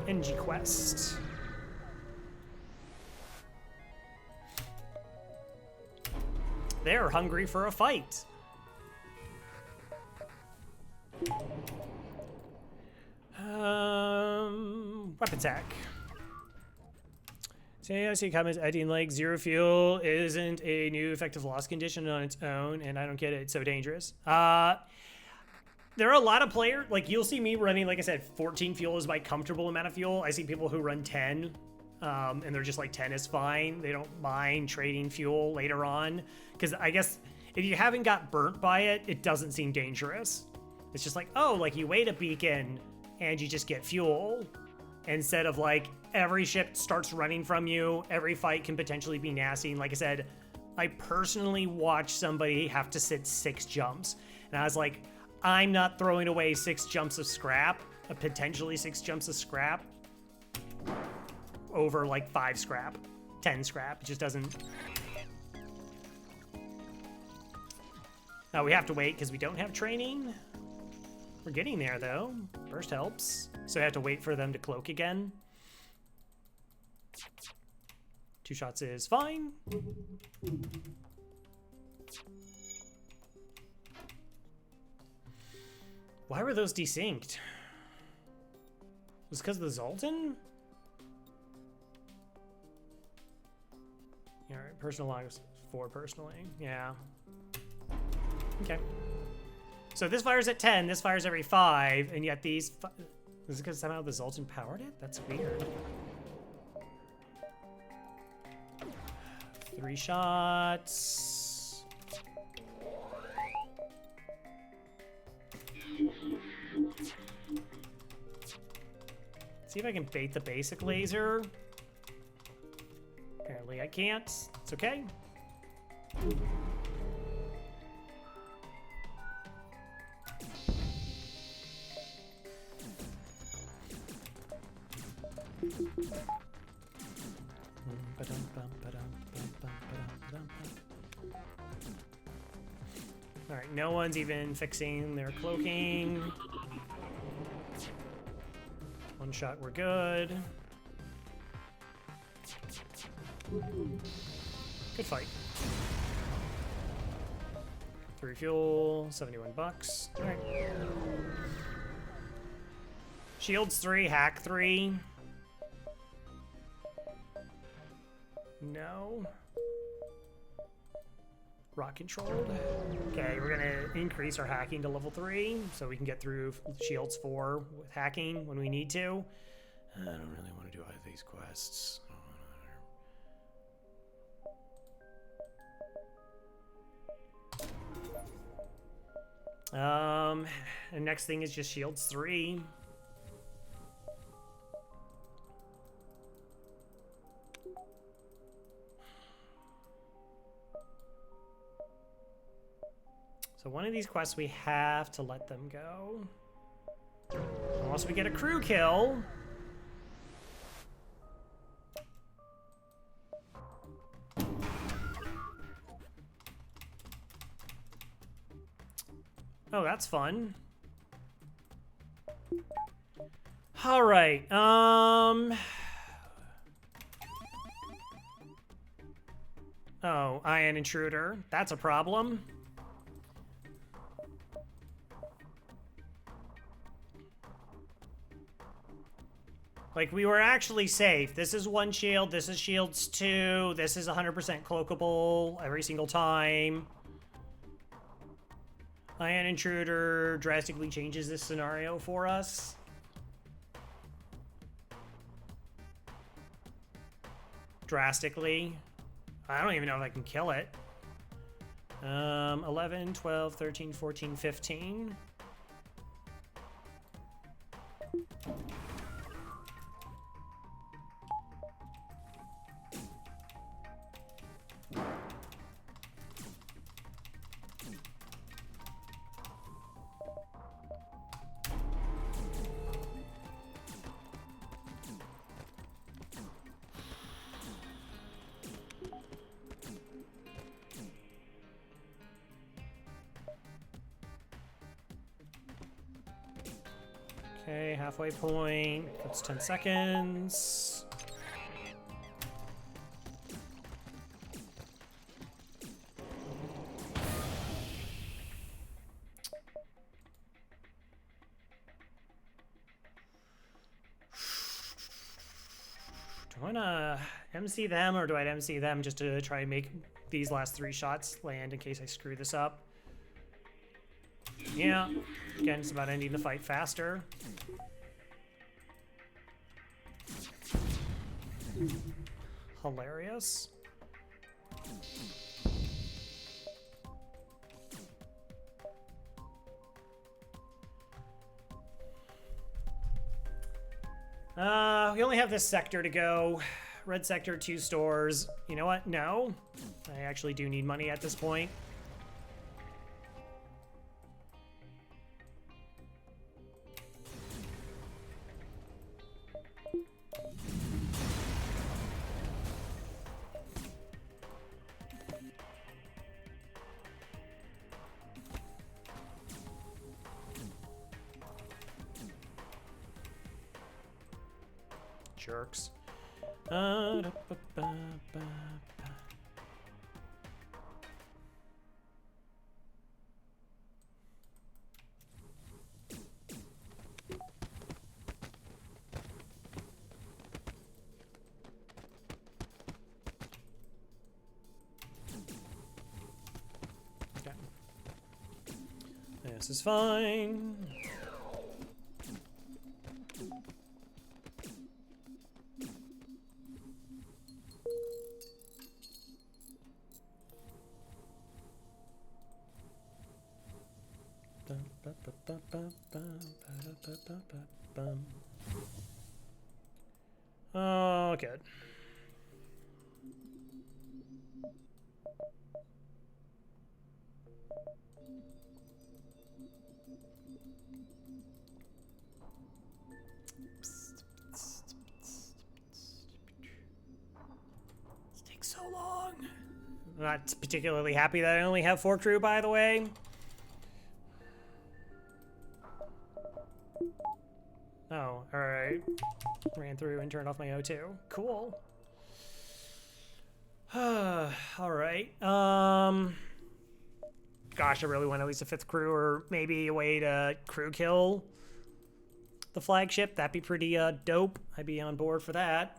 NG quest. They're hungry for a fight. Weapon attack. So I see comments adding like 0 fuel isn't a new effective loss condition on its own, and I don't get it. It's so dangerous. There are a lot of players, like you'll see me running, like I said, 14 fuel is my comfortable amount of fuel. I see people who run 10, and they're just like 10 is fine. They don't mind trading fuel later on, because I guess if you haven't got burnt by it, it doesn't seem dangerous. It's just like, oh, like you wait a beacon and you just get fuel, instead of like every ship starts running from you. Every fight can potentially be nasty. And like I said, I personally watched somebody have to sit 6 jumps, and I was like, I'm not throwing away 6 jumps of scrap, potentially 6 jumps of scrap, over like 5 scrap, 10 scrap. It just doesn't. Now we have to wait because we don't have training. We're getting there though. Burst helps. So I have to wait for them to cloak again. 2 shots is fine. Why were those desynced? Was it because of the Zoltan? Yeah, all right, personal logs 4 personally. Yeah. Okay. So this fires at 10, this fires every 5, and yet these... Is it because somehow the Zoltan powered it? That's weird. 3 shots. See if I can bait the basic laser. Apparently I can't. It's okay. Alright, no one's even fixing their cloaking. One shot, we're good. Good fight. 3 fuel, 71 bucks. Alright. Shields 3, hack 3. No. Rock controlled. Okay, we're gonna increase our hacking to level 3 so we can get through shields 4 with hacking when we need to. I don't really want to do either of these quests. And next thing is just shields 3. So one of these quests we have to let them go. Unless we get a crew kill. Oh, that's fun. All right. Oh, Ion Intruder. That's a problem. Like, we were actually safe. This is 1 shield, this is shields 2, this is 100% cloakable every single time. Ion Intruder drastically changes this scenario for us. Drastically. I don't even know if I can kill it. 11, 12, 13, 14, 15. Okay, halfway point. That's 10 seconds. Do I want to MC them, or do I MC them just to try and make these last 3 shots land in case I screw this up? Yeah, again, it's about ending the fight faster. Hilarious. We only have this sector to go. Red sector, 2 stores. You know what? No. I actually do need money at this point. Jerks. Okay. This is fine. Oh, good. This takes so long. I'm not particularly happy that I only have 4 crew, by the way. Oh, alright. Ran through and turned off my O2. Cool. Alright. Gosh, I really want at least a 5th crew, or maybe a way to crew kill the flagship. That'd be pretty dope. I'd be on board for that.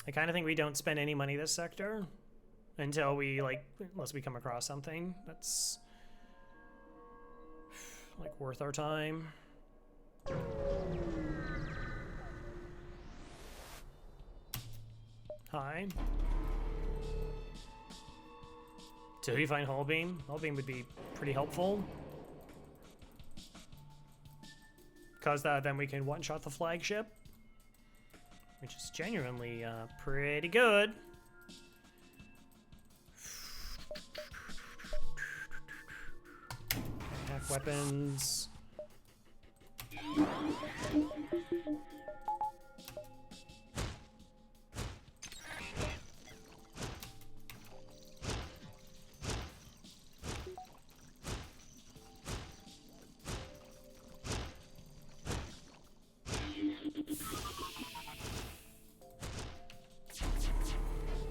I kind of think we don't spend any money this sector until we, like, unless we come across something that's, like, worth our time. Hi. So you find Hull Beam? Hull Beam would be pretty helpful. Because then we can one-shot the flagship. Which is genuinely pretty good. Hack weapons.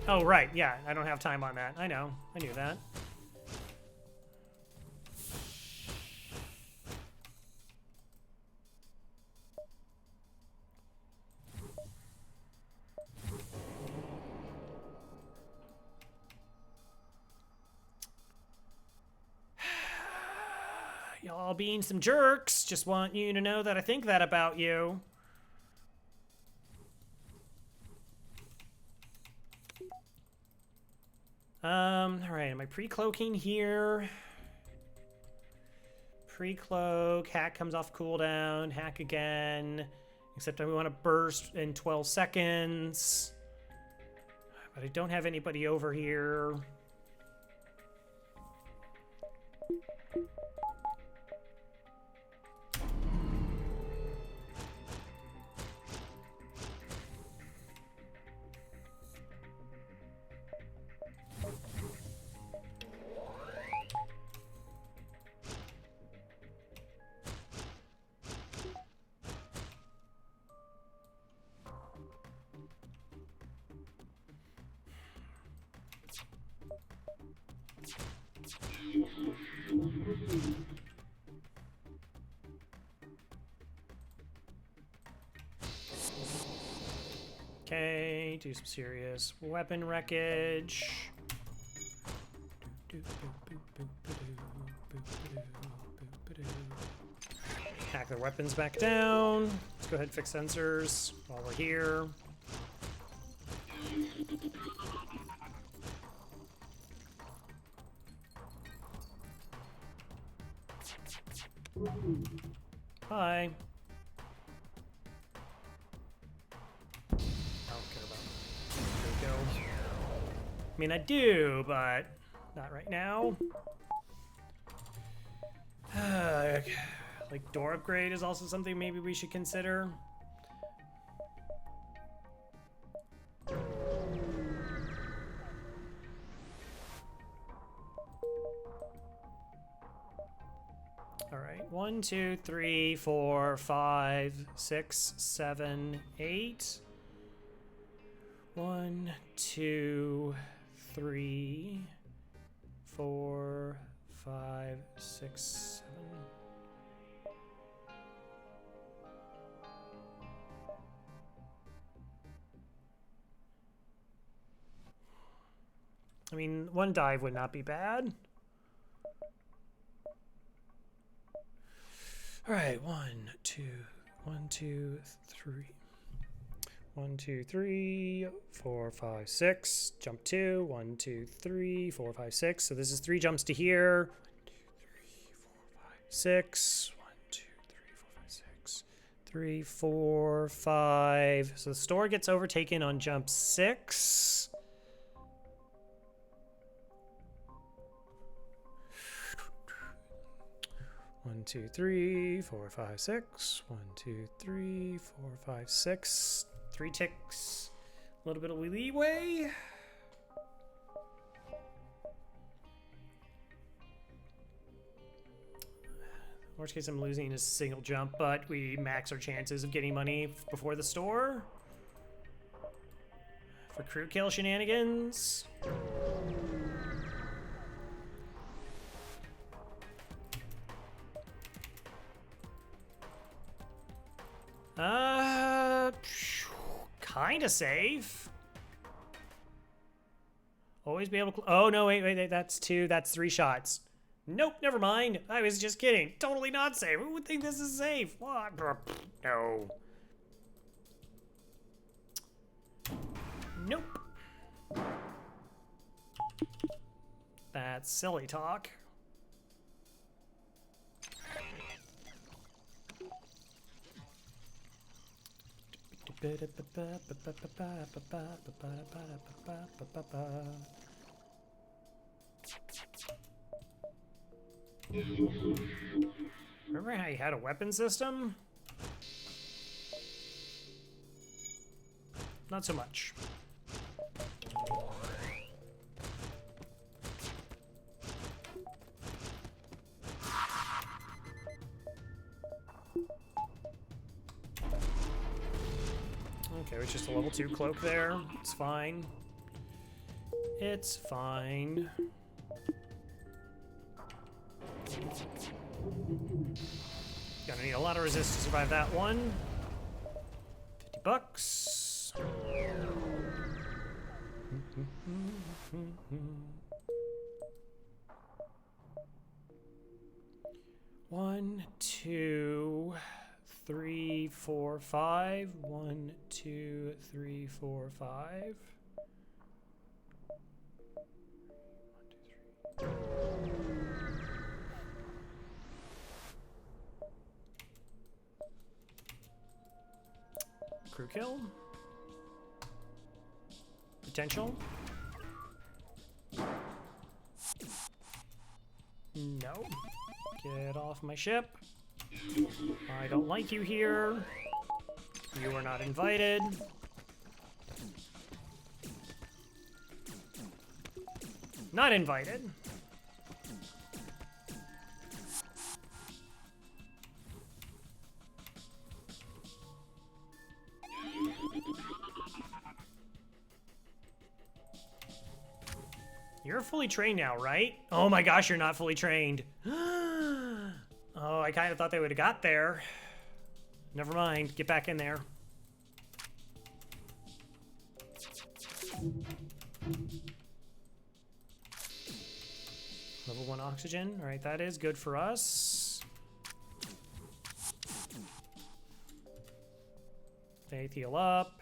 Oh, right, yeah, I don't have time on that. I know, I knew that. Y'all being some jerks, just want you to know that I think that about you. Alright, am I pre-cloaking here? Pre-cloak, hack comes off cooldown, hack again. Except I want to burst in 12 seconds. But I don't have anybody over here. Okay, do some serious weapon wreckage. Hack their weapons back down. Let's go ahead and fix sensors while we're here. Hi. I mean, I do, but not right now. Like, door upgrade is also something maybe we should consider. All right, 1, 2, 3, 4, 5, 6, 7, 8. 1, 2, 3, 4, 5, 6, 7. I mean, 1 dive would not be bad. All right, 1, 2, 1, 2, 3. 1, 2, 3, 4, 5, 6. Jump 2. 1, 2, 3, 4, 5, 6. So this is 3 jumps to here. 6. 1, 2, 3, 4, 5, 6. 3, 4, 5. So the store gets overtaken on jump 6. One, 2, 3, 4, 5, 6. 1, 2, 3, 4, 5, 6. 3 ticks. A little bit of leeway. Worst case, I'm losing a single jump, but we max our chances of getting money before the store. For crew kill shenanigans. Kinda safe. Always be able to. Oh no, wait, that's 2. That's 3 shots. Nope, never mind. I was just kidding. Totally not safe. Who would think this is safe? What? No. Nope. That's silly talk. Remember how you had a weapon system? Not so much. Okay, it's just a level 2 cloak there. It's fine. It's fine. Gonna need a lot of resist to survive that one. 50 bucks. One, 2, 3, 4, 5. 1, 2, 3, 4, 5. 1, 2, 3. Crew kill. Potential. No. Get off my ship. I don't like you here. You are not invited. Not invited. You're fully trained now, right? Oh my gosh, you're not fully trained. Oh, I kind of thought they would have got there. Never mind. Get back in there. Level 1 oxygen. All right, that is good for us. Faith heal up.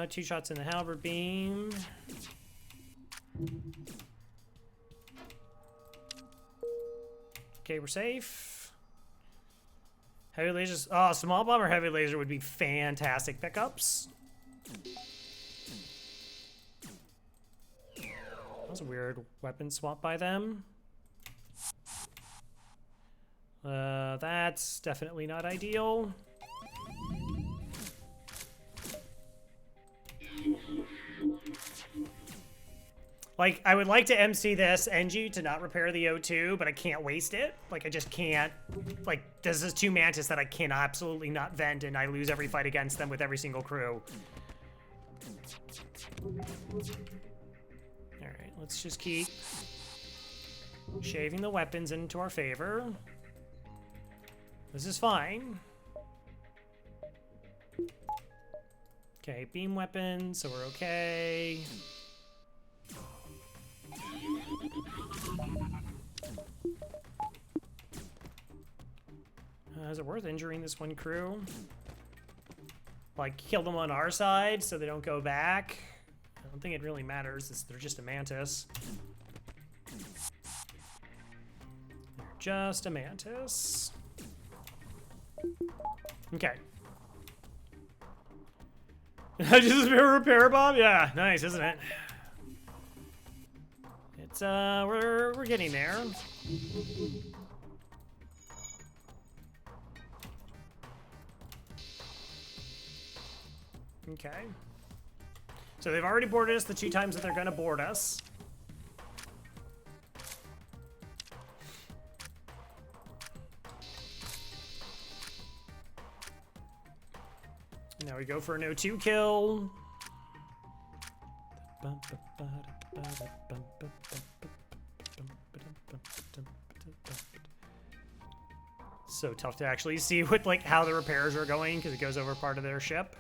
2 shots in the halberd beam. Okay, we're safe. Heavy lasers. Oh, small bomb or heavy laser would be fantastic pickups. That was a weird weapon swap by them. That's definitely not ideal. Like, I would like to MC this NG to not repair the O2, but I can't waste it. Like, I just can't. Like, this is 2 Mantis that I can absolutely not vent, and I lose every fight against them with every single crew. Alright, let's just keep shaving the weapons into our favor. This is fine. Okay, beam weapons, so we're okay. Is it worth injuring this one crew? like kill them on our side so they don't go back. I don't think it really matters. They're just a mantis. They're just a mantis. Okay. Just a repair bomb? Yeah, nice, isn't it? It's we're getting there. Okay. So they've already boarded us the 2 times that they're gonna board us. Now we go for an O2 kill. So tough to actually see what like how the repairs are going because it goes over part of their ship.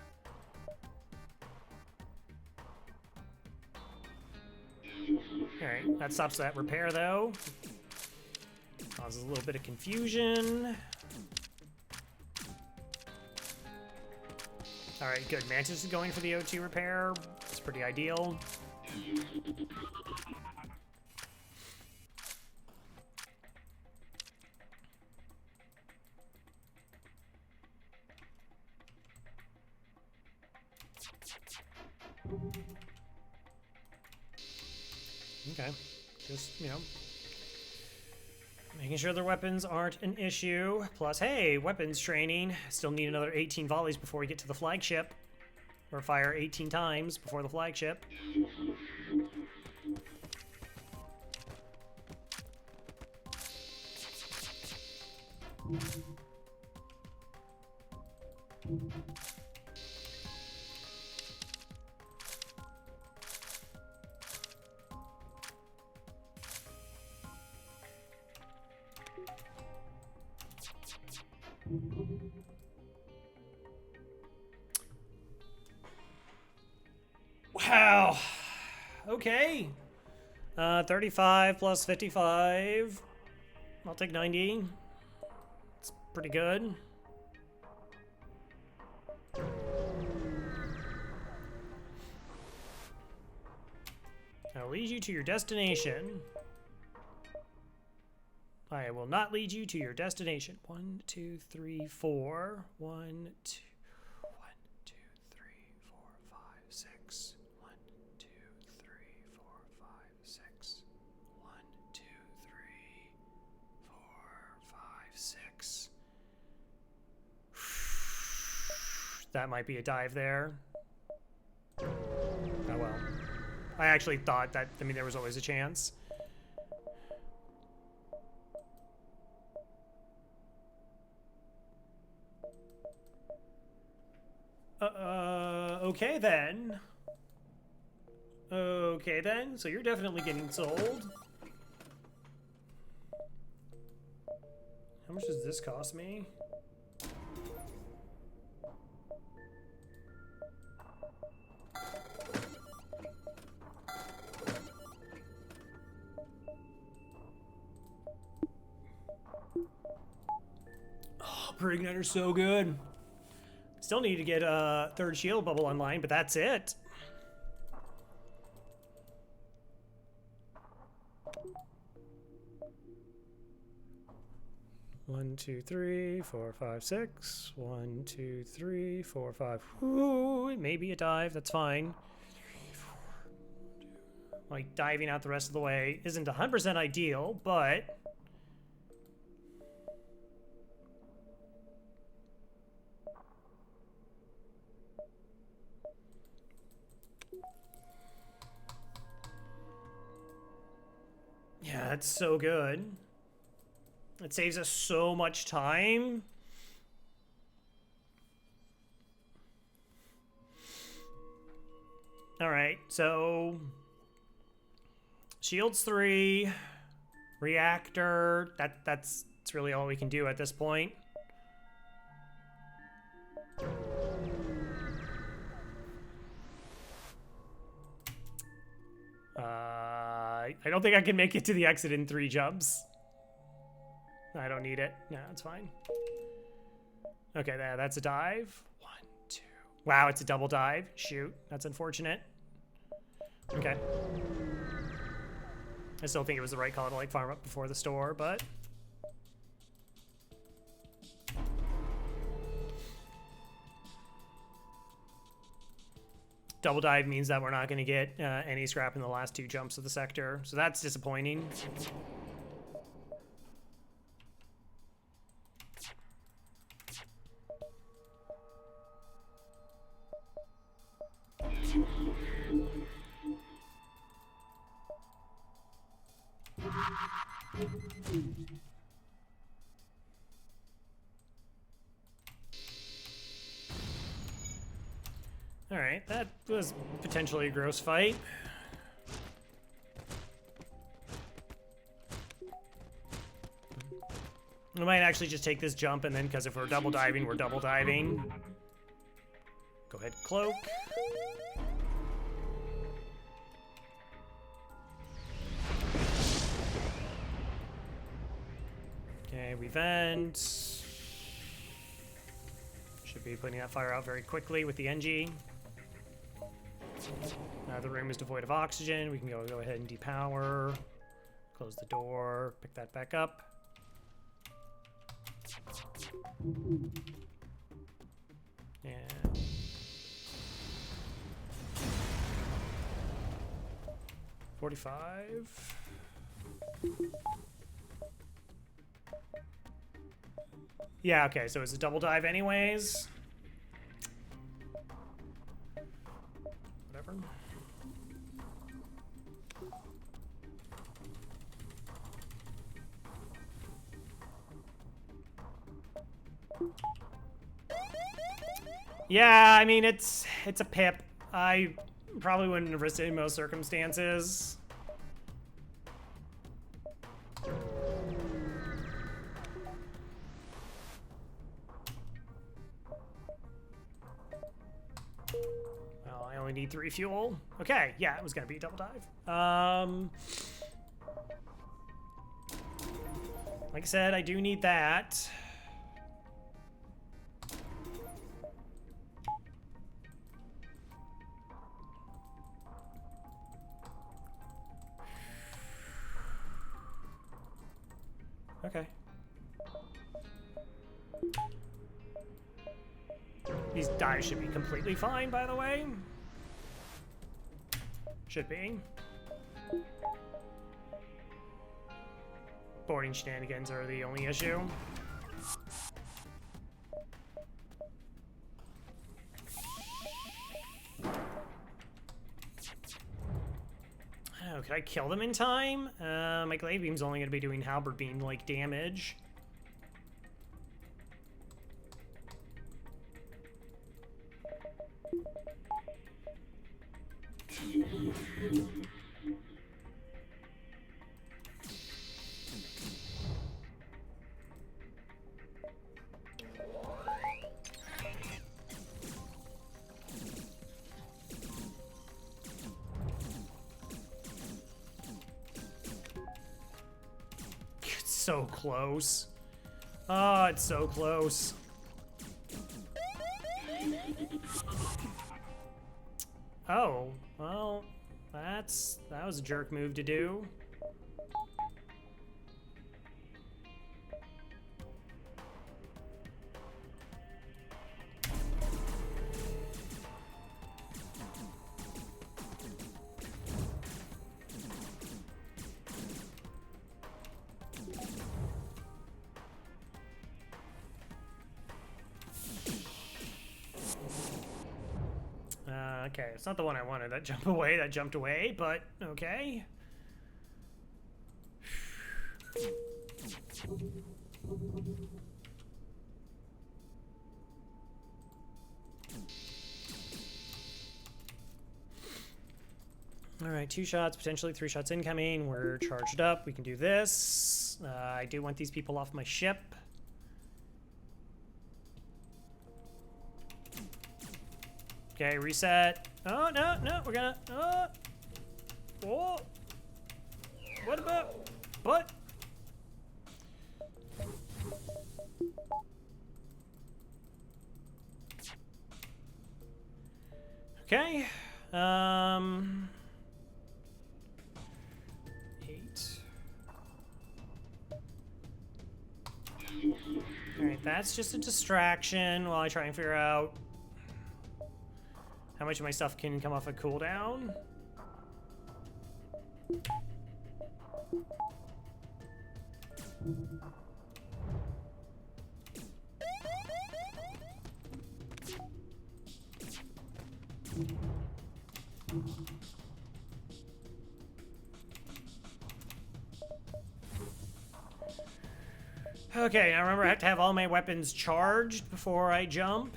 Alright, that stops that repair though. Causes a little bit of confusion. Alright, good. Mantis is going for the O2 repair. It's pretty ideal. Okay. Just, you know, making sure their weapons aren't an issue. Plus, hey, weapons training. Still need another 18 volleys before we get to the flagship. Or fire 18 times before the flagship. Wow. Okay. 35 plus 55. I'll take 90. It's pretty good. I'll lead you to your destination. I will not lead you to your destination. 1, 2, 3, 4. 1, 2. 1, 2, 3, 4, 5, 6. 1, 2, 3, 4, 5, 6. 1, 2, 3, 4, 5, 6. That might be a dive there. Oh well. I actually thought that, I mean, there was always a chance. Okay then. Okay then, so you're definitely getting sold. How much does this cost me? Oh, Perigniter's so good. Still need to get a 3rd shield bubble online, but that's it. One, 2, 3, 4, 5, 6. 1, 2, 3, 4, 5. Ooh, it may be a dive. That's fine. 3, 4, 2. Like diving out the rest of the way isn't 100% ideal, but yeah, that's so good. It saves us so much time. All right, so shields 3, reactor. That's really all we can do at this point. I don't think I can make it to the exit in 3 jumps. I don't need it. No, it's fine. Okay, that's a dive. 1, 2, Wow, it's a double dive. Shoot, that's unfortunate. Okay. I still think it was the right call to like farm up before the store, but double dive means that we're not going to get any scrap in the last 2 jumps of the sector, so that's disappointing. All right, that was potentially a gross fight. We might actually just take this jump, and then, because if we're double diving, we're double diving. Go ahead, cloak. Okay, we vent. Should be putting that fire out very quickly with the NG. Now the room is devoid of oxygen. We can go ahead and depower. Close the door. Pick that back up. And 45. Yeah, okay, so it's a double dive anyways. Whatever. Yeah, I mean, it's a pip. I probably wouldn't have risked it in most circumstances. Well, I only need 3 fuel. Okay, yeah, it was gonna be a double dive. Like I said, I do need that. Okay. These dives should be completely fine, by the way. Should be. Boarding shenanigans are the only issue. Oh, could I kill them in time? My glaive beam's only going to be doing halberd beam-like damage. It's so close. Oh, it's so close. Oh, well, that was a jerk move to do. Okay, it's not the one I wanted. That jumped away, but okay. All right, 2 shots, potentially 3 shots incoming. We're charged up. We can do this. I do want these people off my ship. Okay, reset. Oh, no, no, we're gonna, oh, what about, what? Okay. 8. Alright, that's just a distraction while I try and figure out how much of my stuff can come off a cooldown. Okay, now remember I have to have all my weapons charged before I jump.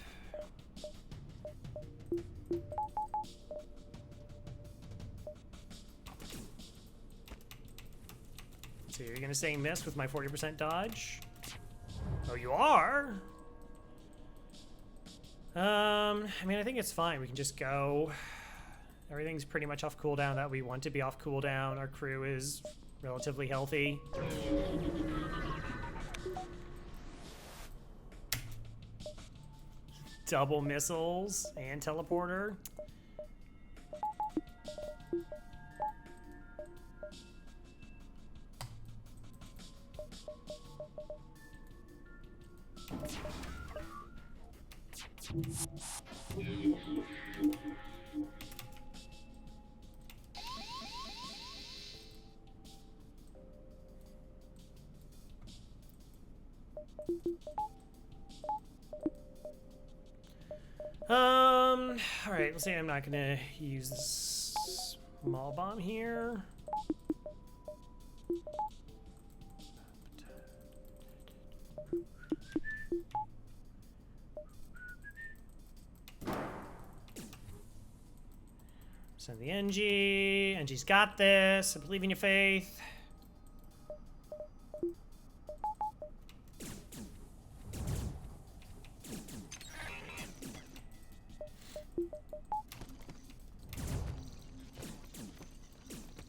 So you're gonna say miss with my 40% dodge? Oh, you are? I mean, I think it's fine. We can just go. Everything's pretty much off cooldown that we want to be off cooldown. Our crew is relatively healthy. Double missiles and teleporter. All right, let's say I'm not gonna use this small bomb here. Send the NG. NG's got this. I believe in your faith.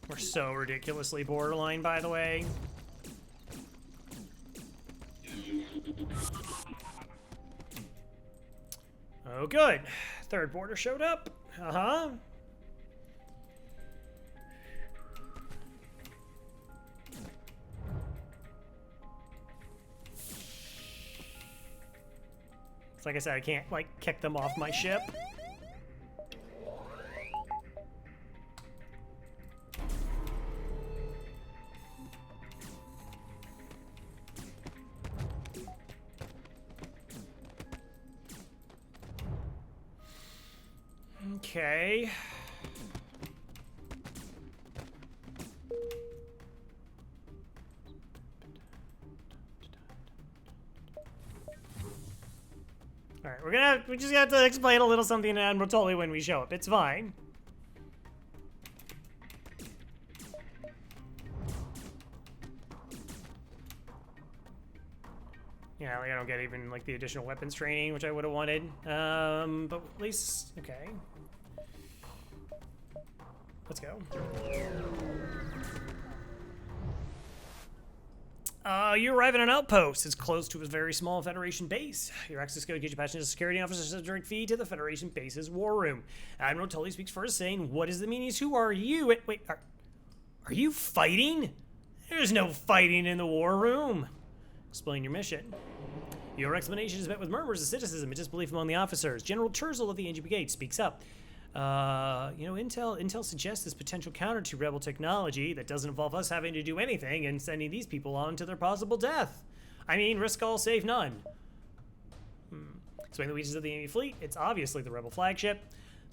We're so ridiculously borderline, by the way. Oh, good. Third border showed up. Uh-huh. It's like I said, I can't, like, kick them off my ship. Okay. All right, we just have to explain a little something to Admiral Tully when we show up. It's fine. Yeah, like I don't get even like the additional weapons training, which I would have wanted. But at least, okay. Let's go. You arrive at an outpost. It's close to a very small Federation base. Your access code gives you passengers a security officer a direct feed to the Federation base's war room. Admiral Tully speaks first, saying, "What is the meanies? Who are you?" Wait, are you fighting? There's no fighting in the war room. Explain your mission. Your explanation is met with murmurs of cynicism and disbelief among the officers. General Terzel of the NG Brigade speaks up. Intel suggests this potential counter to rebel technology that doesn't involve us having to do anything and sending these people on to their possible death. I mean, risk all, save none. Explain the weaknesses of the enemy fleet. It's obviously the rebel flagship.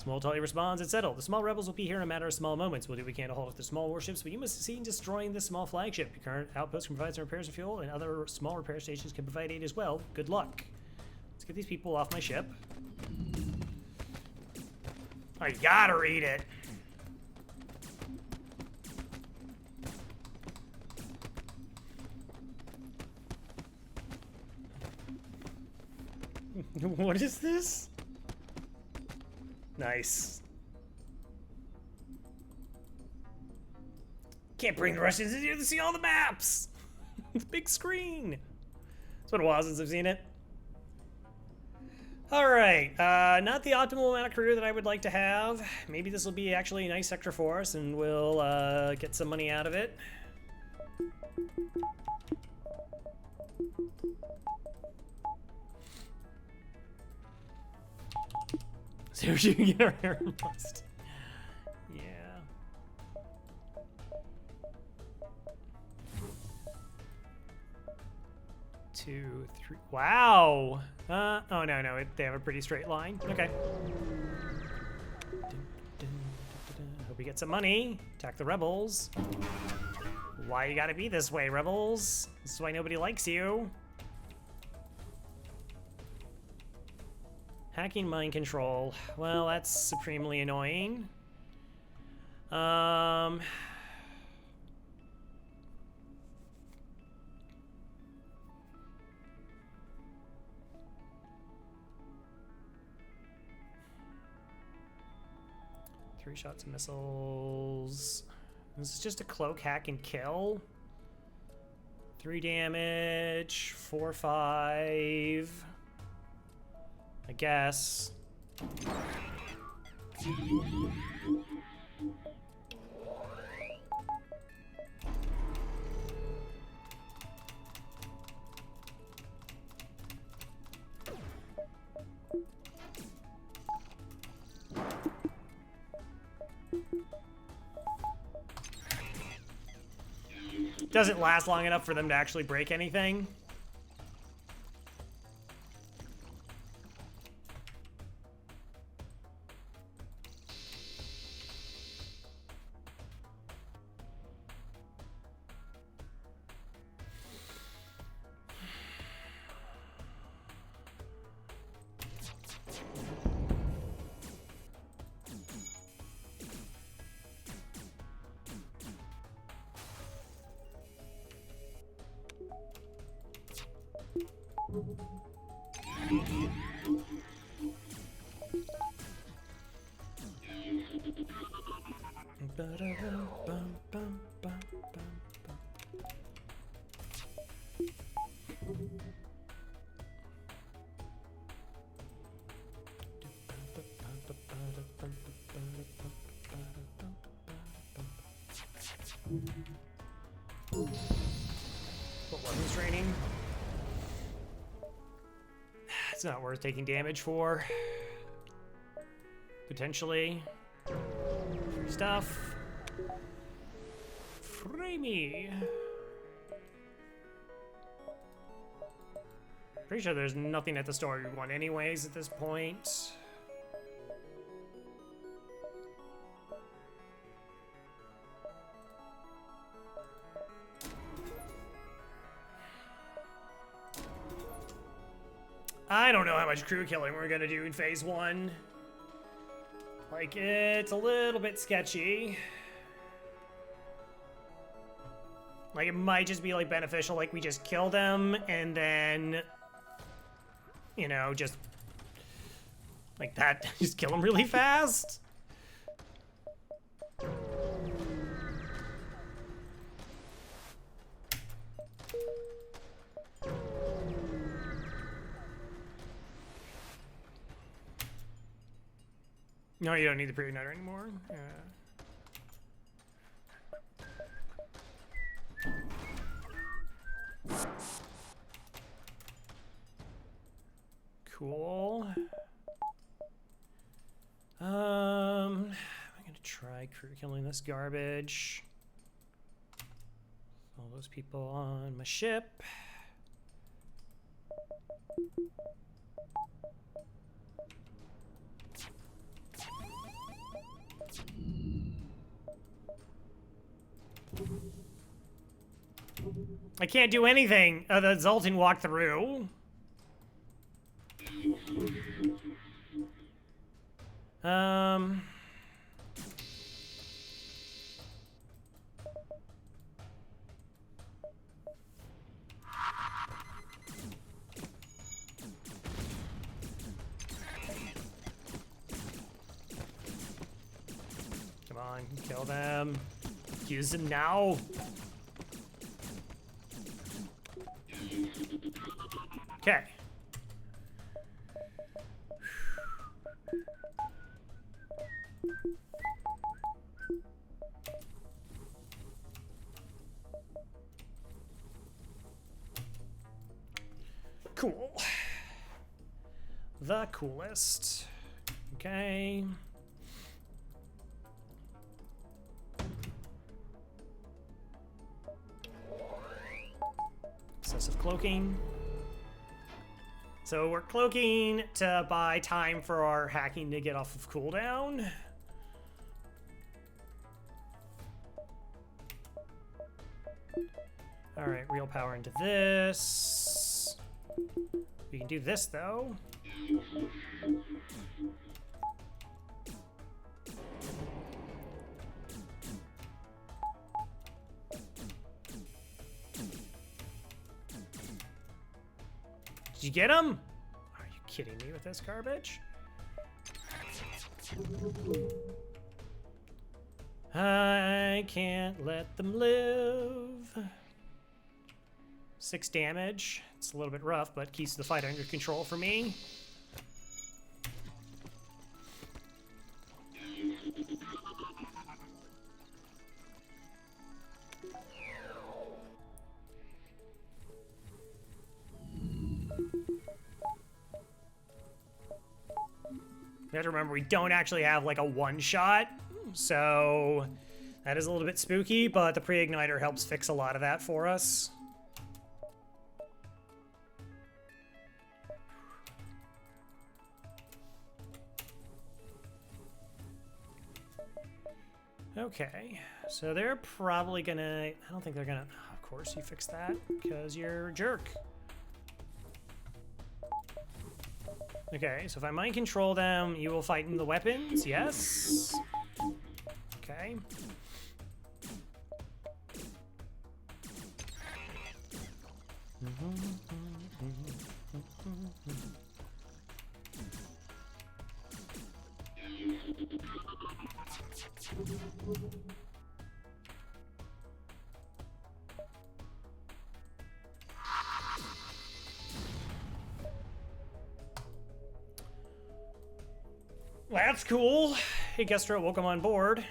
Small Tully responds, "It's settled. The small rebels will be here in a matter of small moments. We'll do what we can to hold off the small warships, but you must succeed in destroying this small flagship. Your current outpost can provide some repairs and fuel, and other small repair stations can provide aid as well. Good luck." Let's get these people off my ship. I gotta read it. What is this? Nice. Can't bring the Russians in here to see all the maps. It's a big screen. It's been a while since I've seen it. All right, not the optimal amount of crew that I would like to have. Maybe this will be actually a nice sector for us, and we'll get some money out of it. See what you can get our hair bust. Yeah. Two, three. Wow. Oh no, they have a pretty straight line. Okay. Hope we get some money. Attack the rebels. Why you gotta be this way, rebels? This is why nobody likes you. Hacking mind control. Well, that's supremely annoying. 3 shots, missiles. This is just a cloak, hack, and kill. 3 damage, 4, 5. I guess. Doesn't last long enough for them to actually break anything. What weapons training? It's not worth taking damage for. Potentially. Free stuff. Free me. Pretty sure there's nothing at the store we want anyways at this point. I don't know how much crew killing we're gonna do in phase 1. Like, it's a little bit sketchy. Like, it might just be, like, beneficial, like, we just kill them, and then, you know, just, like that, just kill them really fast. No, you don't need the pre-igniter anymore. Cool. I'm gonna try crew killing this garbage. All those people on my ship. I can't do anything. The Zoltan walked through. Come on, kill them. Use them now. Okay. the coolest. Okay. Excessive cloaking. So we're cloaking to buy time for our hacking to get off of cooldown. All right, real power into this. We can do this though. Did you get him? Are you kidding me with this garbage? I can't let them live. 6 damage. It's a little bit rough, but keeps the fight under control for me. You have to remember, we don't actually have like a one-shot, so that is a little bit spooky, but the pre-igniter helps fix a lot of that for us. Okay, so they're probably gonna, I don't think they're gonna, of course you fixed that, because you're a jerk. Okay, so if I mind control them, you will fight in the weapons, yes. Okay. That's cool. Hey, Gestra, welcome on board.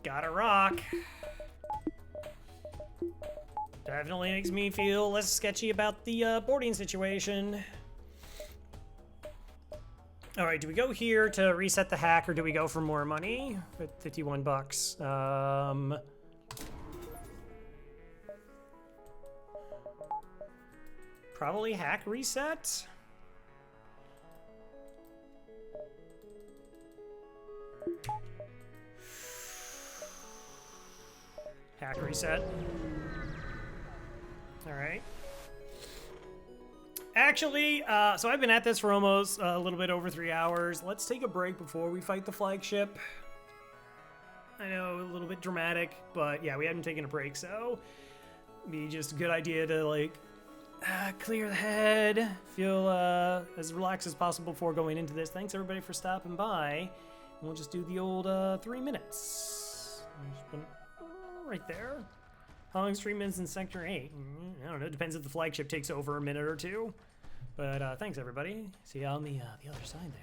Gotta rock. Definitely makes me feel less sketchy about the boarding situation. All right, do we go here to reset the hack, or do we go for more money with 51 bucks? Probably hack reset. Hack reset. All right. Actually, so I've been at this for almost a little bit over 3 hours. Let's take a break before we fight the flagship. I know, a little bit dramatic, but yeah, we haven't taken a break, so it'd be just a good idea to like clear the head, feel as relaxed as possible before going into this. Thanks everybody for stopping by, and we'll just do the old 3 minutes. Just put it right there. How long is 3 minutes in Sector 8? I don't know. Depends if the flagship takes over a minute or two. But thanks, everybody. See you on the other side there.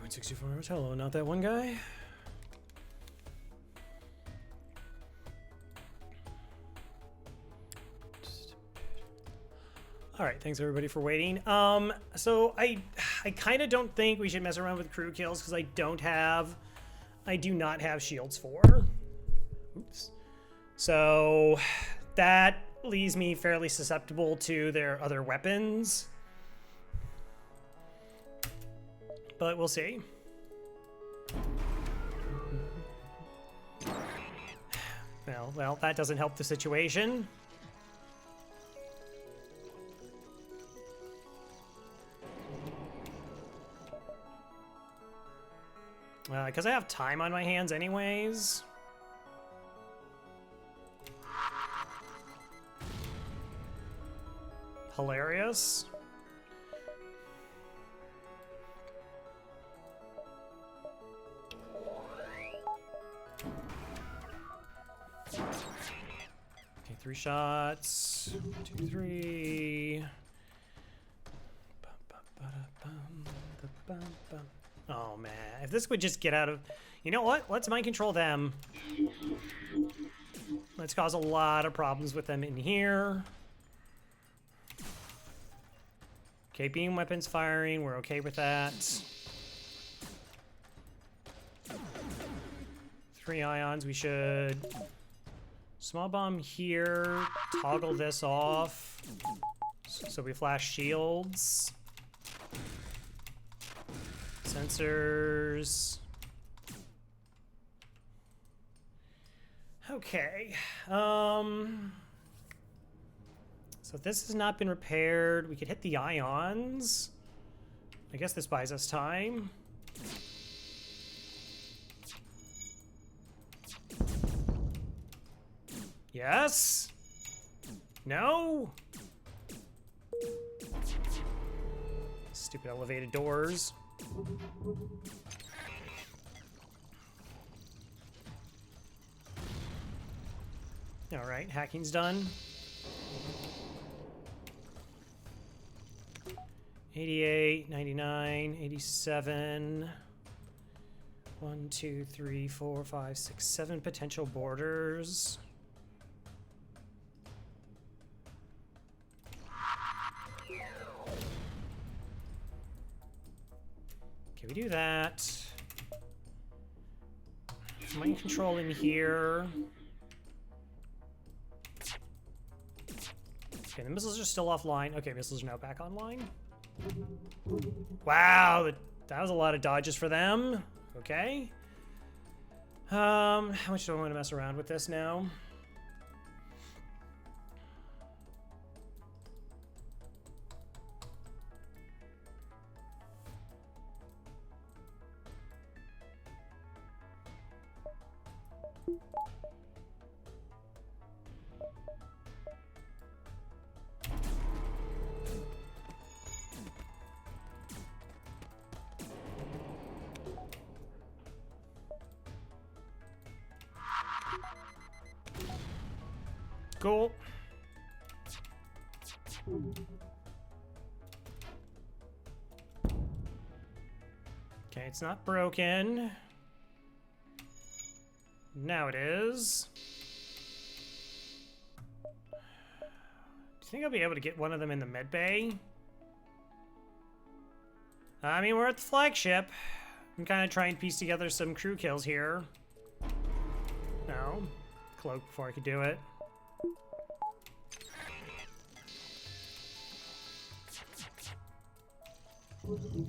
2.64 hello, not that one guy. All right, thanks everybody for waiting. So I kind of don't think we should mess around with crew kills because I do not have shields for. Oops. So that leaves me fairly susceptible to their other weapons. But we'll see. Well, that doesn't help the situation. Because I have time on my hands anyways. Hilarious. Okay, 3 shots. 2, 3. Oh man, if this would just get out of... You know what? Let's mind control them. Let's cause a lot of problems with them in here. Okay, beam weapons firing. We're okay with that. 3 ions. We should... Small bomb here. Toggle this off. So we flash shields. Sensors. Okay. So if this has not been repaired, we could hit the ions. I guess this buys us time. Yes? No? Stupid elevated doors. All right, hacking's done. 88, 99, 87. 1, 2, 3, 4, 5, 6, 7 potential borders. Okay, we do that. Mind control in here. Okay, the missiles are still offline. Okay, missiles are now back online. Wow, that was a lot of dodges for them. Okay. How much do I want to mess around with this now? Cool. Okay, it's not broken. Now it is. Do you think I'll be able to get one of them in the med bay? I mean, we're at the flagship. I'm kind of trying to piece together some crew kills here. No. Cloak before I could do it.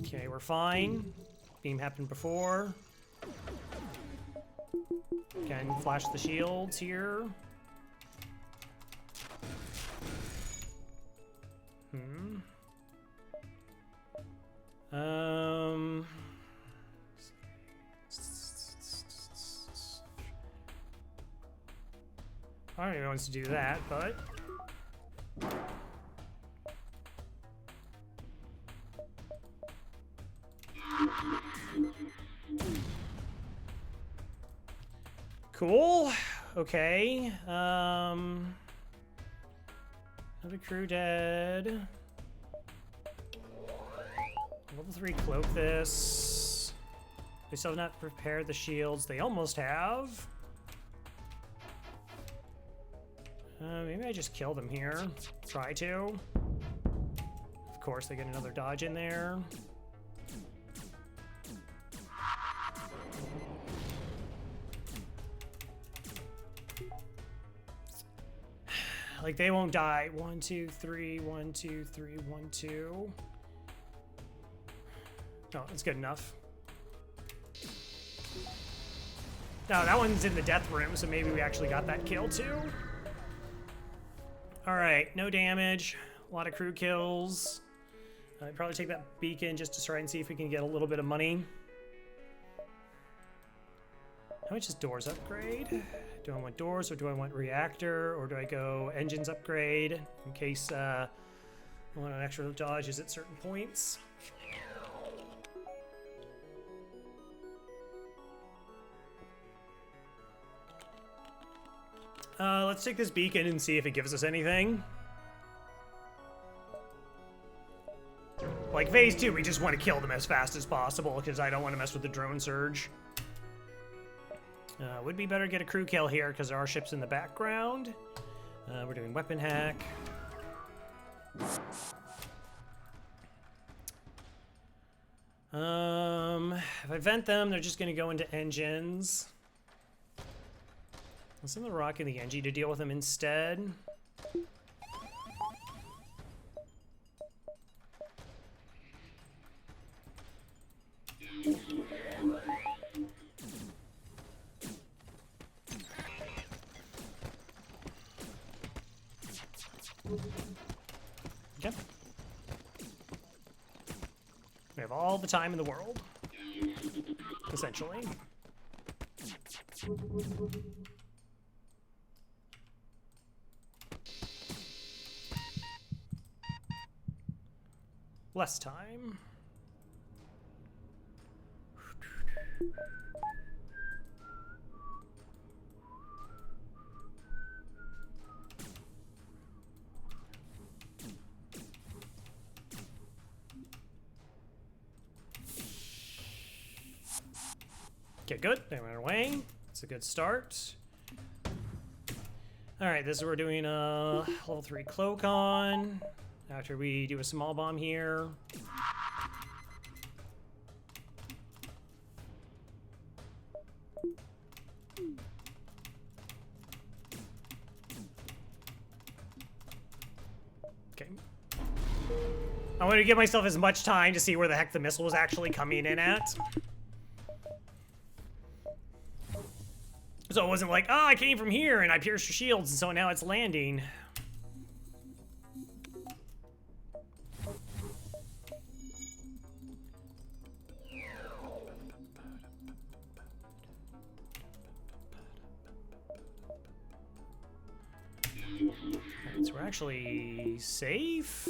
Okay, we're fine. Beam happened before. Again, flash the shields here. I don't even know wants to do that, but cool. Okay. Another crew dead. Level 3 cloak this. They still have not prepared the shields. They almost have. Maybe I just kill them here. Try to. Of course, they get another dodge in there. Like, they won't die. 1, 2, 3, 1, 2, 3, 1, 2. Oh, that's good enough. No, that one's in the death room, so maybe we actually got that kill too. Alright, no damage. A lot of crew kills. I'd probably take that beacon just to try and see if we can get a little bit of money. How much is doors upgrade? Do I want doors, or do I want reactor, or do I go engines upgrade in case I want an extra dodges at certain points? Let's take this beacon and see if it gives us anything. Like phase 2, we just want to kill them as fast as possible because I don't want to mess with the drone surge. Would be better to get a crew kill here because there are ships in the background. We're doing weapon hack. If I vent them, they're just going to go into engines. I'll send the rock and the Engie to deal with them instead. Okay. We have all the time in the world, essentially. Less time. Okay, good. They went away. It's a good start. All right, this is we're doing a level 3 cloak on. After we do a small bomb here. Okay. I want to give myself as much time to see where the heck the missile was actually coming in at. So it wasn't like, oh, I came from here and I pierced your shields, and so now it's landing. So we're actually safe.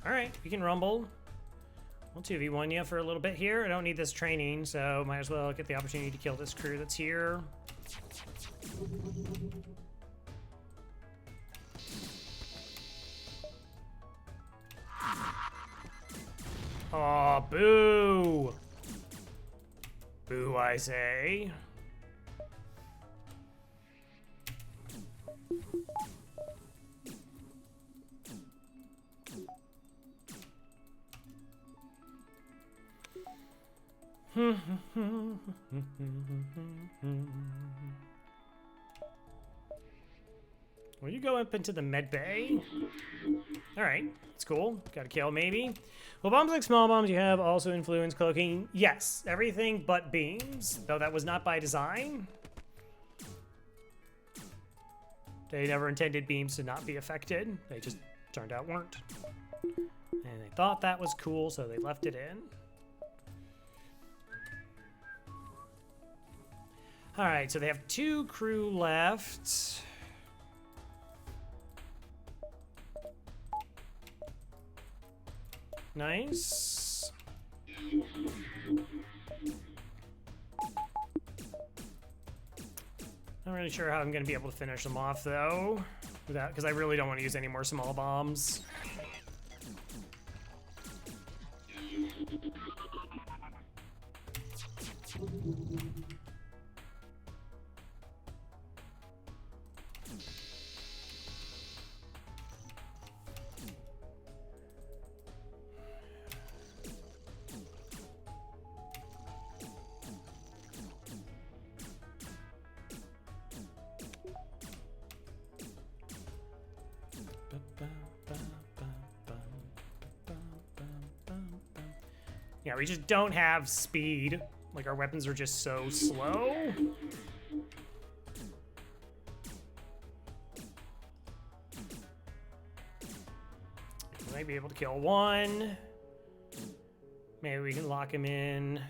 All right, we can rumble. We'll 2v1 you for a little bit here. I don't need this training, so might as well get the opportunity to kill this crew that's here. Aw, boo! Boo, I say. Will you go up into the med bay? Alright, it's cool. Got a kill, maybe. Well, bombs like small bombs you have also influence cloaking. Yes, everything but beams, though that was not by design. They never intended beams to not be affected. They just turned out weren't. And they thought that was cool, so they left it in. Alright, so they have 2 crew left. Nice. Not really sure how I'm going to be able to finish them off, though, without, because I really don't want to use any more small bombs. Yeah, we just don't have speed. Like, our weapons are just so slow. We might be able to kill one. Maybe we can lock him in.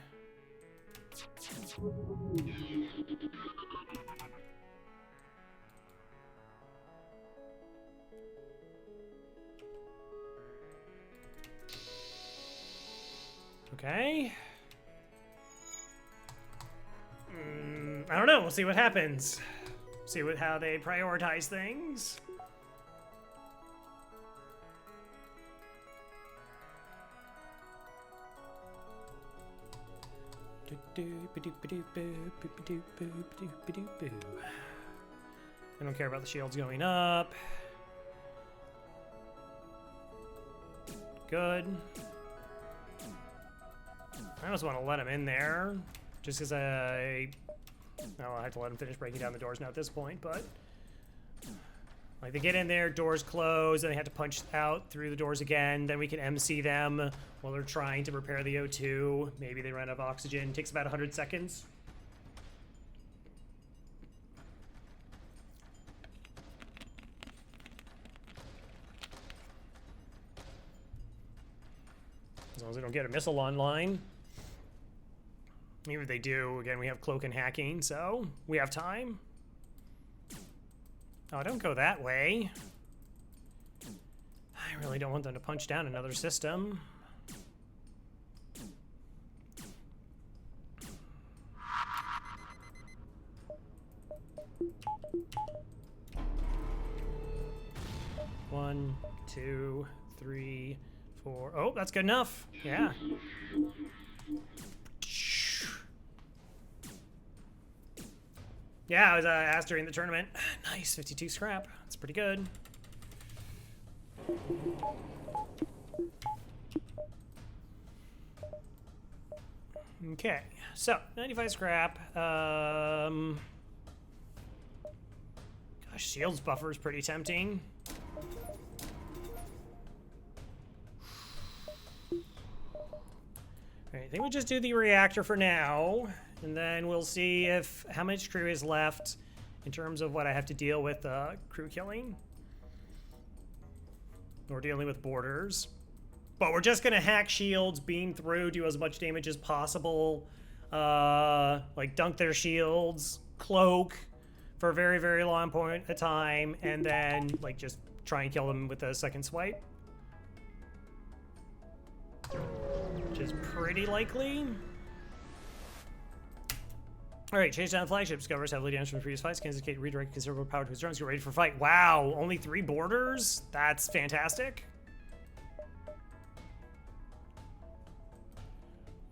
Okay. I don't know. We'll see what happens. See how they prioritize things. I don't care about the shields going up. Good. I almost want to let him in there, just because I have to let him finish breaking down the doors now at this point, but like they get in there, doors close, and they have to punch out through the doors again. Then we can MC them while they're trying to repair the O2. Maybe they run out of oxygen. It takes about 100 seconds. As long as they don't get a missile online. Even if they do, again, we have cloak and hacking, so we have time. Oh, don't go that way. I really don't want them to punch down another system. One, two, three, four. Oh, that's good enough. Yeah. Yeah, I was asked during the tournament. Nice, 52 scrap. That's pretty good. Okay, so 95 scrap. Gosh, shields buffer is pretty tempting. All right, I think we'll just do the reactor for now. And then we'll see how much crew is left in terms of what I have to deal with crew killing. Or dealing with borders. But we're just going to hack shields, beam through, do as much damage as possible. Like dunk their shields, cloak for a very, very long point of time. And then like just try and kill them with a second swipe. Which is pretty likely. All right, change down flagship. Discovers heavily damaged from previous fights. Can indicate redirect considerable power to his drones. Get ready for fight. Wow, only 3 borders? That's fantastic.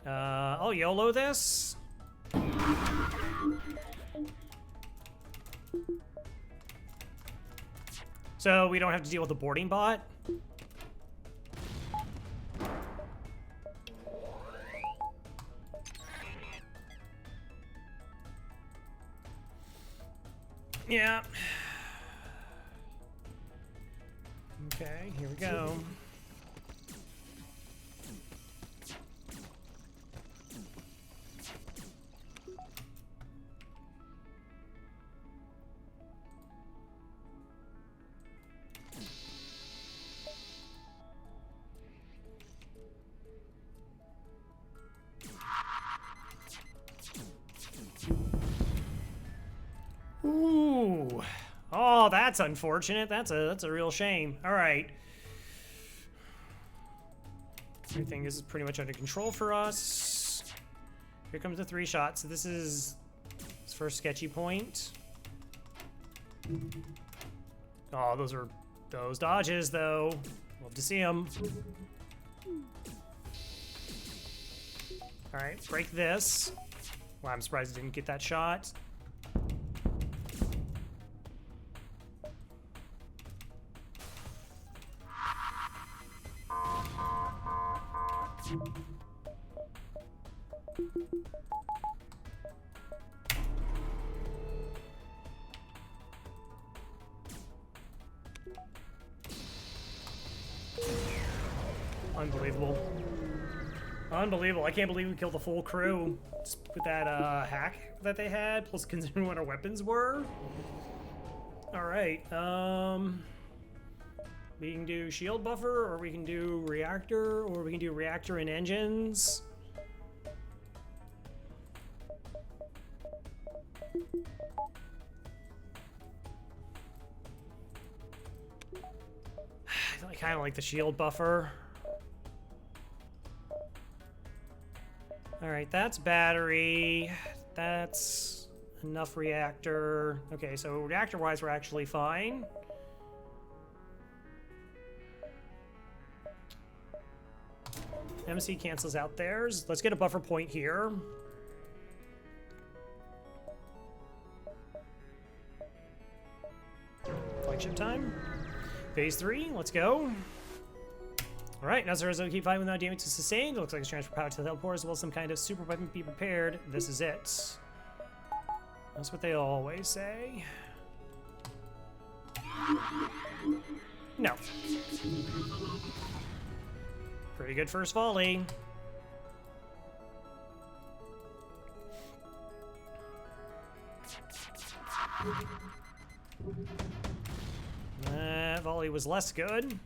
I'll YOLO this. So we don't have to deal with the boarding bot. Yeah. Okay, here we go. Ooh. Oh, that's unfortunate. That's a real shame. All right. Everything is pretty much under control for us. Here comes the 3-shot. So this is his first sketchy point. Oh, those dodges, though. Love to see them. All right, break this. Well, I'm surprised I didn't get that shot. Unbelievable. Unbelievable. I can't believe we killed the full crew just with that hack that they had, plus considering what our weapons were. Alright, we can do shield buffer, or we can do reactor, or we can do reactor and engines. I kind of like the shield buffer. All right, that's battery. That's enough reactor. Okay, so reactor-wise, we're actually fine. MC cancels out theirs. Let's get a buffer point here. Flagship time. Phase 3, let's go. All right, now Zerzo keep fighting without damage to sustain. It looks like it's transfer power to the teleport as well as some kind of super weapon. Be prepared. This is it. That's what they always say. No. Pretty good first volley. That volley was less good.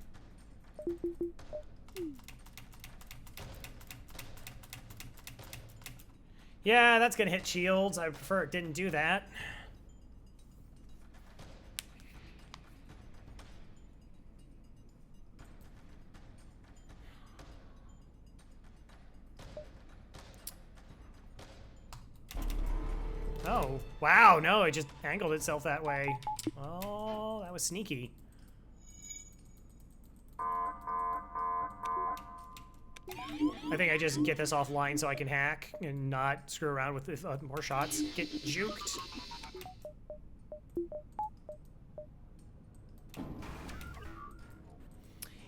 Yeah, that's gonna hit shields. I prefer it didn't do that. Oh, wow, no, it just angled itself that way. Oh, that was sneaky. I think I just get this offline so I can hack and not screw around with more shots. Get juked.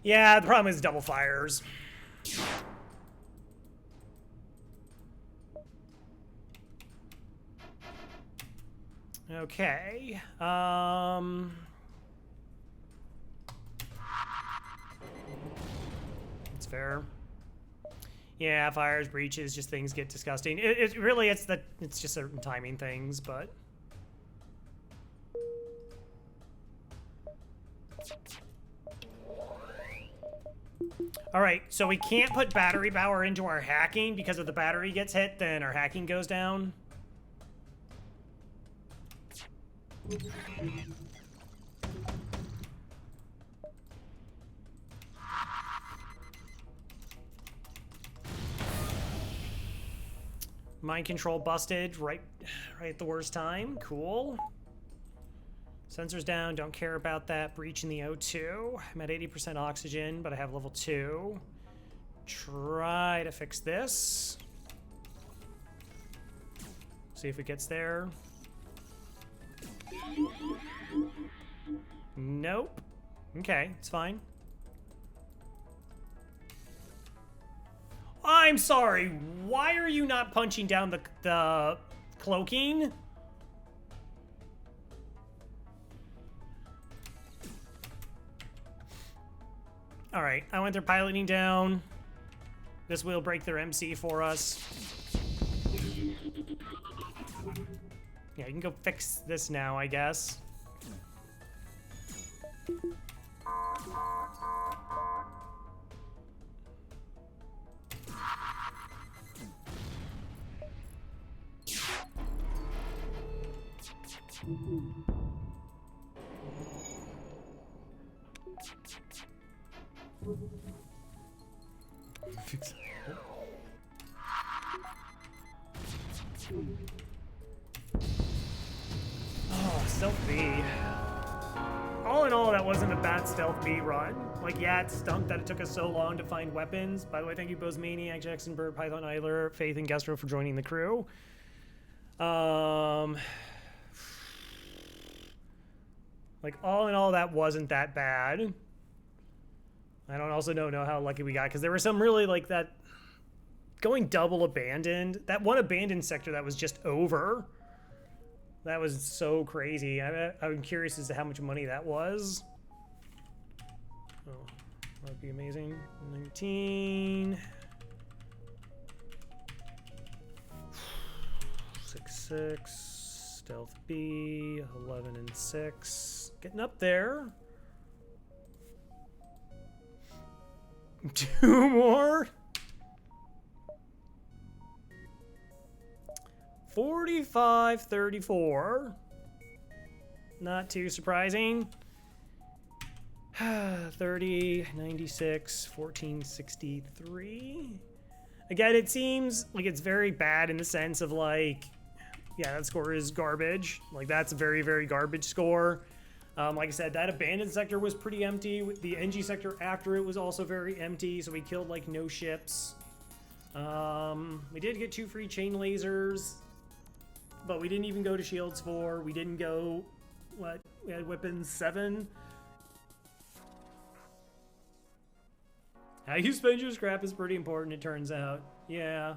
Yeah, the problem is double fires. Okay. That's fair. Yeah, fires, breaches, just things get disgusting. It really, it's just certain timing things, but. All right, so we can't put battery power into our hacking because if the battery gets hit, then our hacking goes down. Mind control busted right at the worst time. Cool. Sensors down, don't care about that. Breach in the O2. I'm at 80% oxygen, but I have level 2. Try to fix this. See if it gets there. Nope. Okay, it's fine. I'm sorry, why are you not punching down the cloaking? All right, I went there piloting down. This will break their MC for us. Yeah, you can go fix this now, I guess. Oh, stealth B. All in all, that wasn't a bad stealth B run. Like, yeah, it stunk that it took us so long to find weapons. By the way, thank you, Bozmaniac, Jackson Bird, Python Idler, Faith, and Gastro for joining the crew. Like, all in all, that wasn't that bad. I don't also know how lucky we got, because there were some really, like, that going double abandoned. That one abandoned sector that was just over. That was so crazy. I'm curious as to how much money that was. Oh, that'd be amazing. 19. 6, stealth B, 11 and 6. Getting up there. 2 more. 45, 34. Not too surprising. 30, 96, 14, 63. Again, it seems like it's very bad in the sense of like, yeah, that score is garbage. Like, that's a very, very garbage score. Like I said, that abandoned sector was pretty empty. The NG sector after it was also very empty, so we killed like no ships. We did get 2 free chain lasers, but we didn't even go to shields 4. We didn't go, what? We had weapons 7. How you spend your scrap is pretty important, it turns out. Yeah.